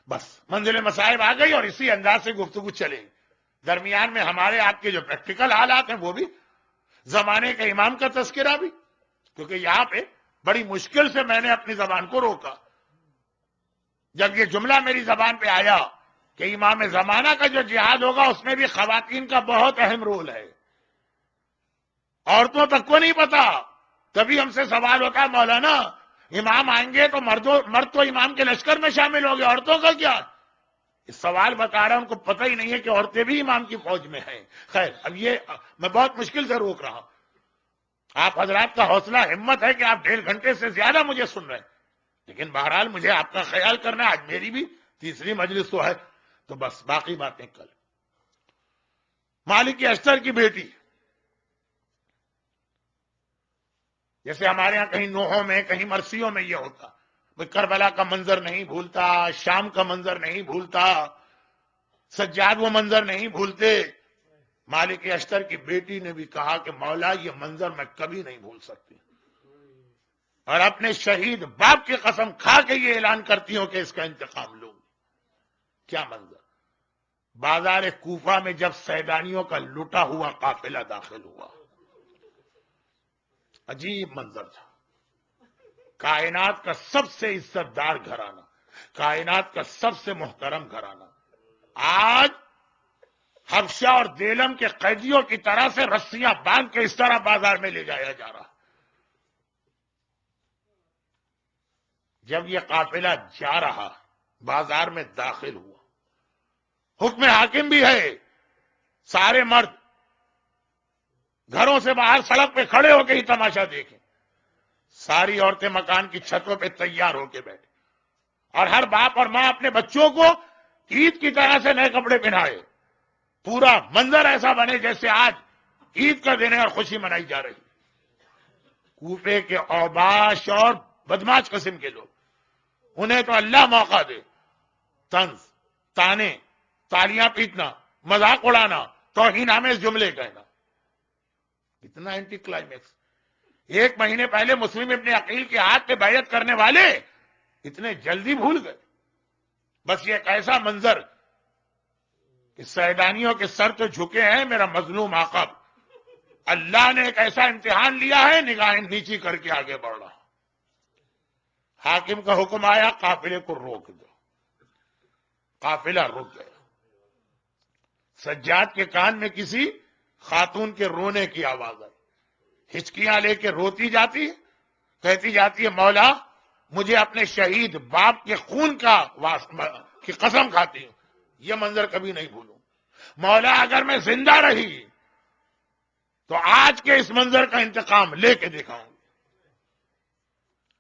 بس منزل مصائب آ گئی اور اسی انداز سے گفتگو چلے گی. درمیان میں ہمارے آپ کے جو پریکٹیکل حالات ہیں وہ بھی، زمانے کے امام کا تذکرہ بھی، کیونکہ یہاں پہ بڑی مشکل سے میں نے اپنی زبان کو روکا. جب یہ جملہ میری زبان پہ آیا کہ امام زمانہ کا جو جہاد ہوگا اس میں بھی خواتین کا بہت اہم رول ہے، عورتوں تک کو نہیں پتا. تبھی ہم سے سوال ہوتا ہے مولانا امام آئیں گے تو مرد تو امام کے لشکر میں شامل ہو گئے، عورتوں کا کیا؟ اس سوال بتا رہا ہوں، ان کو پتہ ہی نہیں ہے کہ عورتیں بھی امام کی فوج میں ہیں. خیر، اب یہ میں بہت مشکل سے روک رہا ہوں. آپ حضرات کا حوصلہ ہمت ہے کہ آپ 1.5 گھنٹے سے زیادہ مجھے سن رہے ہیں، لیکن بہرحال مجھے آپ کا خیال کرنا ہے. آج میری بھی تیسری مجلس تو ہے، تو بس باقی باتیں کل. مالک اشتر کی بیٹی، جیسے ہمارے ہاں کہیں نوحوں میں کہیں مرثیوں میں یہ ہوتا، کربلا کا منظر نہیں بھولتا، شام کا منظر نہیں بھولتا، سجاد وہ منظر نہیں بھولتے. مالک اشتر کی بیٹی نے بھی کہا کہ مولا یہ منظر میں کبھی نہیں بھول سکتی، اور اپنے شہید باپ کی قسم کھا کے یہ اعلان کرتی ہوں کہ اس کا انتقام لوں. کیا منظر! بازار کوفہ میں جب سیدانیوں کا لٹا ہوا قافلہ داخل ہوا، عجیب منظر تھا. کائنات کا سب سے عزت دار گھرانہ، کائنات کا سب سے محترم گھرانہ، آج حبشہ اور دیلم کے قیدیوں کی طرح سے رسیاں باندھ کے اس طرح بازار میں لے جایا جا رہا. جب یہ قافلہ جا رہا، بازار میں داخل ہوا، حکم حاکم بھی ہے، سارے مرد گھروں سے باہر سڑک پہ کھڑے ہو کے ہی تماشا دیکھیں. ساری عورتیں مکان کی چھتوں پہ تیار ہو کے بیٹھے، اور ہر باپ اور ماں اپنے بچوں کو عید کی طرح سے نئے کپڑے پہنائے. پورا منظر ایسا بنے جیسے آج عید کا دن ہے اور خوشی منائی جا رہی. کوفے کے اوباش اور بدماش قسم کے لوگ، انہیں تو اللہ موقع دے، طنز، تانے، تالیاں پیٹنا، مذاق اڑانا، توہین آمیز جملے کہنا. اتنا اینٹی کلائمیکس. 1 مہینے پہلے مسلم ابن عقیل کے ہاتھ پہ بیعت کرنے والے اتنے جلدی بھول گئے. بس یہ ایک ایسا منظر کہ سیدانیوں کے سر تو جھکے ہیں، میرا مظلوم آقا، اللہ نے ایک ایسا امتحان لیا ہے، نگاہیں نیچی کر کے آگے بڑھ رہا. حاکم کا حکم آیا قافلے کو روک دو. قافلہ رک گیا. سجاد کے کان میں کسی خاتون کے رونے کی آواز آئی. ہچکیاں لے کے روتی جاتی، کہتی جاتی ہے مولا مجھے اپنے شہید باپ کے خون کی قسم کھاتی ہوں، یہ منظر کبھی نہیں بھولوں۔ مولا اگر میں زندہ رہی تو آج کے اس منظر کا انتقام لے کے دکھاؤں۔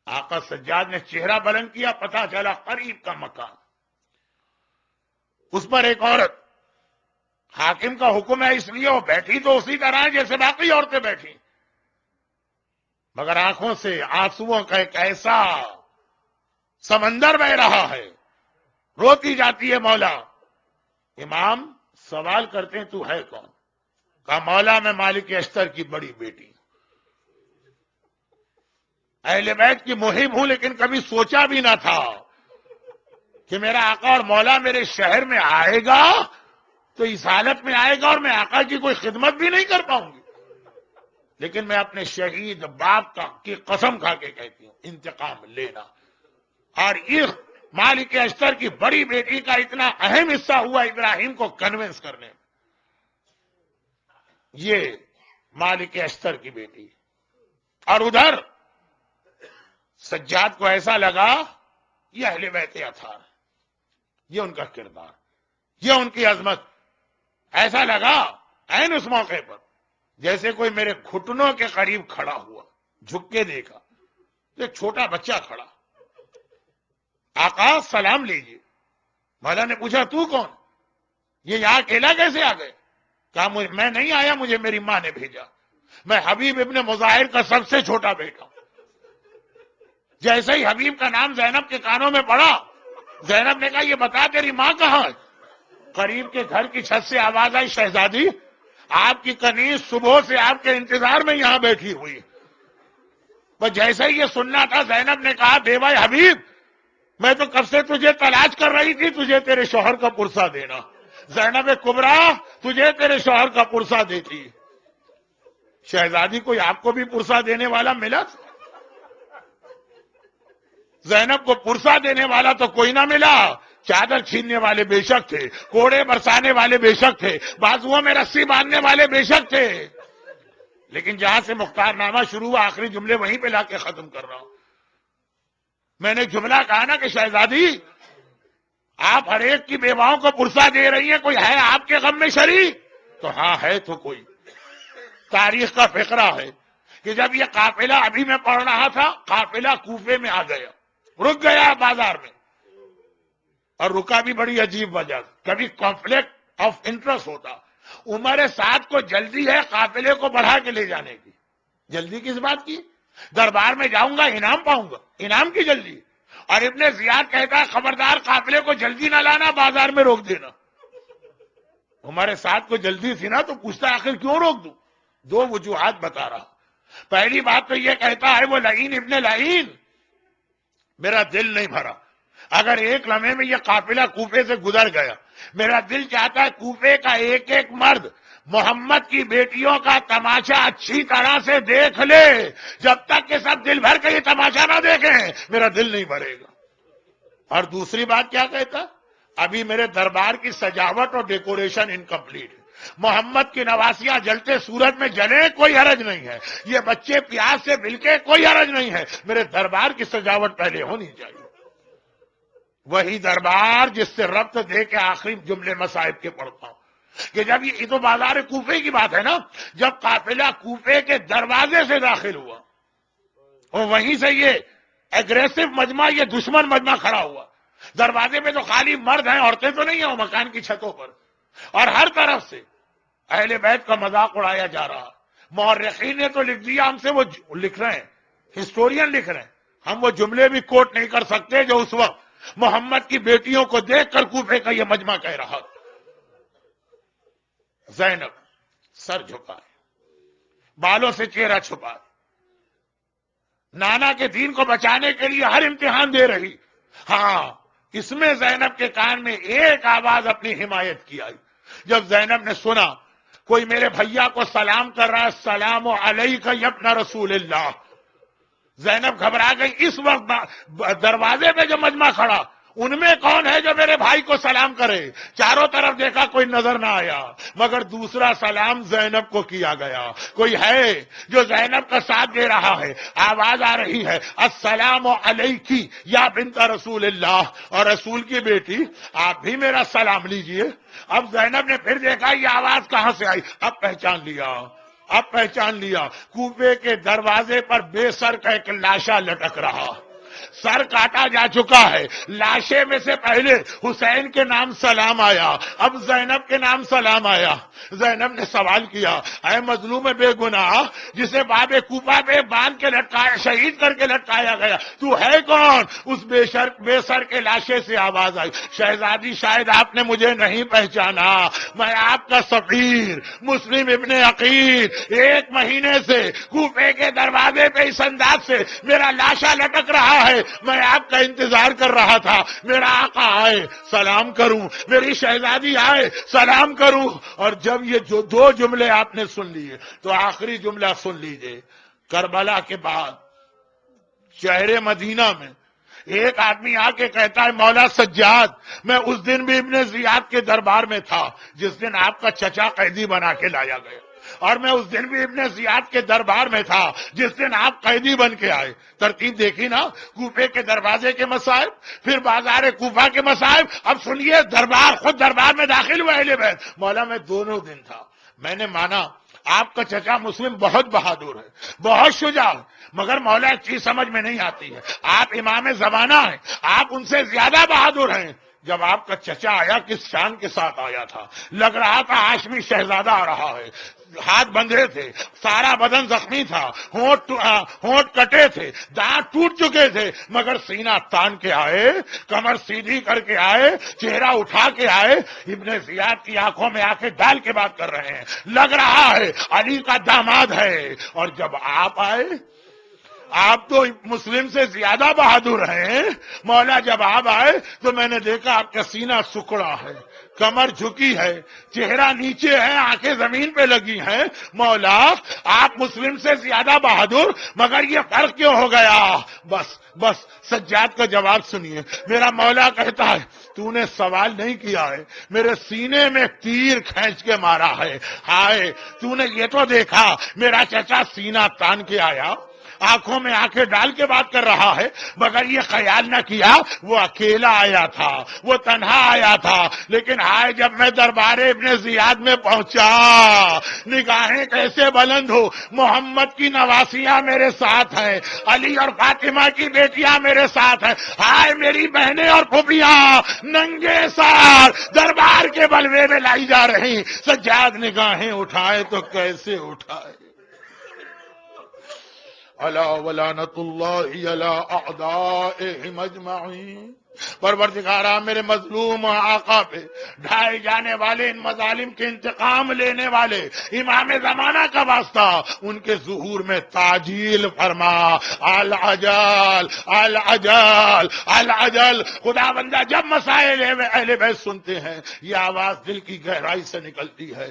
آقا سجاد نے چہرہ بلند کیا، پتہ چلا قریب کا مکان، اس پر ایک عورت، حاکم کا حکم ہے اس لیے وہ بیٹھی تو اسی طرح جیسے باقی عورتیں بیٹھی، مگر آنکھوں سے آنسوؤں کا ایک ایسا سمندر بہ رہا ہے، روتی جاتی ہے۔ مولا، امام سوال کرتے ہیں تو ہے کون؟ کہا مولا میں مالک اشتر کی بڑی بیٹی ہوں، اہل بیت کی محب ہوں، لیکن کبھی سوچا بھی نہ تھا کہ میرا آقا اور مولا میرے شہر میں آئے گا تو اس حالت میں آئے گا اور میں آقا کی کوئی خدمت بھی نہیں کر پاؤں گی۔ لیکن میں اپنے شہید باپ کی قسم کھا کے کہتی ہوں، انتقام لینا۔ اور اس مالک اشتر کی بڑی بیٹی کا اتنا اہم حصہ ہوا ابراہیم کو کنونس کرنے میں۔ یہ مالک اشتر کی بیٹی، اور ادھر سجاد کو ایسا لگا یہ اہل بیت اطہار، یہ ان کا کردار، یہ ان کی عظمت، ایسا لگا عین اس موقع پر جیسے کوئی میرے گھٹنوں کے قریب کھڑا ہوا، جھک کے دیکھا ایک چھوٹا بچہ کھڑا۔ آقا سلام لیجیے۔ مولا نے پوچھا تو کون؟ یہ یہاں اکیلا کیسے آ گئے؟ کہا میں نہیں آیا، مجھے میری ماں نے بھیجا، میں حبیب ابن مظاہر کا سب سے چھوٹا بیٹا ہوں۔ جیسے ہی حبیب کا نام زینب کے کانوں میں پڑا، زینب نے کہا یہ بتا تیری ماں کہاں ہے؟ قریب کے گھر کی چھت سے آواز آئی شہزادی آپ کی کنیز صبح سے آپ کے انتظار میں یہاں بیٹھی ہوئی۔ بس جیسے ہی یہ سننا تھا زینب نے کہا بیوہ حبیب میں تو کب سے تجھے تلاش کر رہی تھی، تجھے تیرے شوہر کا پرسہ دینا۔ زینب کبریٰ تجھے تیرے شوہر کا پرسہ دیتی۔ شہزادی کوئی آپ کو بھی پرسہ دینے والا ملا؟ زینب کو پرسہ دینے والا تو کوئی نہ ملا، چادر چھیننے والے بے شک تھے، کوڑے برسانے والے بے شک تھے، بازوؤں میں رسی باندھنے والے بے شک تھے، لیکن جہاں سے مختار نامہ شروع ہوا آخری جملے وہیں پہ لا کے ختم کر رہا ہوں۔ میں نے جملہ کہا نا کہ شہزادی آپ ہر ایک کی بیواؤں کو پرسہ دے رہی ہیں، کوئی ہے آپ کے غم میں شریک؟ تو ہاں ہے تو کوئی۔ تاریخ کا فقرہ ہے کہ جب یہ قافلہ ابھی میں پڑھ رہا تھا، قافلہ کوفے میں آ گیا، رک گیا بازار میں، اور رکا بھی بڑی عجیب وجہ، کبھی کانفلکٹ آف انٹرسٹ ہوتا۔ عمر سعد کو جلدی ہے قافلے کو بڑھا کے لے جانے کی، جلدی کس بات کی؟ دربار میں جاؤں گا انعام پاؤں گا، انعام کی جلدی؟ اور ابن زیاد کہتا ہے خبردار قافلے کو جلدی نہ لانا، بازار میں روک دینا۔ عمر سعد کو جلدی تھی نا تو پوچھتا آخر کیوں روک دوں؟ دو وجوہات بتا رہا۔ پہلی بات تو یہ کہتا ہے وہ لعین ابن لعین، میرا دل نہیں بھرا، اگر ایک لمحے میں یہ قافلہ کوفے سے گزر گیا، میرا دل چاہتا ہے کوفے کا ایک ایک مرد محمد کی بیٹیوں کا تماشا اچھی طرح سے دیکھ لے، جب تک کہ سب دل بھر کے یہ تماشا نہ دیکھیں میرا دل نہیں بھرے گا۔ اور دوسری بات کیا کہتا؟ ابھی میرے دربار کی سجاوٹ اور ڈیکوریشن انکمپلیٹ ہے، محمد کی نواسیاں جلتے سورج میں جلیں کوئی حرج نہیں ہے، یہ بچے پیاس سے بلکے کوئی حرج نہیں ہے، میرے دربار کی سجاوٹ پہلے ہونی چاہیے۔ وہی دربار جس سے ربط دے کے آخری جملے مصائب کے پڑھتا ہوں کہ جب یہ تو بازار کوفے کی بات ہے نا، جب قافلہ کوفے کے دروازے سے داخل ہوا اور وہیں سے یہ ایگریسو مجمع، یہ دشمن مجمع کھڑا ہوا، دروازے میں تو خالی مرد ہیں، عورتیں تو نہیں ہیں وہ مکان کی چھتوں پر، اور ہر طرف سے اہل بیت کا مذاق اڑایا جا رہا۔ مورخین نے تو لکھ دیا، ہم سے وہ لکھ رہے ہیں، ہسٹورین لکھ رہے ہیں، ہم وہ جملے بھی کوٹ نہیں کر سکتے جو اس وقت محمد کی بیٹیوں کو دیکھ کر کوفے کا یہ مجمع کہہ رہا۔ زینب سر جھکائے، بالوں سے چہرہ چھپائے، نانا کے دین کو بچانے کے لیے ہر امتحان دے رہی۔ ہاں اس میں زینب کے کان میں ایک آواز اپنی حمایت کی آئی، جب زینب نے سنا کوئی میرے بھیا کو سلام کر رہا ہے، السلام علیک یا ابن رسول اللہ، زینب گھبرا گئی۔ اس وقت دروازے پہ جو مجمع کھڑا ان میں کون ہے جو میرے بھائی کو سلام کرے؟ چاروں طرف دیکھا کوئی نظر نہ آیا، مگر دوسرا سلام زینب کو کیا گیا۔ کوئی ہے جو زینب کا ساتھ دے رہا ہے؟ آواز آ رہی ہے، السلام علیکی یا بنت رسول اللہ، اور رسول کی بیٹی آپ بھی میرا سلام لیجئے۔ اب زینب نے پھر دیکھا یہ آواز کہاں سے آئی، اب پہچان لیا، اب پہچان لیا، کوفے کے دروازے پر بے سر کا ایک لاشا لٹک رہا، سر کاٹا جا چکا ہے، لاشے میں سے پہلے حسین کے نام سلام آیا، اب زینب کے نام سلام آیا۔ زینب نے سوال کیا، اے مظلوم بے گناہ جسے باب کوفہ پہ باندھ کے لٹکایا، شہید کر کے لٹکایا گیا، تو ہے کون؟ اس بے سر کے لاشے سے آواز آئی، شہزادی شاید آپ نے مجھے نہیں پہچانا، میں آپ کا سفیر مسلم ابن عقیل، 1 مہینے سے کوفے کے دروازے پہ اس انداز سے میرا لاشا لٹک رہا ہے، میں آپ کا انتظار کر رہا تھا، میرا آقا آئے سلام کروں، میری شہزادی آئے سلام کروں۔ اور جب یہ جو 2 جملے آپ نے سن لیے تو آخری جملہ سن لیجئے، کربلا کے بعد شہر مدینہ میں ایک آدمی آ کے کہتا ہے، مولا سجاد میں اس دن بھی ابن زیاد کے دربار میں تھا جس دن آپ کا چچا قیدی بنا کے لایا گیا، اور میں اس دن بھی ابن زیاد کے دربار میں تھا جس دن آپ قیدی بن کے آئے۔ ترتیب دیکھی نا، کوفے کے دروازے کے مصائب، پھر بازار کوفہ کے مصائب، اب سنیے دربار، خود دربار میں داخل ہوئے اہل بیت، مولا میں دونوں دن تھا، میں نے مانا آپ کا چچا مسلم بہت بہادر ہے، بہت شجاع ہے، مگر مولا ایک چیز سمجھ میں نہیں آتی ہے، آپ امام زمانہ ہیں، آپ ان سے زیادہ بہادر ہیں۔ جب آپ کا چچا آیا کس شان کے ساتھ آیا تھا، لگ رہا تھا ہاشمی شہزادہ آ رہا ہے، ہاتھ بندھے تھے، سارا بدن زخمی تھا، ہونٹ کٹے تھے، دانت ٹوٹ چکے تھے، مگر سینہ تان کے آئے، کمر سیدھی کر کے آئے، چہرہ اٹھا کے آئے، ابن زیاد کی آنکھوں میں آنکھیں ڈال کے بات کر رہے ہیں، لگ رہا ہے علی کا داماد ہے۔ اور جب آپ آئے، آپ تو مسلم سے زیادہ بہادر ہیں، مولا جب آپ آئے تو میں نے دیکھا آپ کا سینہ سکڑا ہے، کمر جھکی ہے، چہرہ نیچے ہے، آنکھیں زمین پہ لگی ہیں، مولا آپ مسلم سے زیادہ بہادر، مگر یہ فرق کیوں ہو گیا؟ بس سجاد کا جواب سنیے، میرا مولا کہتا ہے تو نے سوال نہیں کیا ہے، میرے سینے میں تیر کھینچ کے مارا ہے، ہائے تو نے یہ تو دیکھا میرا چچا سینہ تان کے آیا، آنکھوں میں آنکھیں ڈال کے بات کر رہا ہے، مگر یہ خیال نہ کیا وہ اکیلا آیا تھا، وہ تنہا آیا تھا، لیکن آئے جب میں دربار ابن زیاد میں پہنچا، نگاہیں کیسے بلند ہو، محمد کی نواسیاں میرے ساتھ ہیں، علی اور فاطمہ کی بیٹیاں میرے ساتھ ہیں، ہائے میری بہنیں اور پھوپھیاں ننگے سار دربار کے بلوے میں لائی جا رہی، سجاد نگاہیں اٹھائے تو کیسے اٹھائے، الا ولعنۃ اللہ علی اعدائہم اجمعین۔ پروردگارا میرے مظلوم آقا پہ ڈھائے جانے والے ان مظالم کے انتقام لینے والے امام زمانہ کا واسطہ ان کے ظہور میں تعجیل فرما، العجل العجل العجل۔ خدا بندہ جب مسائل اہل بیت سنتے ہیں یہ آواز دل کی گہرائی سے نکلتی ہے،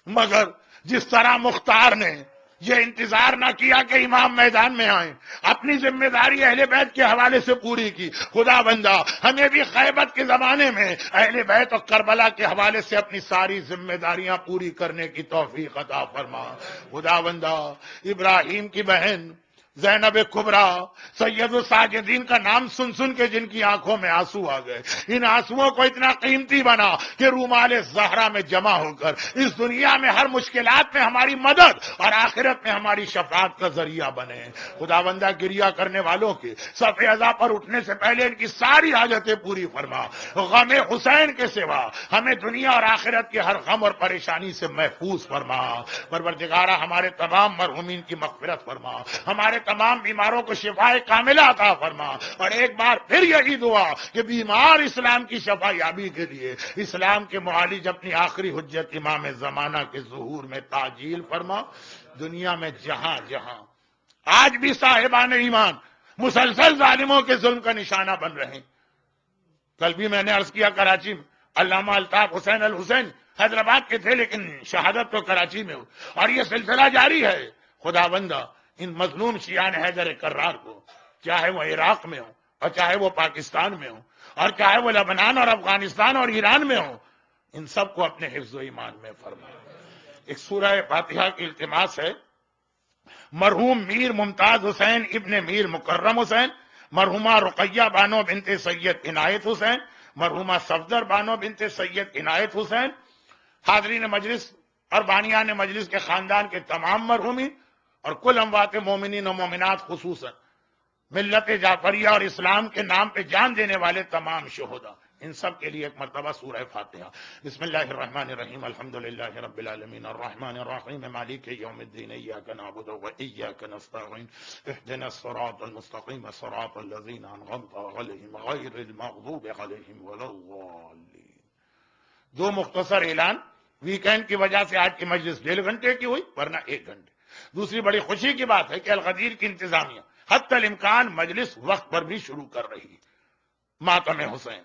مگر جس طرح مختار نے یہ انتظار نہ کیا کہ امام میدان میں آئیں، اپنی ذمہ داری اہل بیت کے حوالے سے پوری کی، خدا بندہ ہمیں بھی خیبت کے زمانے میں اہل بیت اور کربلا کے حوالے سے اپنی ساری ذمہ داریاں پوری کرنے کی توفیق عطا فرما۔ خدا بندہ ابراہیم کی بہن زینب کبریٰ سید الساجدین کا نام سن کے جن کی آنکھوں میں آنسو آ گئے، ان آنسوؤں کو اتنا قیمتی بنا کہ رومال زہرا میں جمع ہو کر اس دنیا میں ہر مشکلات میں ہماری مدد اور آخرت میں ہماری شفاعت کا ذریعہ بنے۔ خدا بندہ گریہ کرنے والوں کے صف عزا پر اٹھنے سے پہلے ان کی ساری حاجتیں پوری فرما، غم حسین کے سوا ہمیں دنیا اور آخرت کے ہر غم اور پریشانی سے محفوظ فرما۔ پروردگارہ ہمارے تمام مرحومین کی مغفرت فرما، ہمارے تمام بیماروں کو شفائے کاملہ عطا فرما، اور ایک بار پھر یہی دعا کہ بیمار اسلام کی شفا یابی کے لیے اسلام کے معالج اپنی آخری حجت امام زمانہ کے ظہور میں تعجیل فرما۔ دنیا میں جہاں جہاں آج بھی صاحبان ایمان مسلسل ظالموں کے ظلم کا نشانہ بن رہے ہیں، کل بھی میں نے عرض کیا کراچی میں علامہ الطاف حسین الحسین حیدرآباد کے تھے لیکن شہادت تو کراچی میں ہو، اور یہ سلسلہ جاری ہے۔ خدا بندہ ان مظلوم شیعان حیدر کرار کو چاہے وہ عراق میں ہو، اور چاہے وہ پاکستان میں ہوں اور چاہے وہ لبنان اور افغانستان اور ایران میں ہوں، ان سب کو اپنے حفظ و ایمان میں فرمائے۔ ایک سورہ فاتحہ کی التماس ہے، مرحوم میر ممتاز حسین ابن میر مکرم حسین، مرحومہ رقیہ بانو بنت سید عنایت حسین، مرحومہ صفدر بانو بنت سید عنایت حسین، حاضرین مجلس اور بانیان مجلس کے خاندان کے تمام مرحومین اور کل اموات مومنین و مومنات، خصوصاً ملت جعفریہ اور اسلام کے نام پہ جان دینے والے تمام شہداء، ان سب کے لیے ایک مرتبہ سورہ فاتحہ۔ بسم اللہ الرحمن الرحیم، الحمدللہ رب العالمین، الرحمن الرحیم، مالک یوم الدین، ایاک نعبد و ایاک نستعین، اہدنا الصراط المستقیم، صراط الذین انعمت علیہم غیر المغضوب علیہم ولا الضالین۔ دو مختصر اعلان۔ ویکینڈ کی وجہ سے آج کی مجلس 1.5 گھنٹے کی ہوئی، ورنہ 1 گھنٹے۔ دوسری بڑی خوشی کی بات ہے کہ الغدیر کی انتظامیہ حتی الامکان مجلس وقت پر بھی شروع کر رہی ہے۔ ماتم حسین